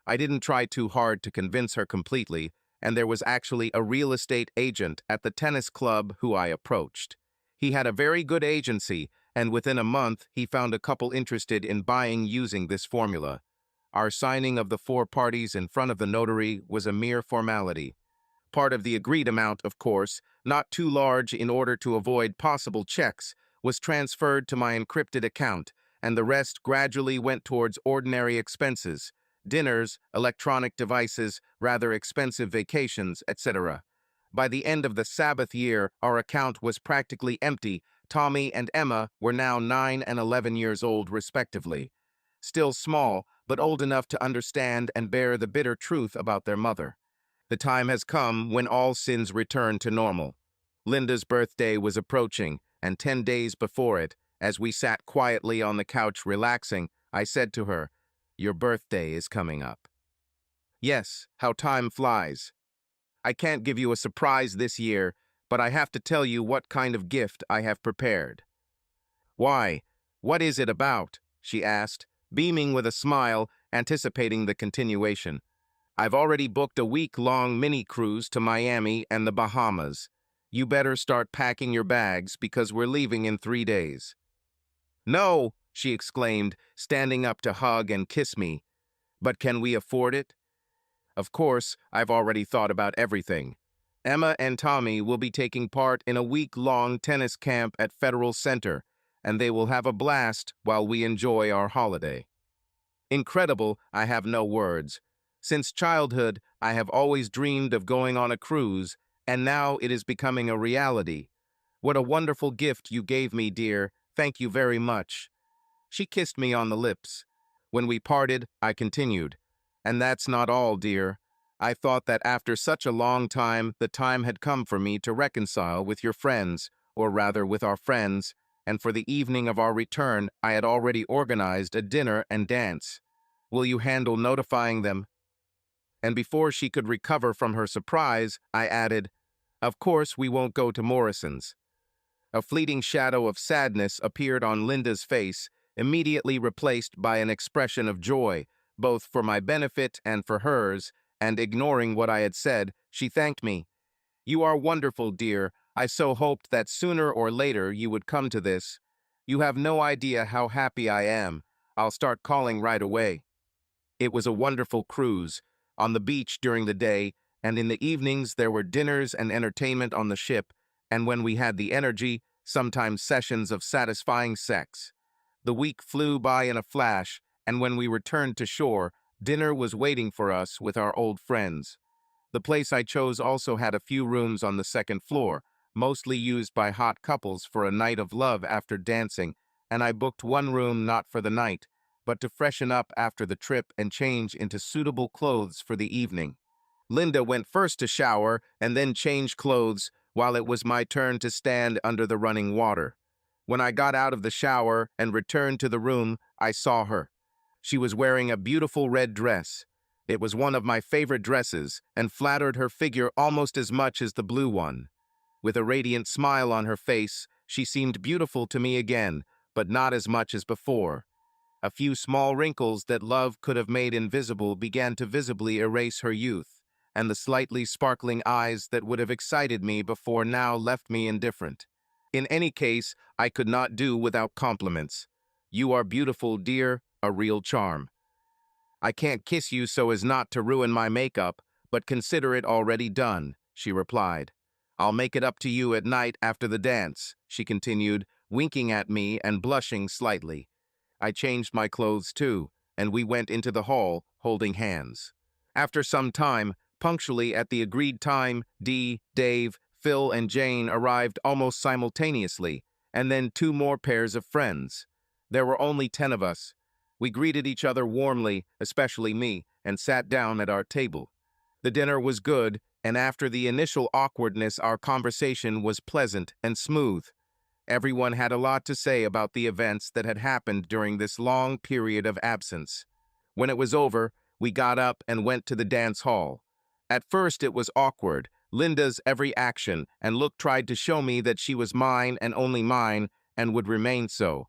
I didn't try too hard to convince her completely, and there was actually a real estate agent at the tennis club who I approached. He had a very good agency, and within a month he found a couple interested in buying using this formula. Our signing of the 4 parties in front of the notary was a mere formality. Part of the agreed amount, of course, not too large in order to avoid possible checks, was transferred to my encrypted account, and the rest gradually went towards ordinary expenses, dinners, electronic devices, rather expensive vacations, etc. By the end of the Sabbath year, our account was practically empty. Tommy and Emma were now 9 and 11 years old, respectively. Still small, but old enough to understand and bear the bitter truth about their mother. The time has come when all sins return to normal. Linda's birthday was approaching, and 10 days before it, as we sat quietly on the couch relaxing, I said to her, "Your birthday is coming up." "Yes, how time flies. I can't give you a surprise this year, but I have to tell you what kind of gift I have prepared." "Why? What is it about?" she asked, beaming with a smile, anticipating the continuation. "I've already booked a week-long mini-cruise to Miami and the Bahamas. You better start packing your bags because we're leaving in 3 days." "No!" she exclaimed, standing up to hug and kiss me. "But can we afford it?" "Of course, I've already thought about everything. Emma and Tommy will be taking part in a week-long tennis camp at Federal Center, and they will have a blast while we enjoy our holiday." Incredible, I have no words. Since childhood, I have always dreamed of going on a cruise, and now it is becoming a reality. What a wonderful gift you gave me, dear. Thank you very much. She kissed me on the lips. When we parted, I continued, "And that's not all, dear. I thought that after such a long time, the time had come for me to reconcile with your friends, or rather with our friends, and for the evening of our return, I had already organized a dinner and dance. Will you handle notifying them?" And before she could recover from her surprise, I added, "Of course we won't go to Morrison's." A fleeting shadow of sadness appeared on Linda's face, immediately replaced by an expression of joy, both for my benefit and for hers, and ignoring what I had said, she thanked me. "You are wonderful, dear. I so hoped that sooner or later you would come to this. You have no idea how happy I am. I'll start calling right away." It was a wonderful cruise. On the beach during the day, and in the evenings there were dinners and entertainment on the ship, and when we had the energy, sometimes sessions of satisfying sex. The week flew by in a flash, and when we returned to shore, dinner was waiting for us with our old friends. The place I chose also had a few rooms on the second floor, mostly used by hot couples for a night of love after dancing, and I booked one room not for the night, but to freshen up after the trip and change into suitable clothes for the evening. Linda went first to shower and then change clothes, while it was my turn to stand under the running water. When I got out of the shower and returned to the room, I saw her. She was wearing a beautiful red dress. It was one of my favorite dresses and flattered her figure almost as much as the blue one. With a radiant smile on her face, she seemed beautiful to me again, but not as much as before. A few small wrinkles that love could have made invisible began to visibly erase her youth, and the slightly sparkling eyes that would have excited me before now left me indifferent. In any case, I could not do without compliments. "You are beautiful, dear, a real charm." "I can't kiss you so as not to ruin my makeup, but consider it already done," she replied. "I'll make it up to you at night after the dance," she continued, winking at me and blushing slightly. I changed my clothes too, and we went into the hall, holding hands. After some time, punctually at the agreed time, Dave, Phil, and Jane arrived almost simultaneously, and then 2 more pairs of friends. There were only 10 of us. We greeted each other warmly, especially me, and sat down at our table. The dinner was good, and after the initial awkwardness, our conversation was pleasant and smooth. Everyone had a lot to say about the events that had happened during this long period of absence. When it was over, we got up and went to the dance hall. At first it was awkward. Linda's every action and look tried to show me that she was mine and only mine, and would remain so.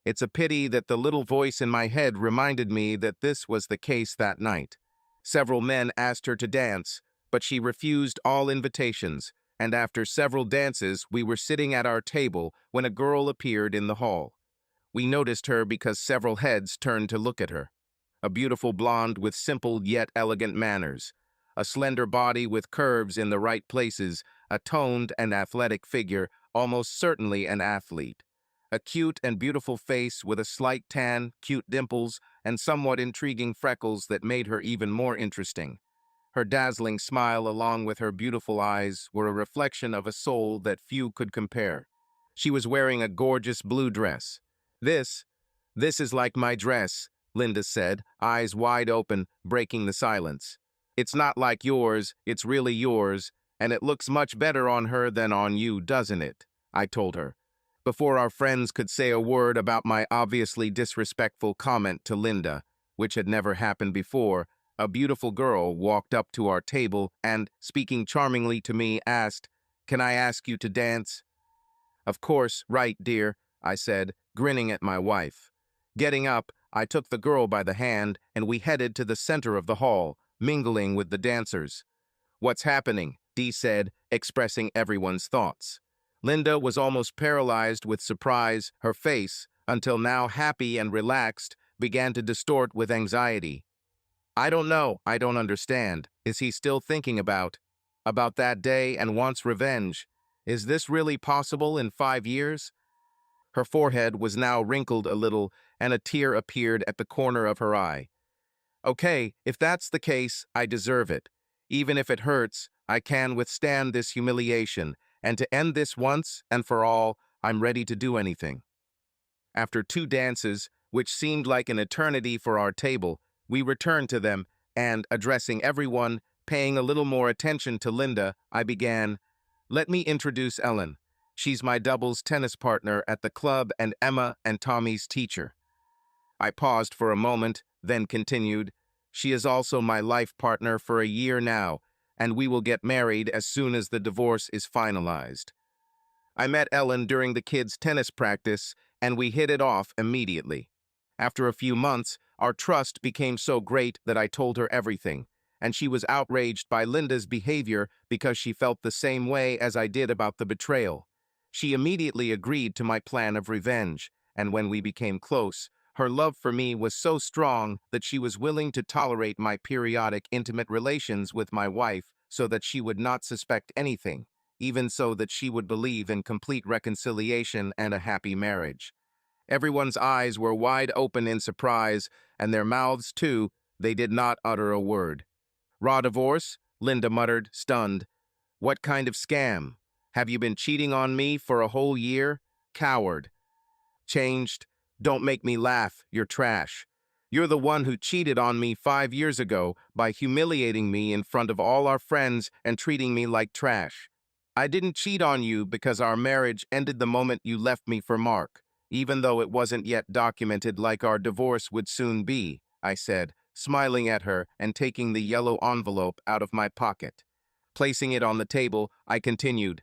It's a pity that the little voice in my head reminded me that this was the case that night. Several men asked her to dance, but she refused all invitations, and after several dances we were sitting at our table when a girl appeared in the hall. We noticed her because several heads turned to look at her. A beautiful blonde with simple yet elegant manners, a slender body with curves in the right places, a toned and athletic figure, almost certainly an athlete. A cute and beautiful face with a slight tan, cute dimples, and somewhat intriguing freckles that made her even more interesting. Her dazzling smile along with her beautiful eyes were a reflection of a soul that few could compare. She was wearing a gorgeous blue dress. This is like my dress," Linda said, eyes wide open, breaking the silence. "It's not like yours, it's really yours, and it looks much better on her than on you, doesn't it?" I told her. Before our friends could say a word about my obviously disrespectful comment to Linda, which had never happened before, a beautiful girl walked up to our table and, speaking charmingly to me, asked, "Can I ask you to dance?" "Of course, right, dear," I said, grinning at my wife. Getting up, I took the girl by the hand and we headed to the center of the hall, mingling with the dancers. "What's happening?" Dee said, expressing everyone's thoughts. Linda was almost paralyzed with surprise. Her face, until now happy and relaxed, began to distort with anxiety. "I don't know, I don't understand. Is he still thinking about that day and wants revenge? Is this really possible in 5 years?" Her forehead was now wrinkled a little, and a tear appeared at the corner of her eye. "Okay, if that's the case, I deserve it. Even if it hurts, I can withstand this humiliation, and to end this once and for all, I'm ready to do anything." After 2 dances, which seemed like an eternity for our table, we returned to them, and, addressing everyone, paying a little more attention to Linda, I began, "Let me introduce Ellen. She's my doubles tennis partner at the club and Emma and Tommy's teacher." I paused for a moment, then continued, "She is also my life partner for a year now, and we will get married as soon as the divorce is finalized." I met Ellen during the kids' tennis practice, and we hit it off immediately. After a few months, our trust became so great that I told her everything, and she was outraged by Linda's behavior because she felt the same way as I did about the betrayal. She immediately agreed to my plan of revenge, and when we became close, her love for me was so strong that she was willing to tolerate my periodic intimate relations with my wife so that she would not suspect anything, even so that she would believe in complete reconciliation and a happy marriage. Everyone's eyes were wide open in surprise, and their mouths too. They did not utter a word. "Raw divorce?" Linda muttered, stunned. "What kind of scam? Have you been cheating on me for a whole year? Coward." "Changed? Don't make me laugh, you're trash. You're the one who cheated on me 5 years ago by humiliating me in front of all our friends and treating me like trash. I didn't cheat on you because our marriage ended the moment you left me for Mark, even though it wasn't yet documented like our divorce would soon be," I said, smiling at her and taking the yellow envelope out of my pocket. Placing it on the table, I continued,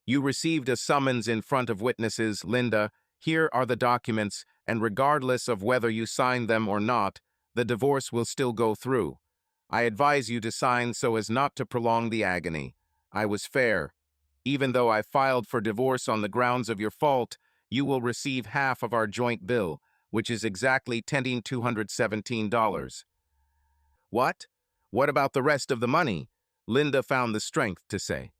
"You received a summons in front of witnesses, Linda. Here are the documents, and regardless of whether you sign them or not, the divorce will still go through. I advise you to sign so as not to prolong the agony. I was fair. Even though I filed for divorce on the grounds of your fault, you will receive half of our joint bill, which is exactly $217. "What? What about the rest of the money?" Linda found the strength to say.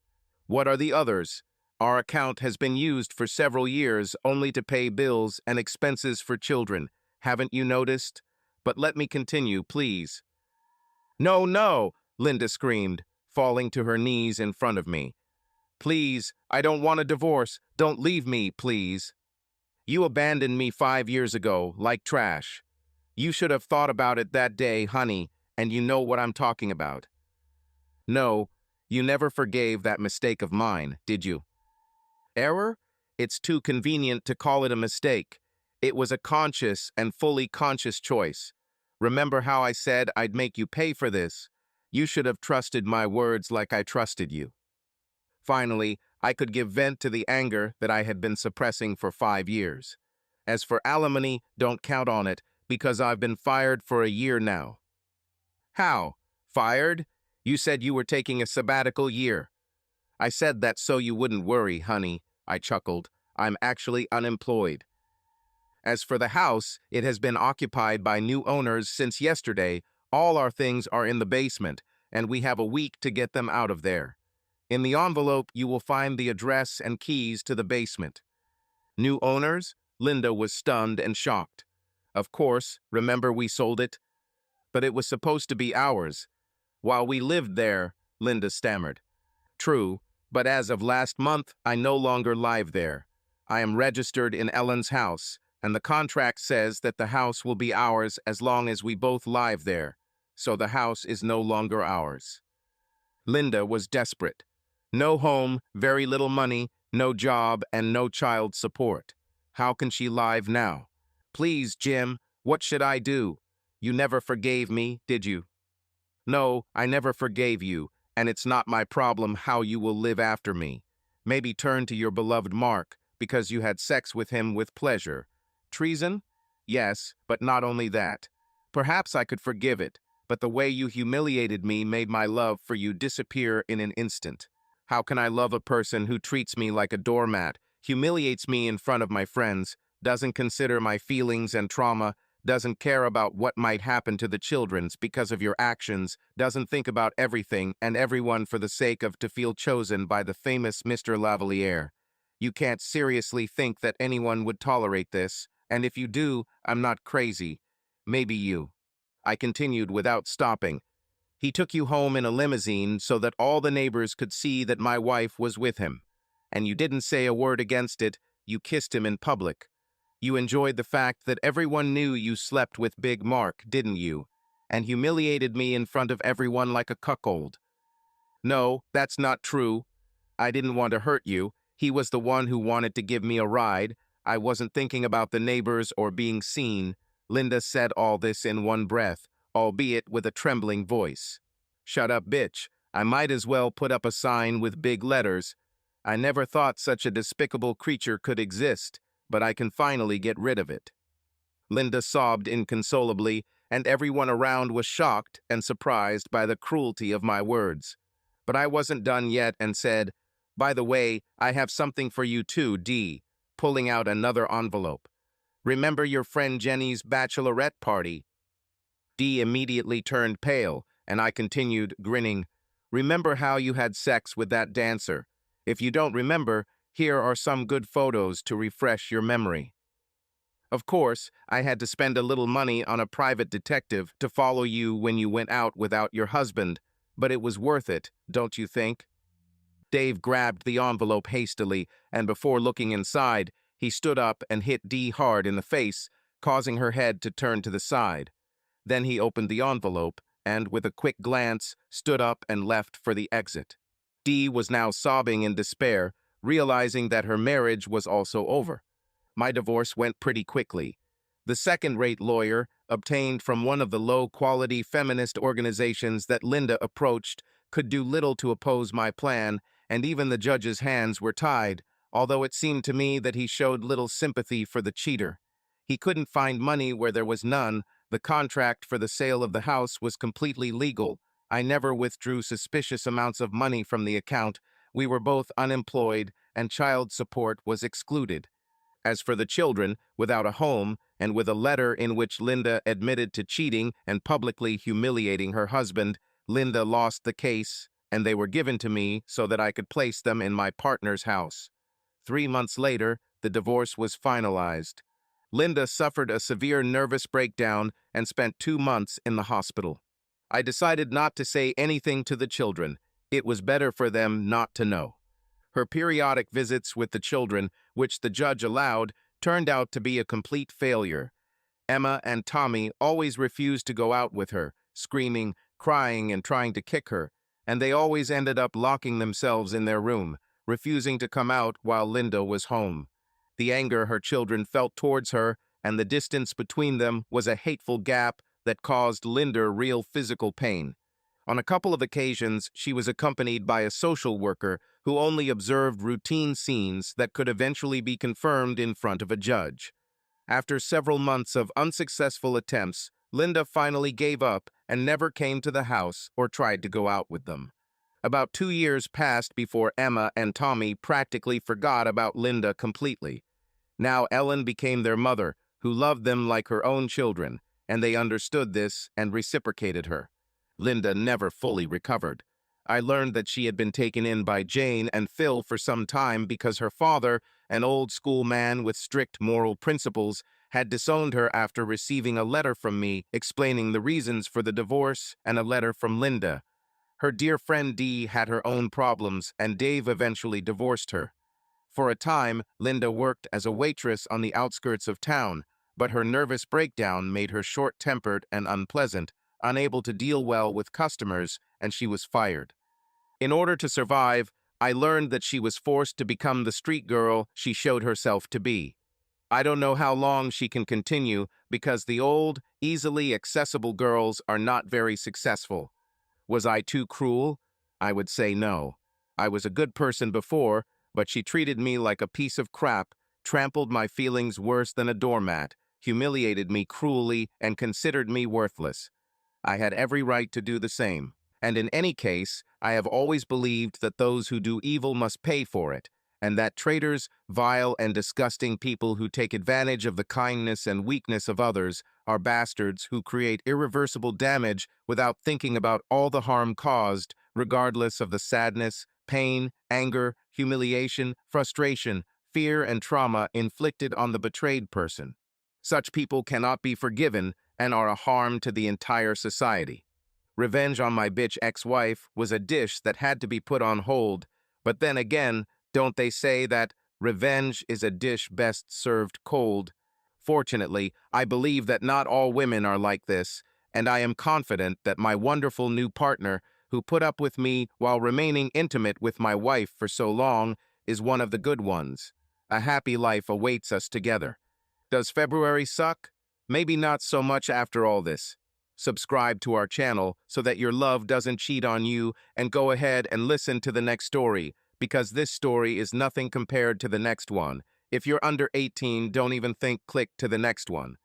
"What are the others? Our account has been used for several years only to pay bills and expenses for children. Haven't you noticed? But let me continue, please." "No, no!" Linda screamed, falling to her knees in front of me. "Please, I don't want a divorce. Don't leave me, please. You abandoned me 5 years ago, like trash. You should have thought about it that day, honey, and you know what I'm talking about. No, you never forgave that mistake of mine, did you? Error? It's too convenient to call it a mistake. It was a conscious and fully conscious choice. Remember how I said I'd make you pay for this? You should have trusted my words like I trusted you. Finally, I could give vent to the anger that I had been suppressing for 5 years. As for alimony, don't count on it, because I've been fired for a year now. How? Fired? You said you were taking a sabbatical year. I said that so you wouldn't worry, honey, I chuckled. I'm actually unemployed. As for the house, it has been occupied by new owners since yesterday. All our things are in the basement, and we have a week to get them out of there. In the envelope, you will find the address and keys to the basement. New owners? Linda was stunned and shocked. Of course, remember we sold it? But it was supposed to be ours. While we lived there, Linda stammered. True, but as of last month, I no longer live there. I am registered in Ellen's house, and the contract says that the house will be ours as long as we both live there. So the house is no longer ours. Linda was desperate. No home, very little money, no job, and no child support. How can she live now? Please, Jim, what should I do? You never forgave me, did you? No, I never forgave you, and it's not my problem how you will live after me. Maybe turn to your beloved Mark, because you had sex with him with pleasure. Treason? Yes, but not only that. Perhaps I could forgive it, but the way you humiliated me made my love for you disappear in an instant. How can I love a person who treats me like a doormat, humiliates me in front of my friends, doesn't consider my feelings and trauma, doesn't care about what might happen to the children's because of your actions, doesn't think about everything and everyone for the sake of to feel chosen by the famous Mr. Lavalier? You can't seriously think that anyone would tolerate this, and if you do, I'm not crazy. Maybe you. I continued without stopping. He took you home in a limousine so that all the neighbors could see that my wife was with him. And you didn't say a word against it, you kissed him in public. You enjoyed the fact that everyone knew you slept with Big Mark, didn't you? And humiliated me in front of everyone like a cuckold. No, that's not true. I didn't want to hurt you. He was the one who wanted to give me a ride. I wasn't thinking about the neighbors or being seen. Linda said all this in one breath, albeit with a trembling voice. Shut up, bitch. I might as well put up a sign with big letters. I never thought such a despicable creature could exist, but I can finally get rid of it. Linda sobbed inconsolably, and everyone around was shocked and surprised by the cruelty of my words. But I wasn't done yet and said, by the way, I have something for you too, Dee, pulling out another envelope. Remember your friend Jenny's bachelorette party? Dee immediately turned pale, and I continued, grinning. Remember how you had sex with that dancer? If you don't remember, here are some good photos to refresh your memory. Of course, I had to spend a little money on a private detective to follow you when you went out without your husband, but it was worth it, don't you think? Dave grabbed the envelope hastily, and before looking inside, he stood up and hit Dee hard in the face, causing her head to turn to the side. Then he opened the envelope and, with a quick glance, stood up and left for the exit. Dee was now sobbing in despair, realizing that her marriage was also over. My divorce went pretty quickly. The second-rate lawyer, obtained from one of the low-quality feminist organizations that Linda approached, could do little to oppose my plan, and even the judge's hands were tied, although it seemed to me that he showed little sympathy for the cheater. He couldn't find money where there was none. The contract for the sale of the house was completely legal. I never withdrew suspicious amounts of money from the account. We were both unemployed, and child support was excluded. As for the children, without a home, and with a letter in which Linda admitted to cheating and publicly humiliating her husband, Linda lost the case, and they were given to me so that I could place them in my partner's house. 3 months later, the divorce was finalized. Linda suffered a severe nervous breakdown and spent 2 months in the hospital. I decided not to say anything to the children. It was better for them not to know. Her periodic visits with the children, which the judge allowed, turned out to be a complete failure. Emma and Tommy always refused to go out with her, screaming, crying, and trying to kick her, and they always ended up locking themselves in their room, refusing to come out while Linda was home. The anger her children felt towards her and the distance between them was a hateful gap that caused Linda real physical pain. On a couple of occasions, she was accompanied by a social worker who only observed routine scenes that could eventually be confirmed in front of a judge. After several months of unsuccessful attempts, Linda finally gave up and never came to the house or tried to go out with them. About 2 years passed before Emma and Tommy practically forgot about Linda completely. Now Ellen became their mother, who loved them like her own children, and they understood this and reciprocated her. Linda never fully recovered. I learned that she had been taken in by Jane and Phil for some time because her father, an old-school man with strict moral principles, had disowned her after receiving a letter from me explaining the reasons for the divorce and a letter from Linda. Her dear friend Dee had her own problems, and Dave eventually divorced her. For a time, Linda worked as a waitress on the outskirts of town, but her nervous breakdown made her short-tempered and unpleasant, unable to deal well with customers, and she was fired. In order to survive, I learned that she was forced to become the street girl she showed herself to be. I don't know how long she can continue because the old, easily accessible girls are not very successful. Was I too cruel? I would say no. I was a good person before, but she treated me like a piece of crap, trampled my feelings worse than a doormat, humiliated me cruelly, and considered me worthless. I had every right to do the same. And in any case, I have always believed that those who do evil must pay for it, and that traitors, vile and disgusting people who take advantage of the kindness and weakness of others are bastards who create irreversible damage without thinking about all the harm caused, regardless of the sadness, pain, anger, humiliation, frustration, fear, and trauma inflicted on the betrayed person. Such people cannot be forgiven and are a harm to the entire society. Revenge on my bitch ex-wife was a dish that had to be put on hold, but then again, don't they say that revenge is a dish best served cold? Fortunately, I believe that not all women are like this, and I am confident that my wonderful new partner, who put up with me while remaining intimate with my wife for so long, is one of the good ones. A happy life awaits us together. Does February suck? Maybe not so much after all this. Subscribe to our channel so that your love doesn't cheat on you, and go ahead and listen to the next story, because this story is nothing compared to the next one. If you're under 18, don't even click to the next one.